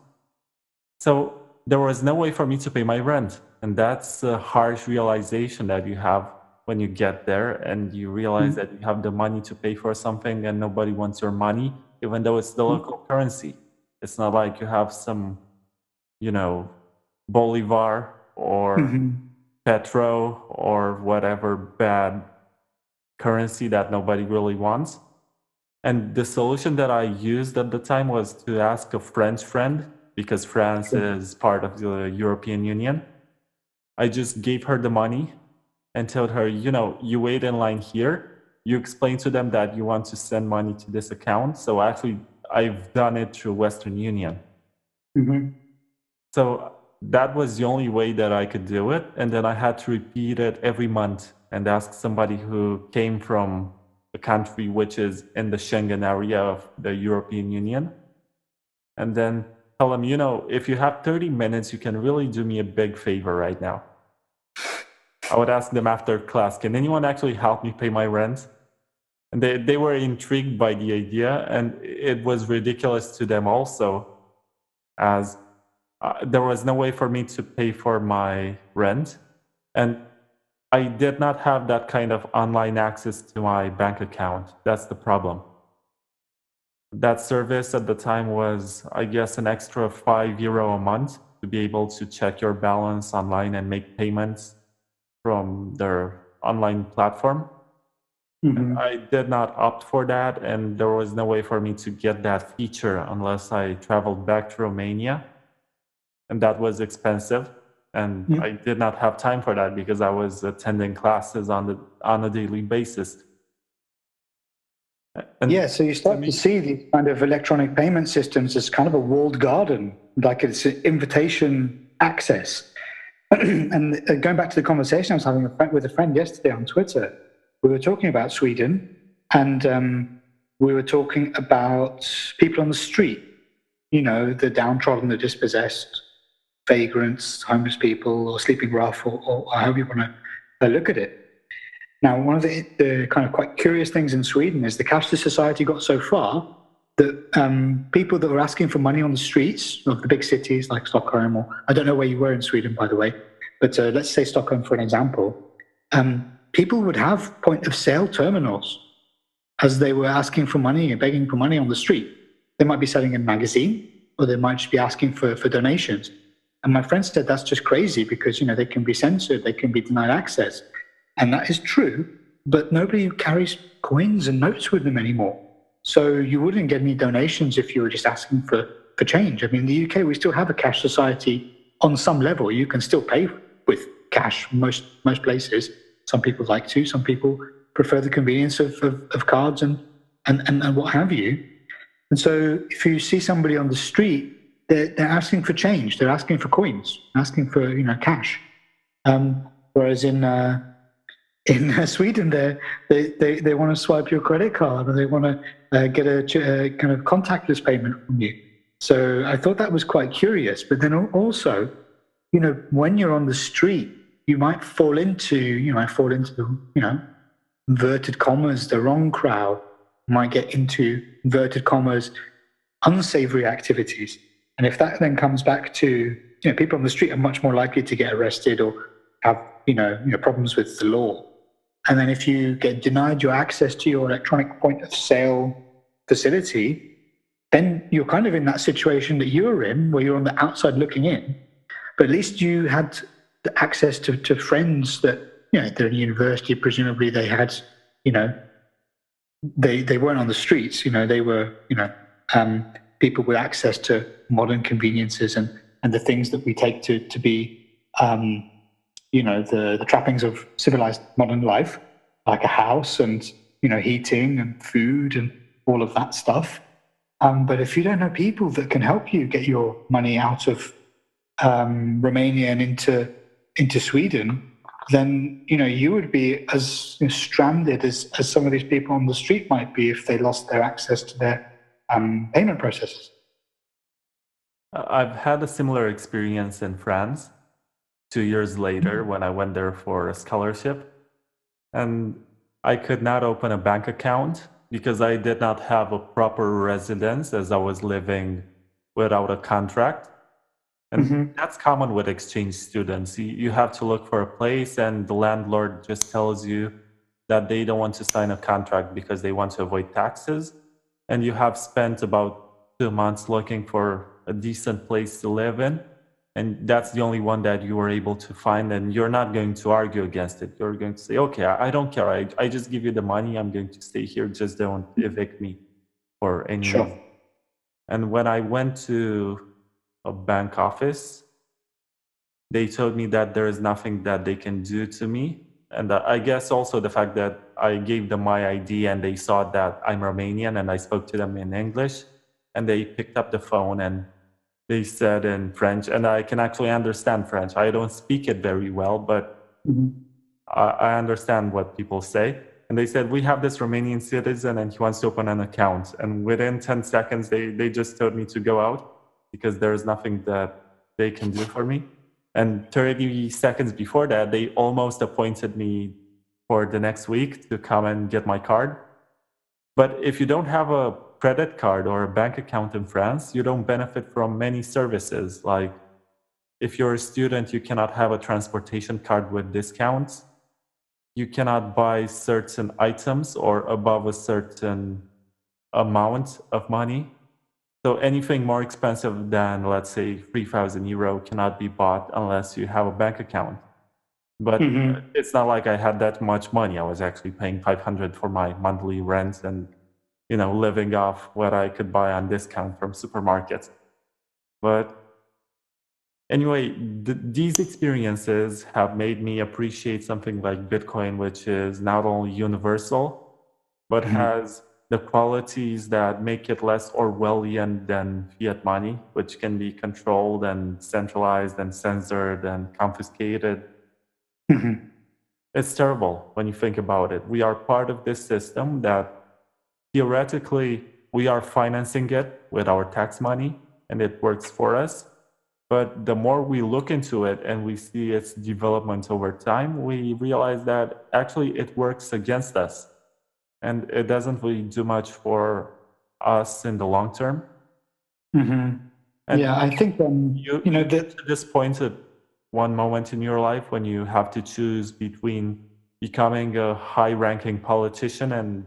So there was no way for me to pay my rent. And that's a harsh realization that you have when you get there and you realize that you have the money to pay for something and nobody wants your money, even though it's the local currency. It's not like you have some, you know, Bolivar or Mm-hmm. Petro or whatever bad currency that nobody really wants. And the solution that I used at the time was to ask a French friend, because France Sure. is part of the European Union. I just gave her the money and told her, you wait in line here. You explain to them that you want to send money to this account. So actually, I've done it through Western Union. Mm-hmm. So that was the only way that I could do it. And then I had to repeat it every month and ask somebody who came from a country which is in the Schengen area of the European Union. And then tell them, if you have 30 minutes, you can really do me a big favor right now. I would ask them after class, can anyone actually help me pay my rent? And they were intrigued by the idea, and it was ridiculous to them also, as there was no way for me to pay for my rent. And I did not have that kind of online access to my bank account. That's the problem. That service at the time was, I guess, an extra €5 a month to be able to check your balance online and make payments from their online platform. And Mm-hmm. I did not opt for that, and there was no way for me to get that feature unless I traveled back to Romania, and that was expensive. And I did not have time for that because I was attending classes on a daily basis. And Yeah, so you to start to me, see these kind of electronic payment systems as kind of a walled garden, like it's an invitation access. And going back to the conversation I was having with a friend yesterday on Twitter, we were talking about Sweden, and we were talking about people on the street, the downtrodden, the dispossessed, vagrants, homeless people, or sleeping rough, or however you want to look at it. Now, one of the kind of quite curious things in Sweden is the cashless society got so far that people that were asking for money on the streets of the big cities like Stockholm, or I don't know where you were in Sweden, by the way, but let's say Stockholm for an example, people would have point of sale terminals as they were asking for money and begging for money on the street. They might be selling a magazine, or they might just be asking for donations. And my friend said that's just crazy because they can be censored, they can be denied access. And that is true, but nobody carries coins and notes with them anymore. So you wouldn't get any donations if you were just asking for change. I mean, in the UK, we still have a cash society on some level. You can still pay with cash most places. Some people like to, some people prefer the convenience of cards and what have you. And so if you see somebody on the street, they're asking for change, they're asking for coins, asking for cash. Whereas in Sweden, they want to swipe your credit card, or they want to get a kind of contactless payment from you. So I thought that was quite curious. But then also, when you're on the street, you might fall into inverted commas the wrong crowd. You might get into inverted commas unsavory activities. And if that then comes back to people on the street are much more likely to get arrested or have problems with the law. And then if you get denied your access to your electronic point of sale facility, then you're kind of in that situation that you were in, where you're on the outside looking in. But at least you had the access to friends that, they're in university, presumably they had, they weren't on the streets, they were, people with access to modern conveniences and the things that we take to be, the trappings of civilized modern life, like a house and heating and food and all of that stuff. But if you don't know people that can help you get your money out of Romania and into Sweden, then you would be as stranded as some of these people on the street might be if they lost their access to their payment processes. I've had a similar experience in France 2 years later when I went there for a scholarship. And I could not open a bank account because I did not have a proper residence as I was living without a contract. And Hmm. that's common with exchange students. You have to look for a place, and the landlord just tells you that they don't want to sign a contract because they want to avoid taxes. And you have spent about 2 months looking for a decent place to live in. And that's the only one that you were able to find. And you're not going to argue against it. You're going to say, okay, I don't care. I just give you the money. I'm going to stay here. Just don't evict me for any Sure. reason. And when I went to a bank office, they told me that there is nothing that they can do to me. And I guess also the fact that I gave them my ID and they saw that I'm Romanian and I spoke to them in English, and they picked up the phone and they said in French, and I can actually understand French. I don't speak it very well, but Hmm. I understand what people say. And they said, we have this Romanian citizen and he wants to open an account. And within 10 seconds, they just told me to go out because there is nothing that they can do for me. And 30 seconds before that, they almost appointed me for the next week to come and get my card. But if you don't have a credit card or a bank account in France, you don't benefit from many services. Like if you're a student, you cannot have a transportation card with discounts. You cannot buy certain items or above a certain amount of money. So anything more expensive than, let's say, 3,000 euro cannot be bought unless you have a bank account. But Hmm. it's not like I had that much money. I was actually paying 500 for my monthly rent and, living off what I could buy on discount from supermarkets. But anyway, these experiences have made me appreciate something like Bitcoin, which is not only universal, but Hmm. has the qualities that make it less Orwellian than fiat money, which can be controlled and centralized and censored and confiscated. Hmm. It's terrible when you think about it. We are part of this system that theoretically we are financing it with our tax money and it works for us. But the more we look into it and we see its development over time, we realize that actually it works against us and it doesn't really do much for us in the long term. Hmm. And Yeah, I think you get that. to this point at one moment in your life when you have to choose between becoming a high ranking politician and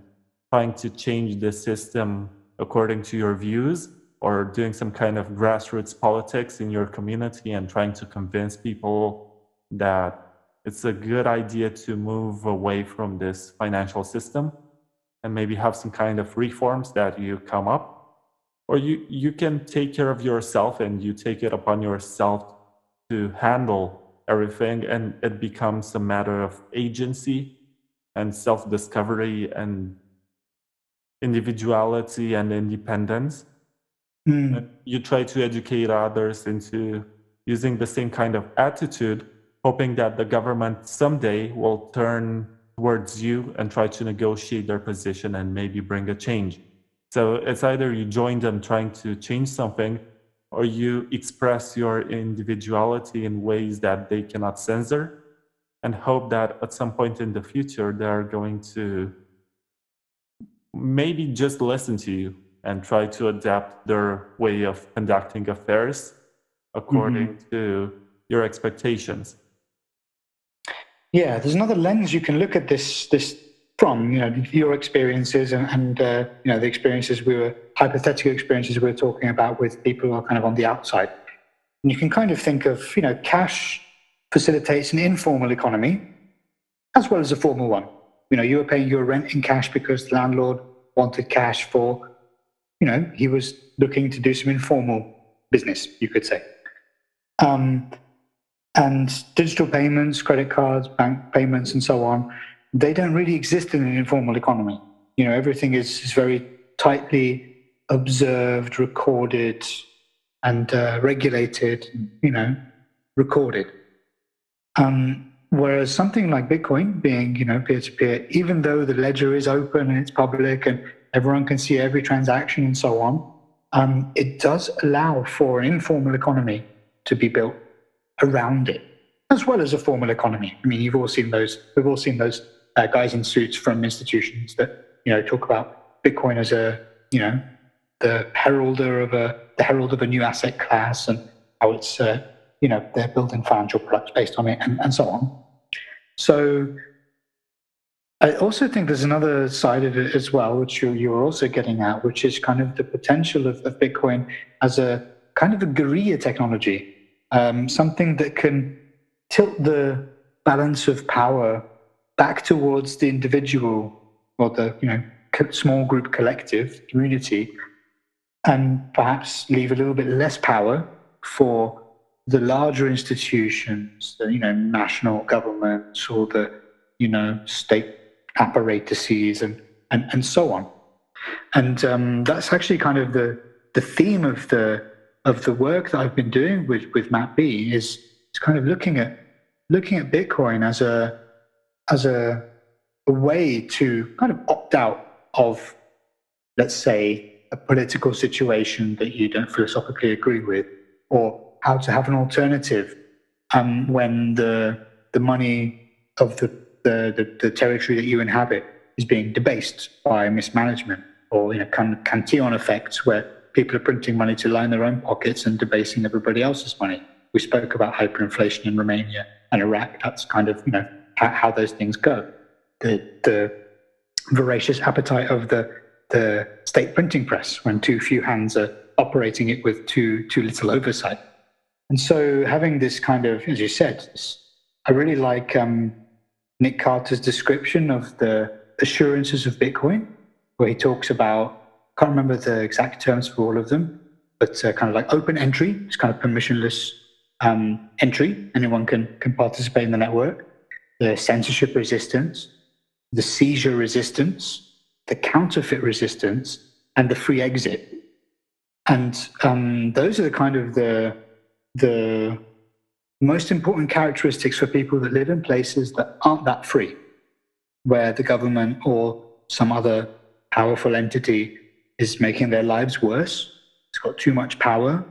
trying to change the system according to your views, or doing some kind of grassroots politics in your community and trying to convince people that it's a good idea to move away from this financial system and maybe have some kind of reforms that you come up, or you can take care of yourself and you take it upon yourself to handle everything, and it becomes a matter of agency and self-discovery and individuality and independence. And Mm. you try to educate others into using the same kind of attitude, hoping that the government someday will turn towards you and try to negotiate their position and maybe bring a change. So it's either you join them trying to change something, or you express your individuality in ways that they cannot censor and hope that at some point in the future they're going to maybe just listen to you and try to adapt their way of conducting affairs according Hmm. to your expectations. Yeah, there's another lens you can look at this from. Your experiences and the experiences hypothetical experiences we were talking about with people who are kind of on the outside. And you can kind of think of cash facilitates an informal economy as well as a formal one. You were paying your rent in cash because the landlord wanted cash for he was looking to do some informal business, you could say. Um, and digital payments, credit cards, bank payments, and so on, they don't really exist in an informal economy. Everything is very tightly observed, recorded, and regulated. Recorded. Whereas something like Bitcoin, being peer to peer, even though the ledger is open and it's public and everyone can see every transaction and so on, it does allow for an informal economy to be built around it, as well as a formal economy. I mean, you've all seen those. We've all seen those guys in suits from institutions that talk about Bitcoin as a the herald of a new asset class, and how it's they're building financial products based on it, and so on. So I also think there's another side of it as well, which you're also getting at, which is kind of the potential of Bitcoin as a kind of a guerrilla technology, something that can tilt the balance of power back towards the individual or the small group collective community, and perhaps leave a little bit less power for the larger institutions, the national governments or the state apparatuses and so on. And that's actually kind of the theme of the work that I've been doing with Matt B is kind of looking at Bitcoin as a way to kind of opt out of, let's say, a political situation that you don't philosophically agree with, or how to have an alternative when the money of the territory that you inhabit is being debased by mismanagement, or Cantillon effects where people are printing money to line their own pockets and debasing everybody else's money. We spoke about hyperinflation in Romania and Iraq. That's kind of how those things go. The voracious appetite of the state printing press when too few hands are operating it with too little oversight. And so having this kind of, as you said, I really like Nick Carter's description of the assurances of Bitcoin, where he talks about, can't remember the exact terms for all of them, but kind of like open entry, it's kind of permissionless entry. Anyone can participate in the network. The censorship resistance, the seizure resistance, the counterfeit resistance, and the free exit. And those are the kind of the most important characteristics for people that live in places that aren't that free, where the government or some other powerful entity is making their lives worse. It's got too much power.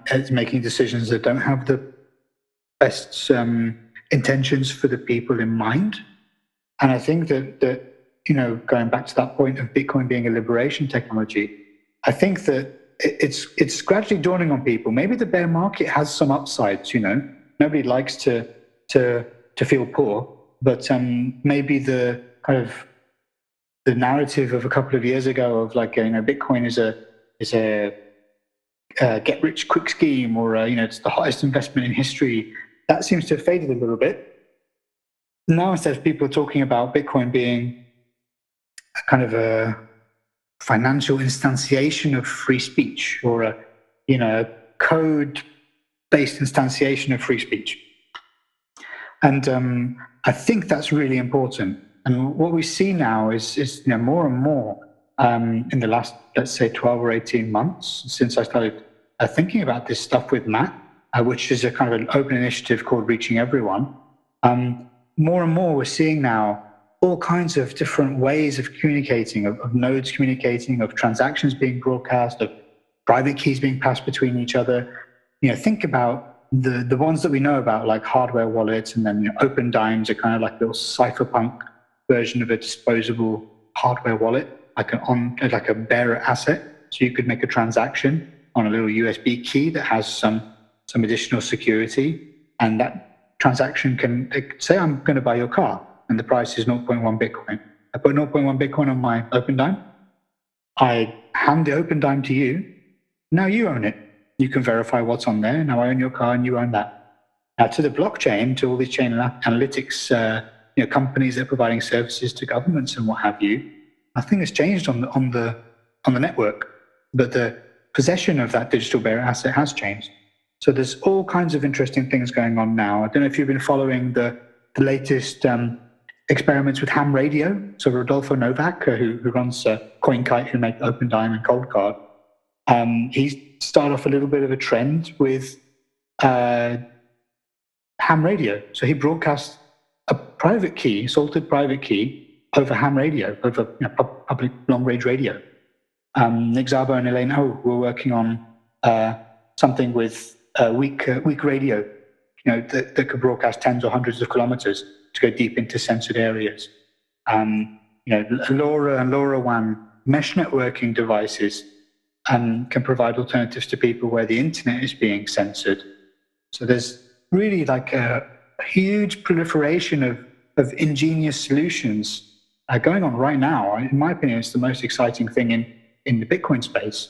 It's making decisions that don't have the best intentions for the people in mind. And I think that going back to that point of Bitcoin being a liberation technology, I think that it's gradually dawning on people. Maybe the bear market has some upsides. Nobody likes to feel poor, but maybe the kind of the narrative of a couple of years ago of like Bitcoin is a get rich quick scheme, or it's the highest investment in history, that seems to have faded a little bit. Now instead, people are talking about Bitcoin being a kind of a financial instantiation of free speech, or a code-based instantiation of free speech. And I think that's really important. And what we see now is more and more in the last, let's say, 12 or 18 months since I started thinking about this stuff with Matt, which is a kind of an open initiative called Reaching Everyone. More and more we're seeing now all kinds of different ways of communicating, of nodes communicating, of transactions being broadcast, of private keys being passed between each other. Think about the ones that we know about, like hardware wallets, and then open dimes are kind of like a little cypherpunk version of a disposable hardware wallet, like a bearer asset. So you could make a transaction on a little USB key that has some additional security, and that transaction can say, I'm going to buy your car, and the price is 0.1 Bitcoin. I put 0.1 Bitcoin on my open dime. I hand the open dime to you. Now you own it. You can verify what's on there. Now I own your car and you own that. Now to the blockchain, to all these chain analytics companies that are providing services to governments and what have you, nothing has changed on the network, but the possession of that digital bearer asset has changed. So there's all kinds of interesting things going on now. I don't know if you've been following the latest experiments with ham radio. So Rodolfo Novak, who runs CoinKite, who make Open Dime and Cold Card, he started off a little bit of a trend with ham radio. So he broadcasts a private key, salted private key, over ham radio, over public long-range radio. Nick Szabo and Elaine Ho were working on something with weak radio, that could broadcast tens or hundreds of kilometers to go deep into censored areas. LoRa and LoRaWAN mesh networking devices can provide alternatives to people where the internet is being censored. So there's really like a huge proliferation of ingenious solutions going on right now. In my opinion, it's the most exciting thing in the Bitcoin space.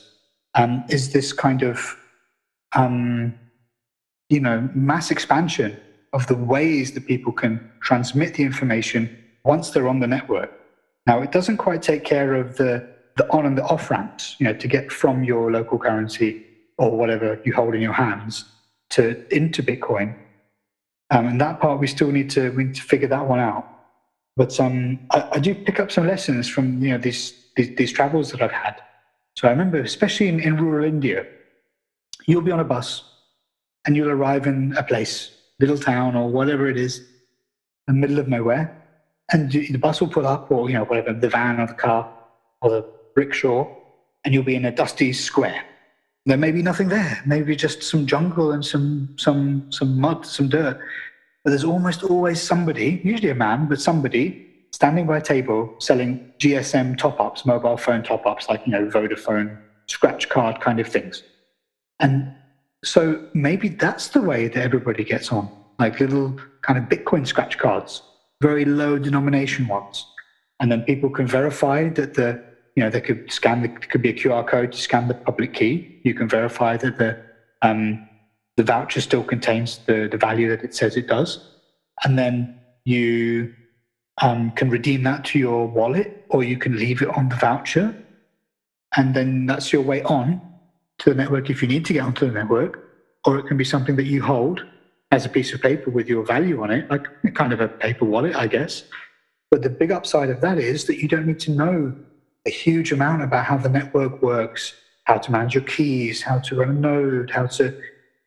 Is this kind of mass expansion of the ways that people can transmit the information once they're on the network. Now, it doesn't quite take care of the on and the off ramps, to get from your local currency or whatever you hold in your hands into Bitcoin. And that part we need to figure that one out. But I do pick up some lessons from these travels that I've had. So I remember, especially in rural India, you'll be on a bus and you'll arrive in a place, little town or whatever it is, in the middle of nowhere, and the bus will pull up, or whatever, the van or the car or the rickshaw, and you'll be in a dusty square. There may be nothing there, maybe just some jungle and some mud, some dirt. But there's almost always somebody, usually a man, but somebody standing by a table selling GSM top-ups, mobile phone top-ups, like Vodafone scratch card kind of things. And so maybe that's the way that everybody gets on, like little kind of Bitcoin scratch cards, very low denomination ones. And then people can verify that they could scan, it could be a QR code to scan the public key. You can verify that the voucher still contains the value that it says it does. And then you can redeem that to your wallet, or you can leave it on the voucher. And then that's your way on to the network if you need to get onto the network. Or it can be something that you hold as a piece of paper with your value on it, like kind of a paper wallet, I guess. But the big upside of that is that you don't need to know a huge amount about how the network works, how to manage your keys, how to run a node, how to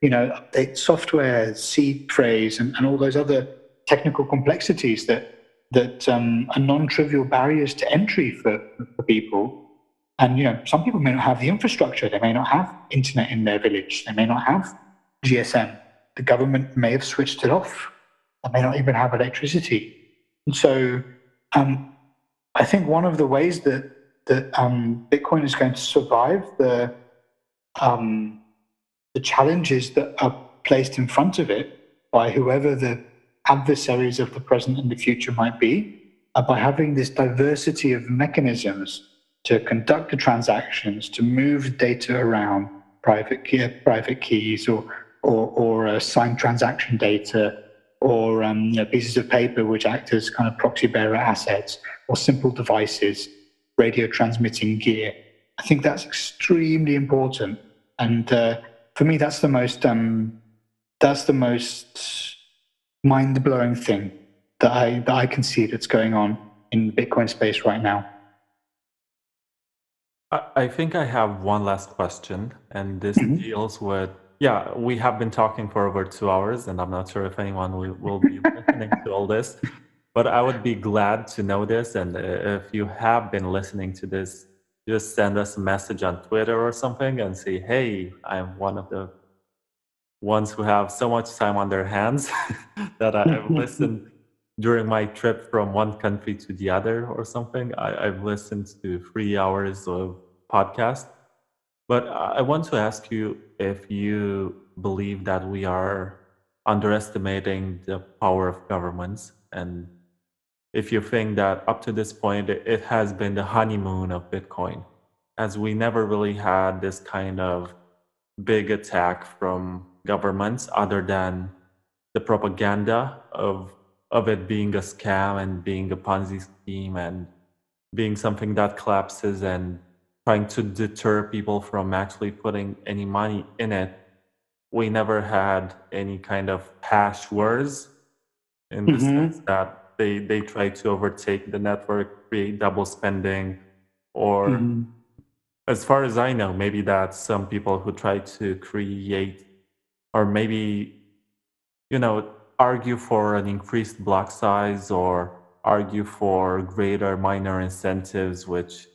update software, seed phrase, and all those other technical complexities that are non-trivial barriers to entry for people. And some people may not have the infrastructure. They may not have internet in their village. They may not have GSM. The government may have switched it off. They may not even have electricity. And so I think one of the ways that Bitcoin is going to survive the challenges that are placed in front of it by whoever the adversaries of the present and the future might be, by having this diversity of mechanisms to conduct the transactions, to move data around, private keys or signed transaction data, or pieces of paper which act as kind of proxy bearer assets, or simple devices, radio transmitting gear. I think that's extremely important, and for me, that's the most mind-blowing thing that I can see that's going on in the Bitcoin space right now. I think I have one last question, and this deals with, we have been talking for over 2 hours, and I'm not sure if anyone will be listening to all this, but I would be glad to know this. And if you have been listening to this, just send us a message on Twitter or something and say, hey, I'm one of the ones who have so much time on their hands that I've listened during my trip from one country to the other or something. I've listened to 3 hours of podcast. But I want to ask you if you believe that we are underestimating the power of governments, and if you think that up to this point it has been the honeymoon of Bitcoin, as we never really had this kind of big attack from governments other than the propaganda of it being a scam and being a Ponzi scheme and being something that collapses and trying to deter people from actually putting any money in it. We never had any kind of hash wars in the sense that they try to overtake the network, create double spending, or as far as I know, maybe that's some people who try to create, or maybe argue for an increased block size or argue for greater miner incentives, which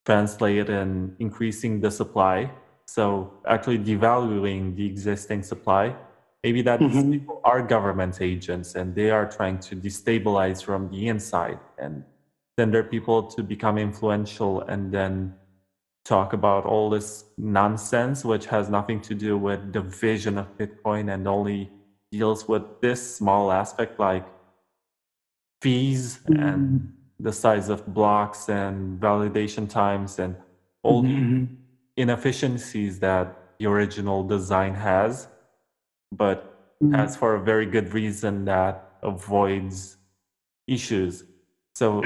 translate in increasing the supply. So actually devaluing the existing supply. Maybe that these people are government agents and they are trying to destabilize from the inside and send their people to become influential and then talk about all this nonsense, which has nothing to do with the vision of Bitcoin and only deals with this small aspect like fees and the size of blocks and validation times and all the inefficiencies that the original design has, but has for a very good reason that avoids issues. So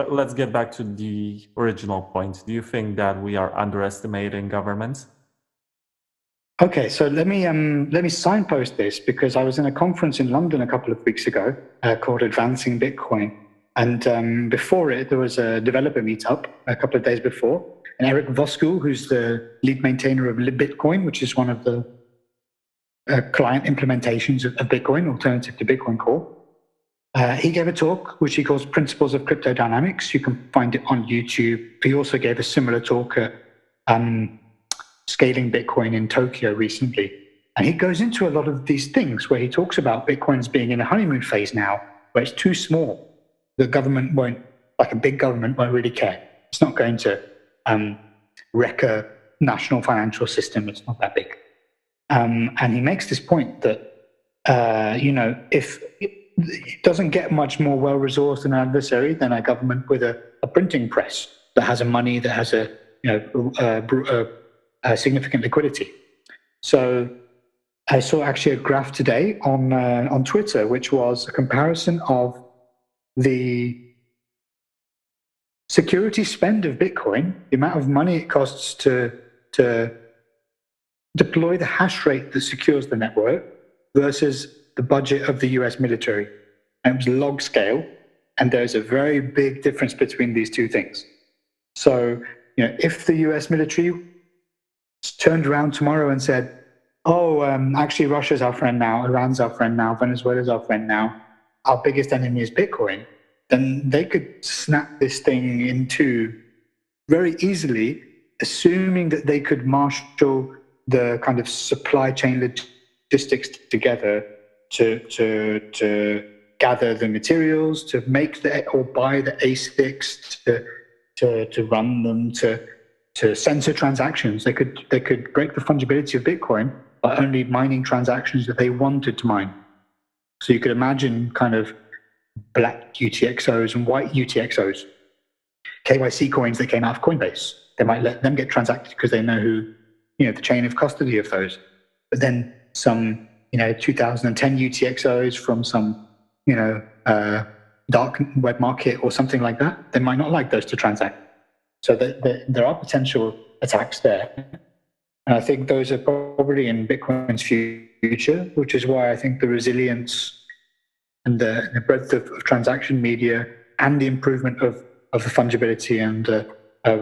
let's get back to the original point. Do you think that we are underestimating governments? Okay, so let me signpost this because I was in a conference in London a couple of weeks ago called Advancing Bitcoin, and before it there was a developer meetup a couple of days before, and Eric Voskuil, who's the lead maintainer of Bitcoin, which is one of the client implementations of Bitcoin, alternative to Bitcoin Core. He gave a talk which he calls Principles of Crypto Dynamics. You can find it on YouTube. He also gave a similar talk at Scaling Bitcoin in Tokyo recently. And he goes into a lot of these things where he talks about Bitcoin's being in a honeymoon phase now, where it's too small. The government won't, like a big government, won't really care. It's not going to wreck a national financial system. It's not that big. And he makes this point that, if it doesn't get much more well-resourced an adversary than a government with a printing press that has a money, that has a significant liquidity. So I saw actually a graph today on Twitter, which was a comparison of the security spend of Bitcoin, the amount of money it costs to deploy the hash rate that secures the network versus the budget of the US military. And it was log scale, and there's a very big difference between these two things. So, if the US military turned around tomorrow and said, oh, actually Russia's our friend now, Iran's our friend now, Venezuela's our friend now, our biggest enemy is Bitcoin, then they could snap this thing in two very easily, assuming that they could marshal the kind of supply chain logistics together to gather the materials, to make or buy the ASICs, to run them, to censor transactions. They could break the fungibility of Bitcoin by only mining transactions that they wanted to mine. So you could imagine kind of black UTXOs and white UTXOs, KYC coins that came out of Coinbase. They might let them get transacted because they know who, the chain of custody of those. But then some, 2010 UTXOs from some, dark web market or something like that, they might not like those to transact. So there are potential attacks there. And I think those are probably in Bitcoin's future, which is why I think the resilience and the breadth of transaction media and the improvement of the fungibility and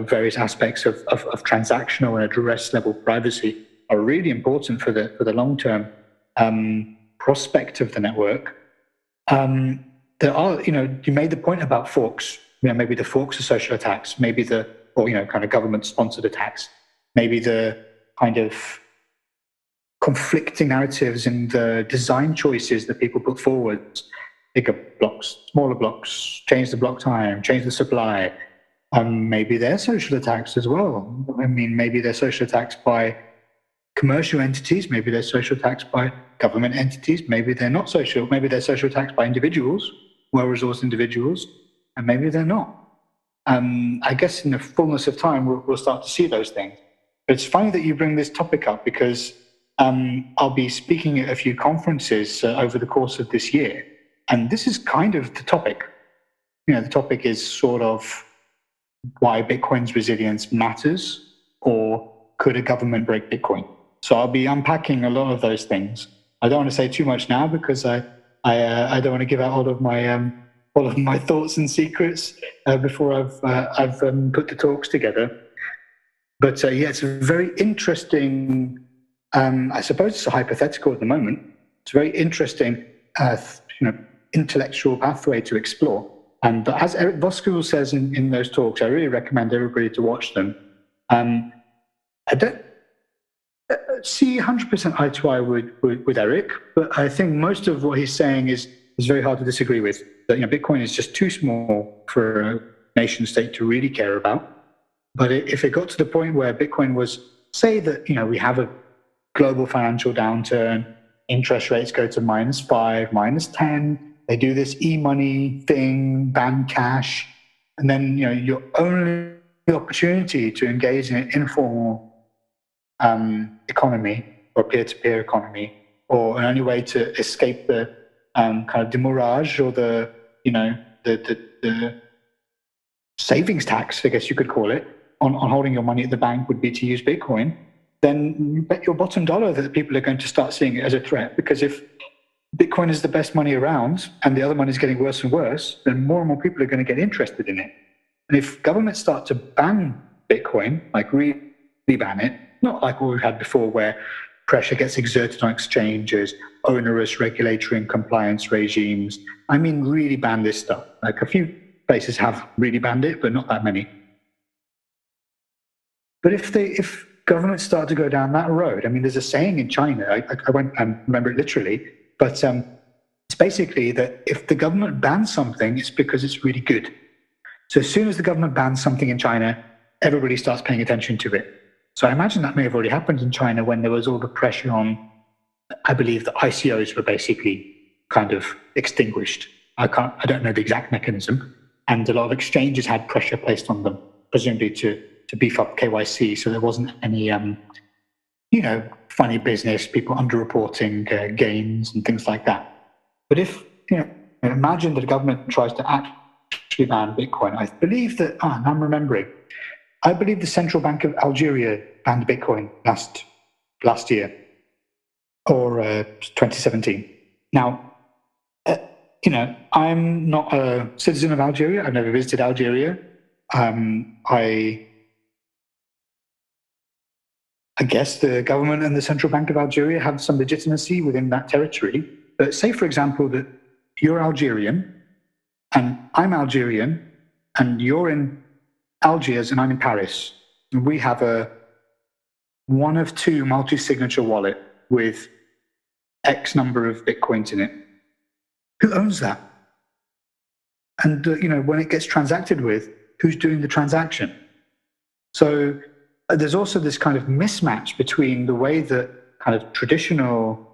various aspects of transactional and address level privacy are really important for the long-term prospect of the network. There are, you made the point about forks. Maybe the forks are social attacks, maybe kind of government-sponsored attacks, maybe the kind of conflicting narratives and the design choices that people put forward. Bigger blocks, smaller blocks, change the block time, change the supply. Maybe they're social attacks as well. Maybe they're social attacks by commercial entities, maybe they're social attacks by government entities, maybe they're not social, maybe they're social attacks by individuals, well-resourced individuals, and maybe they're not. I guess in the fullness of time, we'll start to see those things. But it's funny that you bring this topic up because I'll be speaking at a few conferences over the course of this year. And this is kind of the topic. The topic is sort of why Bitcoin's resilience matters, or could a government break Bitcoin? So I'll be unpacking a lot of those things. I don't want to say too much now because I don't want to give out all of my thoughts and secrets before I've put the talks together. But it's a very interesting. I suppose it's a hypothetical at the moment. It's a very interesting, intellectual pathway to explore. But as Eric Voskuil says in those talks, I really recommend everybody to watch them. I don't see 100% eye to eye with Eric, but I think most of what he's saying is very hard to disagree with. That Bitcoin is just too small for a nation state to really care about. But if it got to the point where Bitcoin was, say that, we have a global financial downturn, interest rates go to -5, -10, they do this e-money thing, ban cash, and then, your only opportunity to engage in an informal economy or peer-to-peer economy, or an only way to escape the kind of demurrage or the savings tax, I guess you could call it, on holding your money at the bank would be to use Bitcoin, then you bet your bottom dollar that people are going to start seeing it as a threat. Because if Bitcoin is the best money around and the other money is getting worse and worse, then more and more people are going to get interested in it. And if governments start to ban Bitcoin, like really ban it, not like what we've had before where pressure gets exerted on exchanges, onerous regulatory and compliance regimes. I mean, really ban this stuff. Like a few places have really banned it, but not that many. But if governments start to go down that road, I mean, there's a saying in China, I won't remember it literally, but it's basically that if the government bans something, it's because it's really good. So as soon as the government bans something in China, everybody starts paying attention to it. So I imagine that may have already happened in China when there was all the pressure on, I believe the ICOs were basically kind of extinguished. I don't know the exact mechanism. And a lot of exchanges had pressure placed on them, presumably to beef up KYC. So there wasn't any, funny business, people underreporting gains and things like that. But if, imagine that the government tries to actually ban Bitcoin. I believe that, now I'm remembering, I believe the Central Bank of Algeria banned Bitcoin last year, or 2017. Now, I'm not a citizen of Algeria. I've never visited Algeria. I guess the government and the Central Bank of Algeria have some legitimacy within that territory. But say, for example, that you're Algerian and I'm Algerian and you're in Algiers and I'm in Paris. And we have a one of two multi-signature wallet with X number of Bitcoins in it. Who owns that? And, when it gets transacted with, who's doing the transaction? So there's also this kind of mismatch between the way that kind of traditional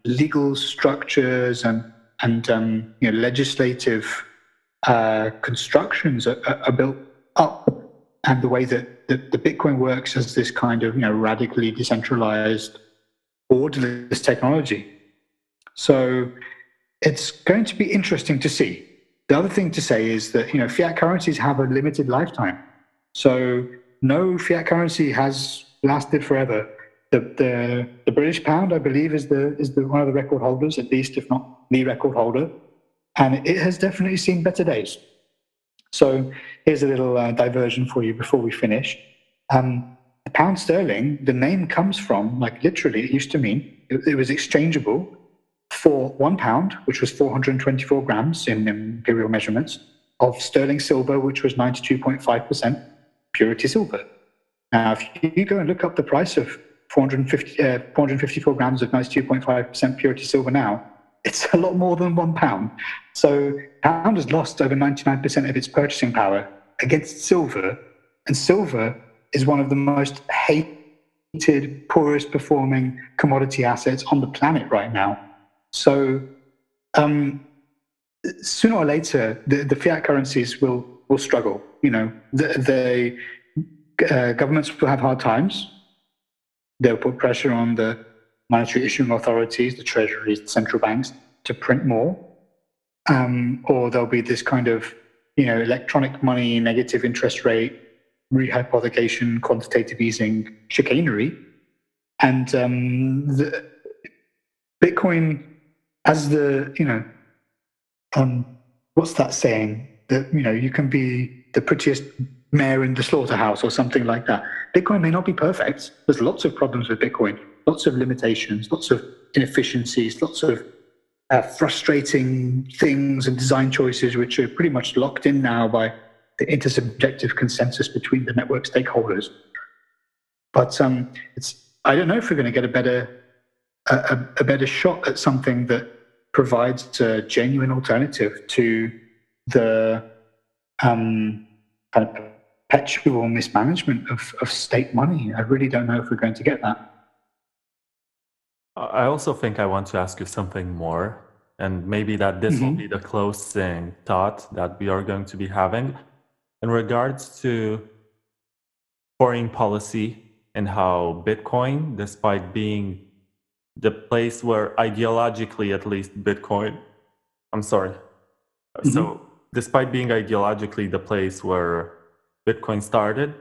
legal structures and legislative constructions are built up, and the way that the Bitcoin works as this kind of radically decentralized, borderless technology. So it's going to be interesting to see. The other thing to say is that fiat currencies have a limited lifetime. So no fiat currency has lasted forever. The British pound, I believe, is the one of the record holders, at least, if not the record holder, and it has definitely seen better days. So here's a little diversion for you before we finish. The pound sterling, the name comes from, like literally, it used to mean it was exchangeable for £1, which was 424 grams in imperial measurements, of sterling silver, which was 92.5% purity silver. Now, if you go and look up the price of 454 grams of 92.5% purity silver now, it's a lot more than £1. So pound has lost over 99% of its purchasing power against silver, and silver is one of the most hated, poorest performing commodity assets on the planet right now. So sooner or later, the fiat currencies will struggle. The governments will have hard times. They'll put pressure on the monetary issuing authorities, the treasuries, the central banks, to print more. Or there'll be this kind of, electronic money, negative interest rate, rehypothecation, quantitative easing chicanery. And the Bitcoin, as what's that saying? That, you can be the prettiest mare in the slaughterhouse or something like that. Bitcoin may not be perfect. There's lots of problems with Bitcoin, lots of limitations, lots of inefficiencies, lots of frustrating things and design choices, which are pretty much locked in now by the intersubjective consensus between the network stakeholders. But I don't know if we're going to get a better shot at something that provides a genuine alternative to the kind of perpetual mismanagement of state money. I really don't know if we're going to get that. I also think I want to ask you something more, and maybe that this will be the closing thought that we are going to be having in regards to foreign policy and how Bitcoin, despite being the place where ideologically, at least, Bitcoin, I'm sorry. So, despite being ideologically the place where Bitcoin started,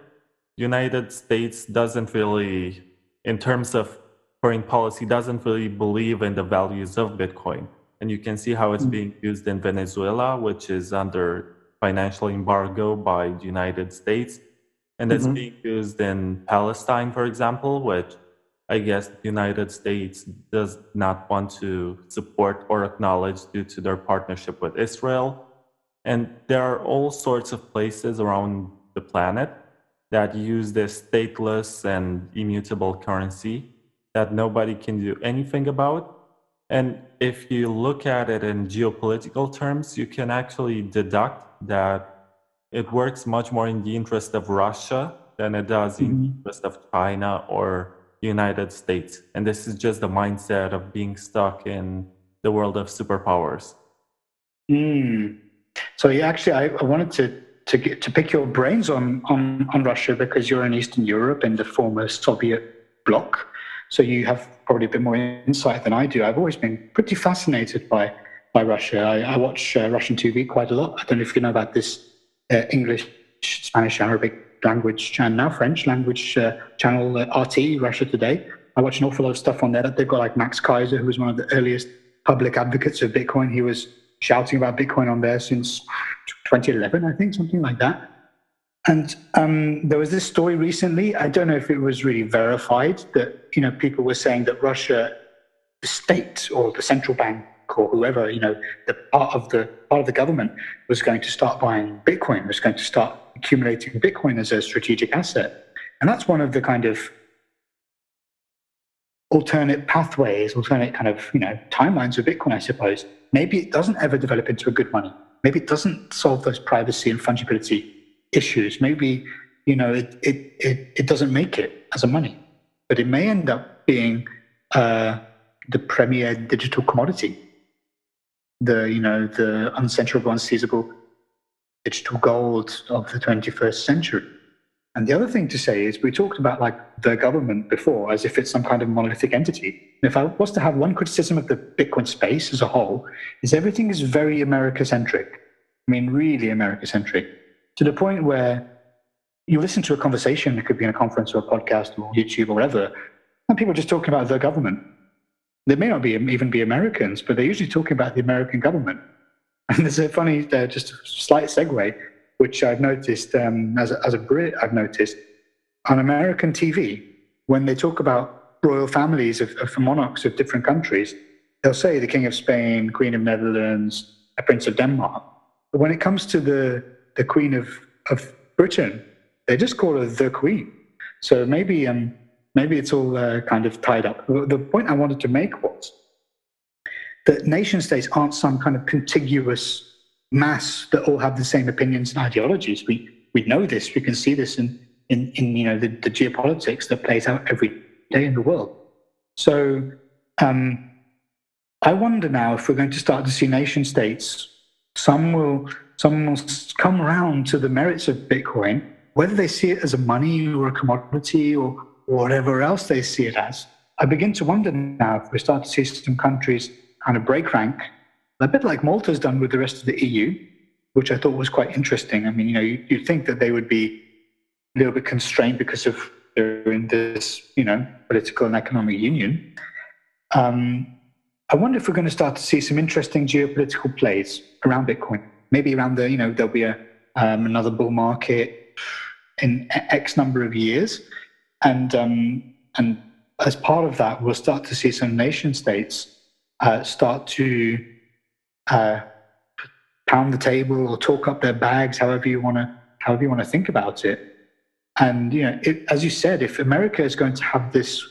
United States doesn't really, in terms of foreign policy, doesn't really believe in the values of Bitcoin. And you can see how it's being used in Venezuela, which is under financial embargo by the United States. And it's being used in Palestine, for example, which I guess the United States does not want to support or acknowledge due to their partnership with Israel. And there are all sorts of places around the planet that use this stateless and immutable currency that nobody can do anything about. And if you look at it in geopolitical terms, you can actually deduct that it works much more in the interest of Russia than it does in the interest of China or the United States. And this is just the mindset of being stuck in the world of superpowers. So yeah, actually, I wanted to pick your brains on Russia because you're in Eastern Europe and the former Soviet bloc. So you have probably a bit more insight than I do. I've always been pretty fascinated by Russia. I watch Russian TV quite a lot. I don't know if you know about this English, Spanish, Arabic language, and now French language channel RT, Russia Today. I watch an awful lot of stuff on there. They've got like Max Kaiser, who was one of the earliest public advocates of Bitcoin. He was shouting about Bitcoin on there since 2011, I think, something like that. And there was this story recently. I don't know if it was really verified that people were saying that Russia, the state or the central bank or whoever, the part of the government was going to start buying Bitcoin, was going to start accumulating Bitcoin as a strategic asset. And that's one of the kind of alternate pathways, alternate kind of timelines of Bitcoin, I suppose. Maybe it doesn't ever develop into a good money. Maybe it doesn't solve those privacy and fungibility issues. Maybe it doesn't make it as a money, but it may end up being the premier digital commodity, the uncensorable, unseizable digital gold of the 21st century. And the other thing to say is we talked about like the government before as if it's some kind of monolithic entity. And if I was to have one criticism of the Bitcoin space as a whole, is everything is very America-centric. I mean, really America-centric, to the point where you listen to a conversation, it could be in a conference or a podcast or YouTube or whatever, and people are just talking about the government. They may not even be Americans, but they're usually talking about the American government. And there's a funny, just a slight segue, which I've noticed as a Brit, I've noticed on American TV, when they talk about royal families of monarchs of different countries, they'll say the King of Spain, Queen of Netherlands, a Prince of Denmark. But when it comes to the Queen of Britain, they just call her the Queen. So maybe it's all kind of tied up. The point I wanted to make was that nation states aren't some kind of contiguous mass that all have the same opinions and ideologies. We know this. We can see this in the geopolitics that plays out every day in the world. So I wonder now if we're going to start to see nation states. Some will come around to the merits of Bitcoin, whether they see it as a money or a commodity or whatever else they see it as. I begin to wonder now if we start to see some countries kind of break rank, a bit like Malta's done with the rest of the EU, which I thought was quite interesting. I mean, you'd think that they would be a little bit constrained because of they're in this, political and economic union. I wonder if we're going to start to see some interesting geopolitical plays around Bitcoin. Maybe around there'll be another bull market in X number of years, and as part of that, we'll start to see some nation states start to pound the table or talk up their bags, however you want to think about it. And as you said, if America is going to have this,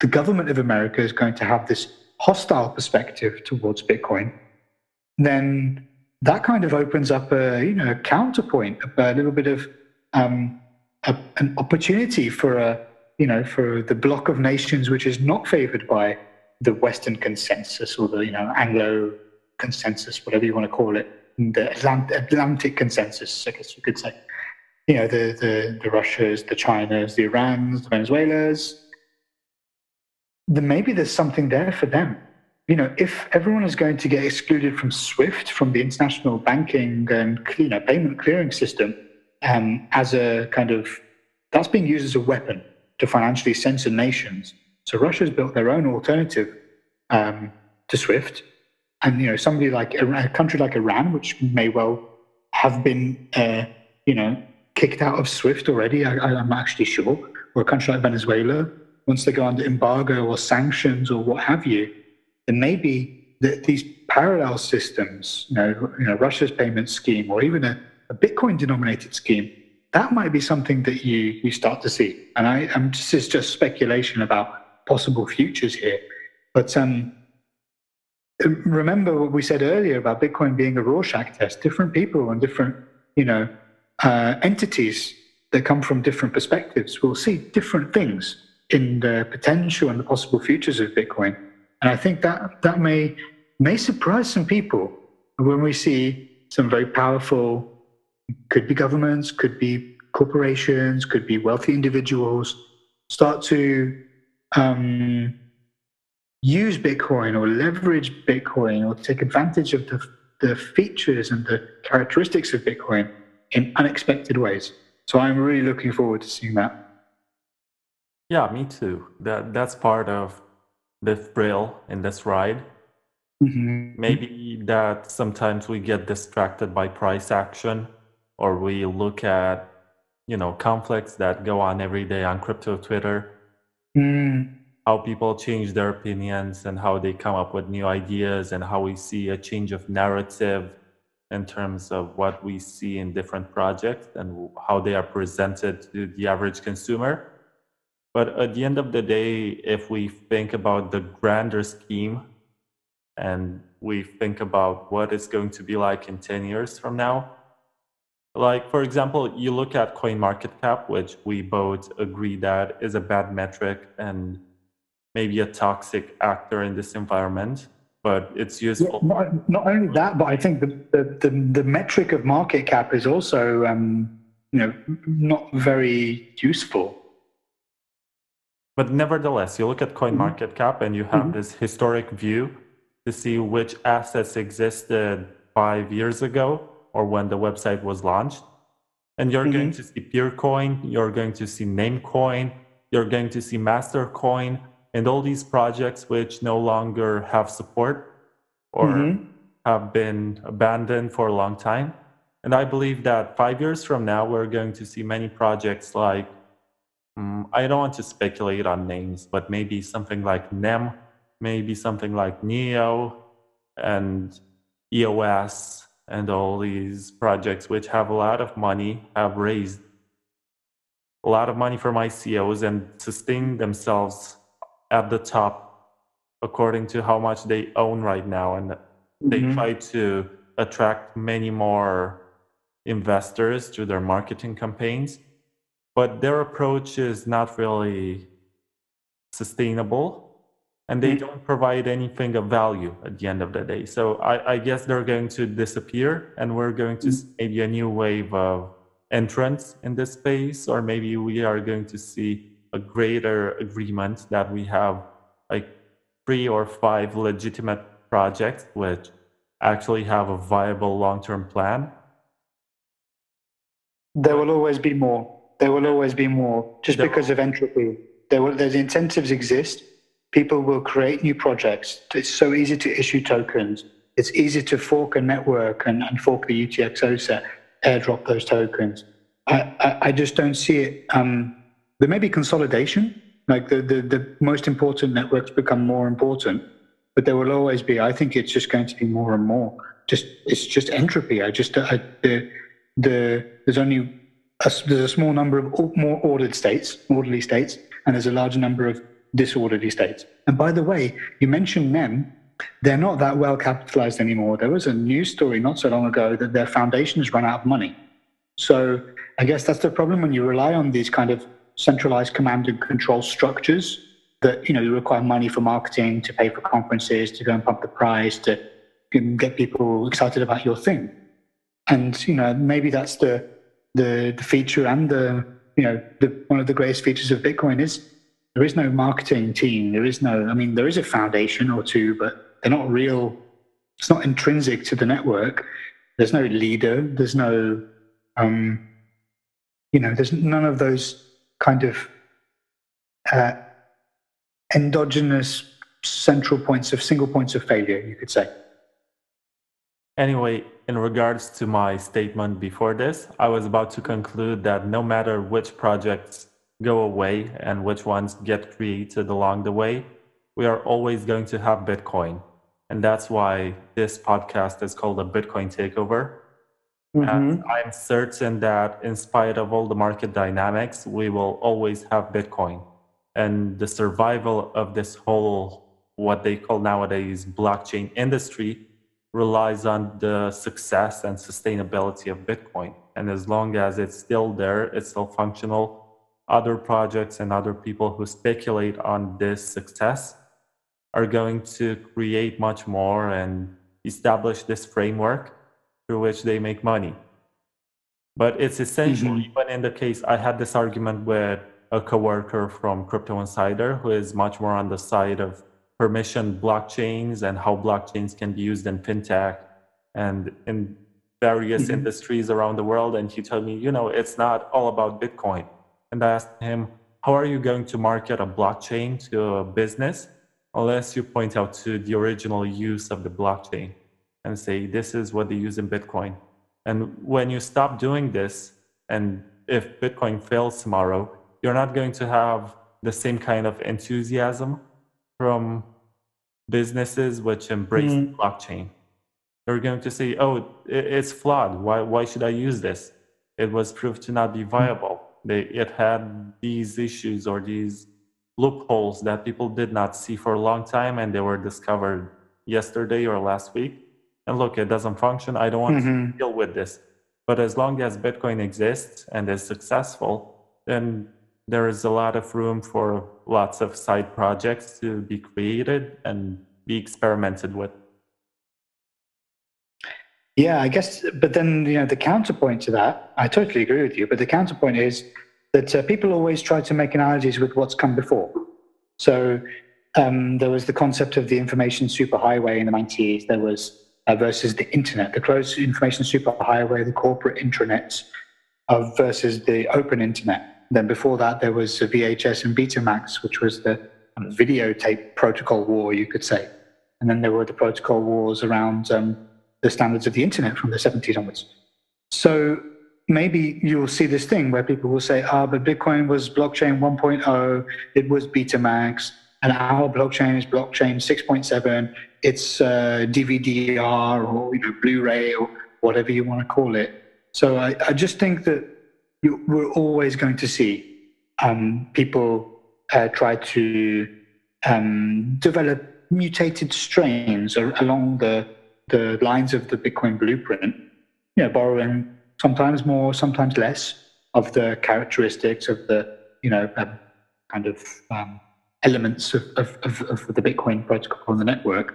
the government of America is going to have this hostile perspective towards Bitcoin, then that kind of opens up a counterpoint, a little bit of um, an opportunity for for the bloc of nations which is not favored by the Western consensus or the Anglo consensus, whatever you want to call it, the Atlantic consensus, I guess you could say. The Russias, the Chinas, the Irans, the Venezuelas. Then maybe there's something there for them. If everyone is going to get excluded from SWIFT, from the international banking and payment clearing system, as a kind of that's being used as a weapon to financially censor nations. So Russia's built their own alternative to SWIFT, and somebody like a country like Iran, which may well have been kicked out of SWIFT already. I'm actually sure, or a country like Venezuela, once they go under embargo or sanctions or what have you, then maybe these parallel systems, Russia's payment scheme or even a Bitcoin-denominated scheme, that might be something that you start to see. And this is just speculation about possible futures here. But remember what we said earlier about Bitcoin being a Rorschach test. Different people and different, entities that come from different perspectives will see different things in the potential and the possible futures of Bitcoin. And I think that may surprise some people when we see some very powerful, could be governments, could be corporations, could be wealthy individuals, start to use Bitcoin or leverage Bitcoin or take advantage of the features and the characteristics of Bitcoin in unexpected ways. So I'm really looking forward to seeing that. Yeah, me too. That's part of the thrill in this ride. Mm-hmm. Maybe that sometimes we get distracted by price action, or we look at conflicts that go on every day on crypto Twitter, how people change their opinions and how they come up with new ideas, and how we see a change of narrative in terms of what we see in different projects and how they are presented to the average consumer. But at the end of the day, if we think about the grander scheme and we think about what it's going to be like in 10 years from now, like, for example, you look at CoinMarketCap, which we both agree that is a bad metric and maybe a toxic actor in this environment, but it's useful. Yeah, not only that, but I think the metric of market cap is also not very useful. But nevertheless, you look at CoinMarketCap and you have this historic view to see which assets existed 5 years ago or when the website was launched. And you're going to see PeerCoin, you're going to see Namecoin, you're going to see Mastercoin, and all these projects which no longer have support or have been abandoned for a long time. And I believe that 5 years from now, we're going to see many projects like, I don't want to speculate on names, but maybe something like NEM, maybe something like NEO and EOS, and all these projects which have a lot of money, have raised a lot of money from ICOs and sustain themselves at the top according to how much they own right now. And they try to attract many more investors through their marketing campaigns. But their approach is not really sustainable, and they don't provide anything of value at the end of the day. So I guess they're going to disappear, and we're going to see maybe a new wave of entrance in this space, or maybe we are going to see a greater agreement that we have like 3 or 5 legitimate projects which actually have a viable long-term plan. There will always be more. There will always be more, just because of entropy. The incentives exist. People will create new projects. It's so easy to issue tokens. It's easy to fork a network and fork the UTXO set, airdrop those tokens. I just don't see it. There may be consolidation, like the most important networks become more important, but there will always be. I think it's just going to be more and more. It's just entropy. There's only there's a small number of more orderly states, and there's a larger number of disorderly states. And by the way, you mentioned NEM. they're not that well capitalized anymore. There was a news story not so long ago that their foundation has run out of money. So I guess that's the problem when you rely on these kind of centralized command and control structures that, you require money for marketing, to pay for conferences, to go and pump the price, to get people excited about your thing. And maybe that's the feature, and one of the greatest features of Bitcoin is there is no marketing team. There is no, I mean, there is a foundation or two, but they're not real. It's not intrinsic to the network. There's no leader. There's no, there's none of those kind of uh, endogenous single points of failure, you could say. Anyway, in regards to my statement before this, I was about to conclude that no matter which projects go away and which ones get created along the way, we are always going to have Bitcoin. And that's why this podcast is called a Bitcoin Takeover. And I'm certain that in spite of all the market dynamics, we will always have Bitcoin. And the survival of this whole, what they call nowadays, blockchain industry relies on the success and sustainability of Bitcoin. And as long as it's still there, it's still functional, other projects and other people who speculate on this success are going to create much more and establish this framework through which they make money. But it's essential, even in the case, I had this argument with a coworker from Crypto Insider who is much more on the side of permissioned blockchains and how blockchains can be used in fintech and in various industries around the world. And he told me, it's not all about Bitcoin. And I asked him, how are you going to market a blockchain to a business unless you point out to the original use of the blockchain and say, this is what they use in Bitcoin? And when you stop doing this, and if Bitcoin fails tomorrow, you're not going to have the same kind of enthusiasm from businesses which embrace the blockchain. They're going to say, oh, it's flawed. Why should I use this? It was proved to not be viable. It had these issues or these loopholes that people did not see for a long time, and they were discovered yesterday or last week. And look, it doesn't function. I don't want to deal with this. But as long as Bitcoin exists and is successful, then there is a lot of room for lots of side projects to be created and be experimented with. Yeah, I guess, but then, the counterpoint to that, I totally agree with you, but the counterpoint is that people always try to make analogies with what's come before. So there was the concept of the information superhighway in the 90s. There was versus the internet, the closed information superhighway, the corporate intranets versus the open internet. Then before that, there was VHS and Betamax, which was the videotape protocol war, you could say. And then there were the protocol wars around the standards of the internet from the 70s onwards. So maybe you'll see this thing where people will say, but Bitcoin was blockchain 1.0, it was Betamax, and our blockchain is blockchain 6.7, it's DVD-R or Blu-ray or whatever you want to call it. So I just think that we're always going to see people try to develop mutated strains along the lines of the Bitcoin blueprint, borrowing sometimes more, sometimes less of the characteristics of the, kind of elements of the Bitcoin protocol on the network.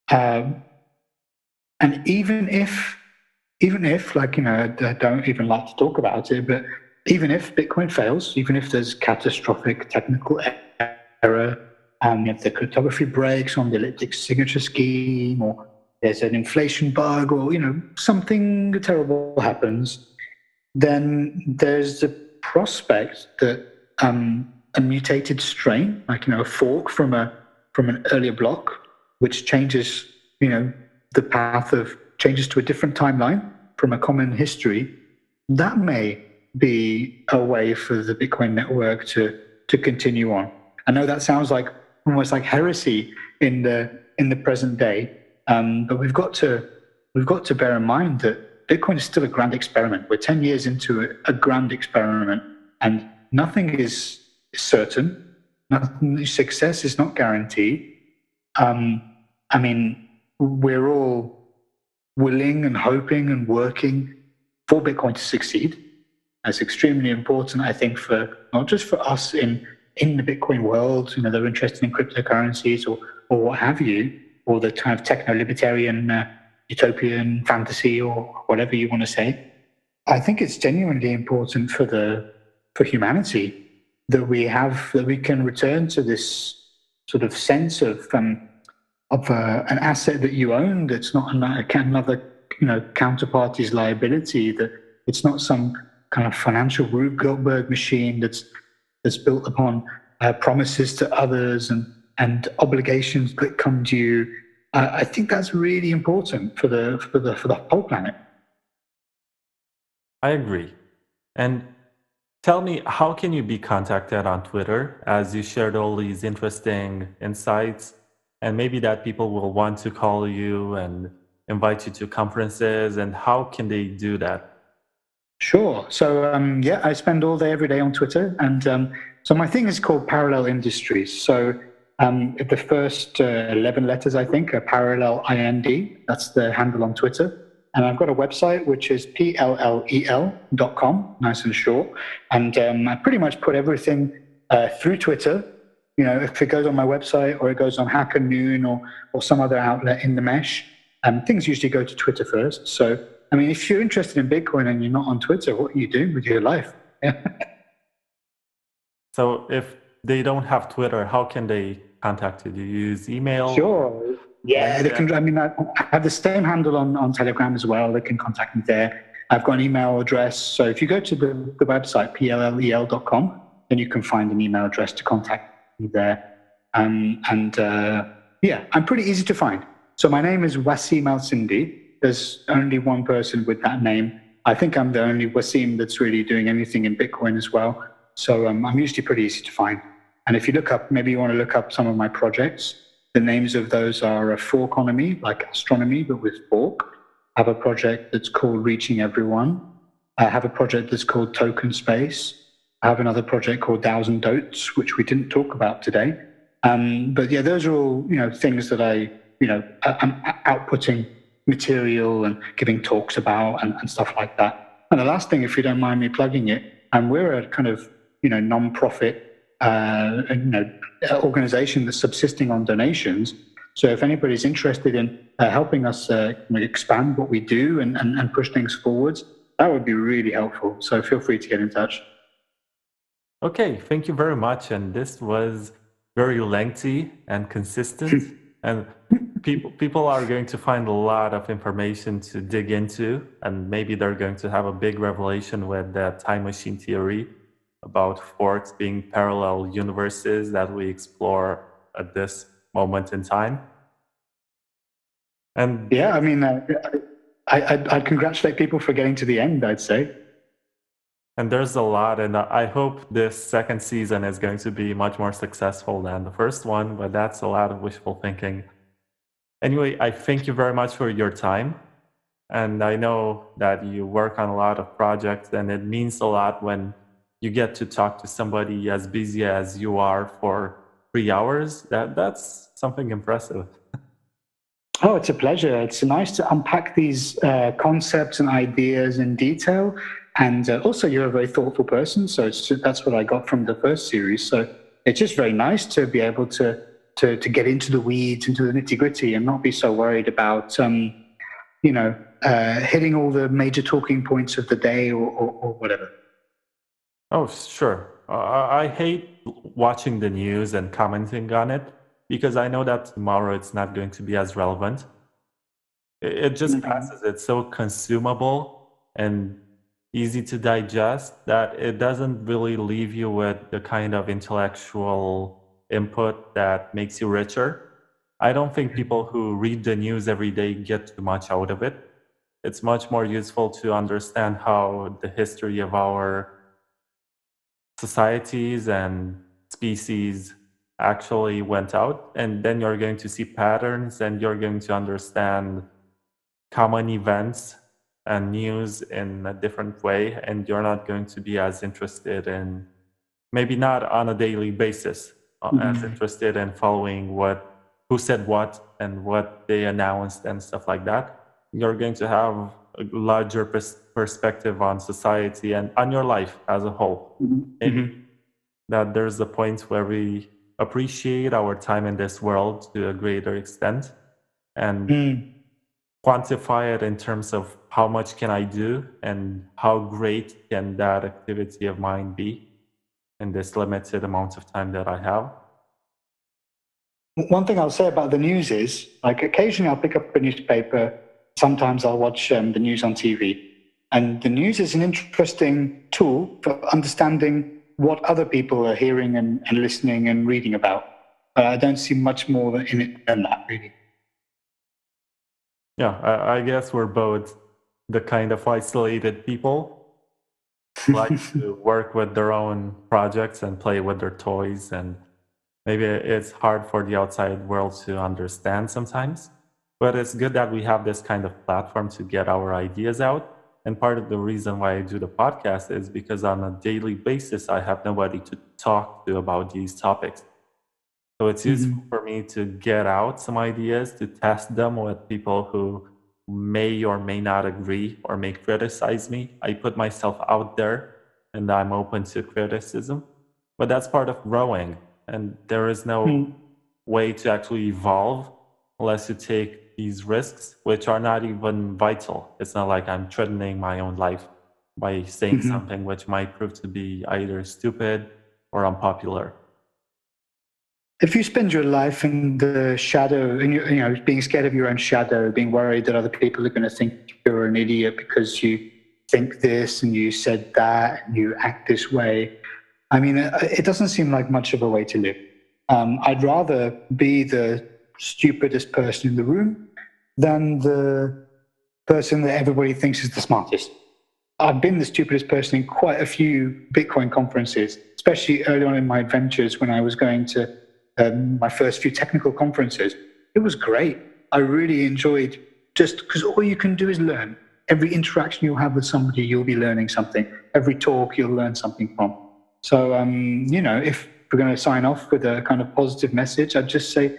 And even if, like, I don't even like to talk about it, but even if Bitcoin fails, even if there's catastrophic technical error, if the cryptography breaks on the elliptic signature scheme, or there's an inflation bug, or something terrible happens, then there's the prospect that a mutated strain, like a fork from an earlier block, which changes the path of changes to a different timeline from a common history, that may be a way for the Bitcoin network to continue on. I know that sounds like almost like heresy in the present day, but we've got to bear in mind that Bitcoin is still a grand experiment. We're 10 years into a grand experiment, and nothing is certain. Success is not guaranteed. I mean, we're all willing and hoping and working for Bitcoin to succeed. That's extremely important, I think, for not just for us in the Bitcoin world, that are interested in cryptocurrencies or what have you, or the kind of techno libertarian utopian fantasy or whatever you want to say. I think it's genuinely important for humanity that we can return to this sort of sense of an asset that you own that's not another counterparty's liability, that it's not some kind of financial Rube Goldberg machine that's built upon promises to others and obligations that come due. I think that's really important for the whole planet. I agree. And tell me, how can you be contacted on Twitter as you shared all these interesting insights? And maybe that people will want to call you and invite you to conferences. And how can they do that? Sure. So yeah, I spend all day every day on Twitter, and so my thing is called Parallel Industries. So the first 11 letters, I think, are Parallel IND. That's the handle on Twitter. And I've got a website which is PLLEL.com, nice and short. And I pretty much put everything through Twitter. If it goes on my website or it goes on Hacker Noon or some other outlet in the mesh, things usually go to Twitter first. So, I mean, if you're interested in Bitcoin and you're not on Twitter, what are you doing with your life? So if they don't have Twitter, how can they contact you? Do you use email or Sure. Yeah, they can. LinkedIn? I mean, I have the same handle on Telegram as well. They can contact me there. I've got an email address. So if you go to the website, PLLEL.com, then you can find an email address to contact me there. And yeah, I'm pretty easy to find. So my name is Wasim Al Sindi. There's only one person with that name. I think I'm the only Wasim that's really doing anything in Bitcoin as well. So I'm usually pretty easy to find. And if you look up, maybe you want to look up some of my projects. The names of those are a Forkonomy, like astronomy, but with fork. I have a project that's called Reaching Everyone. I have a project that's called Token Space. I have another project called Thousand Dotes, which we didn't talk about today. But yeah, those are all things that I'm outputting material and giving talks about and stuff like that. And the last thing, if you don't mind me plugging it, we're a kind of non-profit organization that's subsisting on donations. So if anybody's interested in helping us expand what we do and push things forwards, that would be really helpful. So feel free to get in touch. Okay, thank you very much. And this was very lengthy and consistent. And people are going to find a lot of information to dig into, and maybe they're going to have a big revelation with the time machine theory about forks being parallel universes that we explore at this moment in time. And yeah, I mean, I'd congratulate people for getting to the end, I'd say. And there's a lot, and I hope this second season is going to be much more successful than the first one, but that's a lot of wishful thinking. Anyway, I thank you very much for your time. And I know that you work on a lot of projects, and it means a lot when you get to talk to somebody as busy as you are for 3 hours. That's something impressive. Oh, it's a pleasure. It's nice to unpack these concepts and ideas in detail. And also, you're a very thoughtful person. So that's what I got from the first series. So it's just very nice to be able to get into the weeds, into the nitty gritty, and not be so worried about, hitting all the major talking points of the day or whatever. Oh, sure. I hate watching the news and commenting on it because I know that tomorrow it's not going to be as relevant. It just passes. It's so consumable and easy to digest that it doesn't really leave you with the kind of intellectual input that makes you richer. I don't think people who read the news every day get too much out of it. It's much more useful to understand how the history of our societies and species actually went out, and then you're going to see patterns and you're going to understand common events and news in a different way, and you're not going to be as interested maybe not on a daily basis, as interested in following what who said what and what they announced and stuff like that, you're going to have a larger perspective on society and on your life as a whole. Maybe Mm-hmm. that there's a point where we appreciate our time in this world to a greater extent and Mm. quantify it in terms of how much can I do and how great can that activity of mine be in this limited amount of time that I have. One thing I'll say about the news is, like, occasionally I'll pick up a newspaper. Sometimes I'll watch the news on TV. And the news is an interesting tool for understanding what other people are hearing and listening and reading about. I don't see much more in it than that, really. Yeah, I guess we're both the kind of isolated people who like to work with their own projects and play with their toys, and maybe it's hard for the outside world to understand sometimes. But it's good that we have this kind of platform to get our ideas out. And part of the reason why I do the podcast is because on a daily basis, I have nobody to talk to about these topics. So it's useful Mhm. for me to get out some ideas, to test them with people who may or may not agree or may criticize me. I put myself out there and I'm open to criticism. But that's part of growing. And there is no Mm. way to actually evolve unless you take these risks, which are not even vital. It's not like I'm threatening my own life by saying Mhm. something which might prove to be either stupid or unpopular. If you spend your life in the shadow, and you know, being scared of your own shadow, being worried that other people are going to think you're an idiot because you think this and you said that and you act this way, I mean, it doesn't seem like much of a way to live. I'd rather be the stupidest person in the room than the person that everybody thinks is the smartest. I've been the stupidest person in quite a few Bitcoin conferences, especially early on in my adventures when I was going to my first few technical conferences. It was great. I really enjoyed, just because all you can do is learn. Every interaction you'll have with somebody, you'll be learning something. Every talk, you'll learn something from. So, you know, if we're going to sign off with a kind of positive message, I'd just say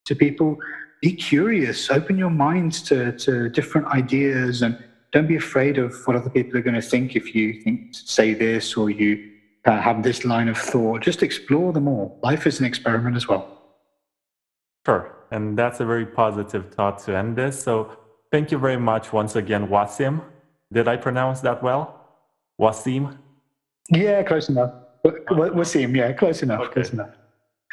to people, be curious, open your minds to different ideas, and don't be afraid of what other people are going to think if you think say this or you have this line of thought. Just explore them all. Life is an experiment as well. Sure. And that's a very positive thought to end this. So thank you very much once again, Wasim. Did I pronounce that well? Wasim? Yeah, close enough. Close We'll enough? see him. Yeah, close enough. Okay. Close enough.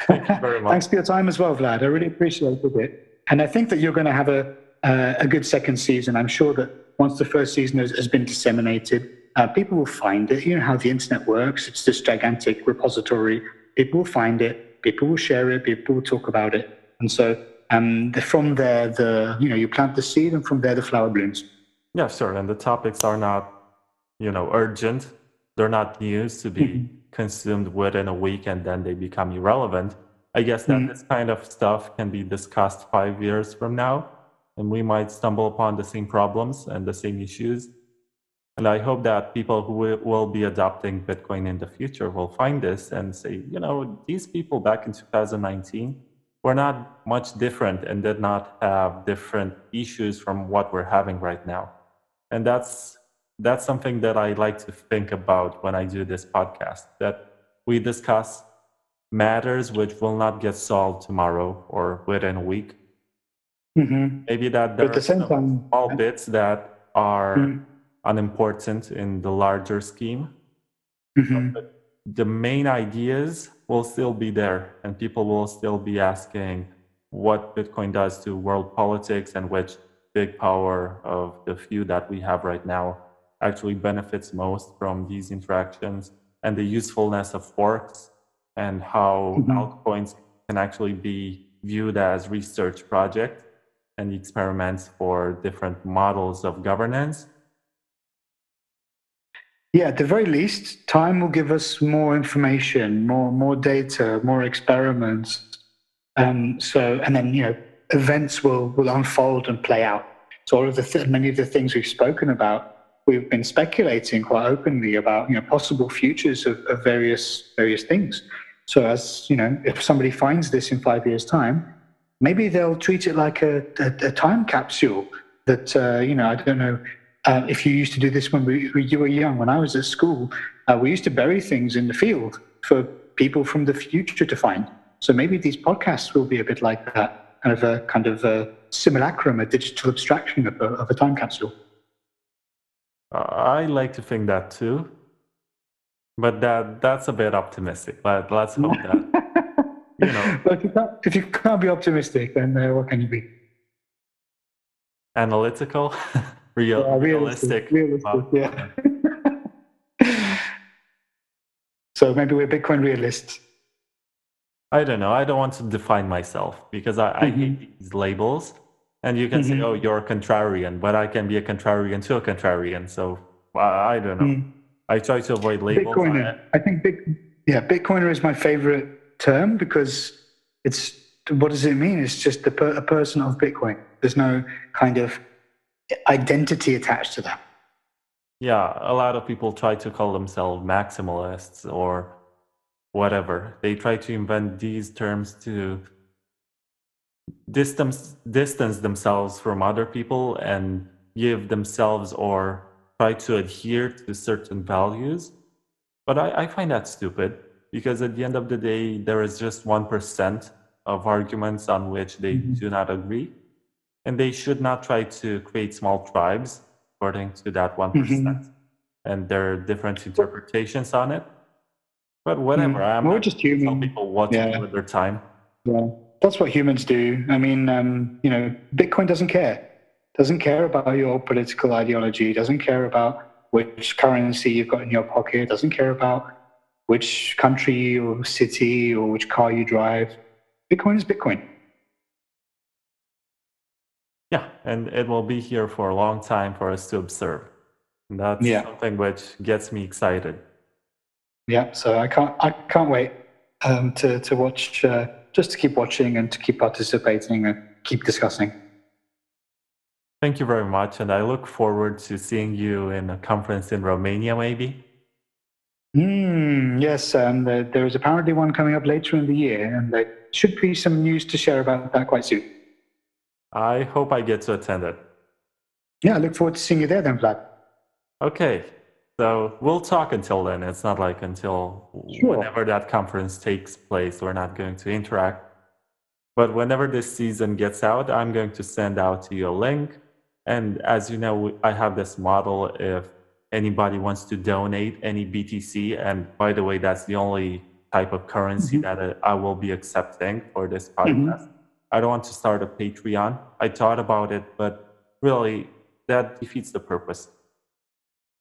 Thank you very much. Thanks for your time as well, Vlad. I really appreciated it. And I think that you're going to have a good second season. I'm sure that once the first season has been disseminated, people will find it. You know how the internet works. It's this gigantic repository. People will find it. People will share it. People will talk about it. And so from there, you plant the seed, and from there the flower blooms. Yeah, sure. And the topics are not, urgent. They're not news to be Mhm. consumed within a week and then they become irrelevant. I guess that this Mhm. kind of stuff can be discussed 5 years from now, and we might stumble upon the same problems and the same issues. And I hope that people who will be adopting Bitcoin in the future will find this and say, these people back in 2019 were not much different and did not have different issues from what we're having right now. And that's something that I like to think about when I do this podcast, that we discuss matters which will not get solved tomorrow or within a week. Mhm. Maybe that But at there the are same some time, small bits that are mm, unimportant in the larger scheme. mhm. But the main ideas will still be there, and people will still be asking what Bitcoin does to world politics and which big power of the few that we have right now actually benefits most from these interactions, and the usefulness of forks and how Mhm. altcoins can actually be viewed as research projects and experiments for different models of governance. Yeah, at the very least, time will give us more information, more data, more experiments. And then events will unfold and play out. So all of many of the things we've spoken about, we've been speculating quite openly about possible futures of various things. So as if somebody finds this in 5 years' time, maybe they'll treat it like a time capsule that, I don't know if you used to do this when you were young. When I was at school, we used to bury things in the field for people from the future to find. So maybe these podcasts will be a bit like that, kind of a simulacrum, a digital abstraction of a time capsule. I like to think that too, but that's a bit optimistic. But let's hope that, you know, But if you can't be optimistic, then what can you be? analytical, Yeah, realistic, realistic realistic. about, Yeah. So maybe we're Bitcoin realists. I don't know. I don't want to define myself because I hate Hmm. these labels. And you can say, oh, Hmm. you're a contrarian, but I can be a contrarian to a contrarian. So I don't know. I try to avoid labels. Bitcoiner. I think Bitcoiner is my favorite term because it's what does it mean? It's just a person of Bitcoin. There's no kind of identity attached to that. Yeah, a lot of people try to call themselves maximalists or whatever. They try to invent these terms to distance themselves from other people and give themselves or try to adhere to certain values. But I find that stupid because at the end of the day, there is just 1% of arguments on which they do Hmm. not agree. And they should not try to create small tribes according to that 1% Hmm. and their different interpretations on it. But whatever, I'm Well, we're not just going to tell human. people what to do Yeah. with their time. Yeah, that's what humans do. I mean, Bitcoin doesn't care. Doesn't care about your political ideology. Doesn't care about which currency you've got in your pocket. Doesn't care about which country or city or which car you drive. Bitcoin is Bitcoin. Yeah, and it will be here for a long time for us to observe. And that's Yeah, something which gets me excited. yeah. So I can't wait to watch, just to keep watching and to keep participating and keep discussing. Thank you very much, and I look forward to seeing you in a conference in Romania, maybe. Yes, there is apparently one coming up later in the year, and there should be some news to share about that quite soon. I hope I get to attend it. Yeah, I look forward to seeing you there then, Vlad. Okay, so we'll talk until then. It's not like until Sure. whenever that conference takes place, we're not going to interact. But whenever this season gets out, I'm going to send out to you a link. And as you know, I have this model if anybody wants to donate any BTC. And by the way, that's the only type of currency Hmm. that I will be accepting for this podcast. Hmm. I don't want to start a Patreon. I thought about it, but really, that defeats the purpose.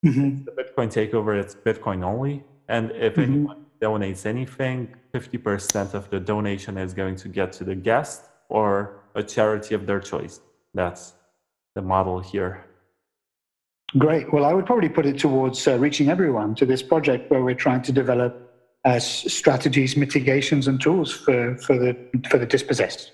It's the Hmm. Bitcoin takeover, it's Bitcoin only. And if anyone Hmm. donates anything, 50% of the donation is going to get to the guest or a charity of their choice. That's the model here. Great. Well, I would probably put it towards reaching everyone to this project where we're trying to develop strategies, mitigations, and tools for the dispossessed.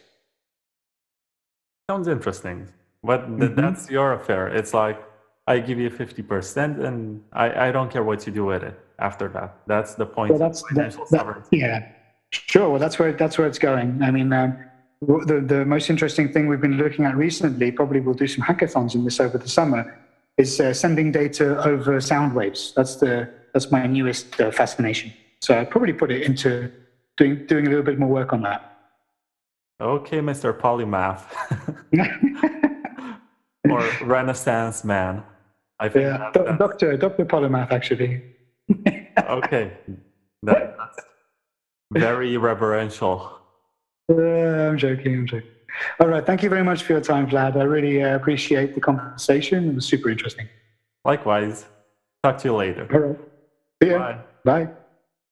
Sounds interesting. But Hmm. that's your affair. It's like I give you 50% and I don't care what you do with it after that. That's the Well, point of that's financial that. sovereignty. Yeah, sure. Well, that's where it's going. I mean, the most interesting thing we've been looking at recently, probably we'll do some hackathons in this over the summer, is sending data over sound waves. That's my newest fascination. So I'd probably put it into doing a little bit more work on that. Okay, Mr. Polymath. Or Renaissance man. I think Yeah, Doctor Polymath, actually. okay. That's very reverential. I'm joking. I'm joking. All right. Thank you very much for your time, Vlad. I really appreciate the conversation. It was super interesting. Likewise. Talk to you later. All right. See ya. Bye. Bye.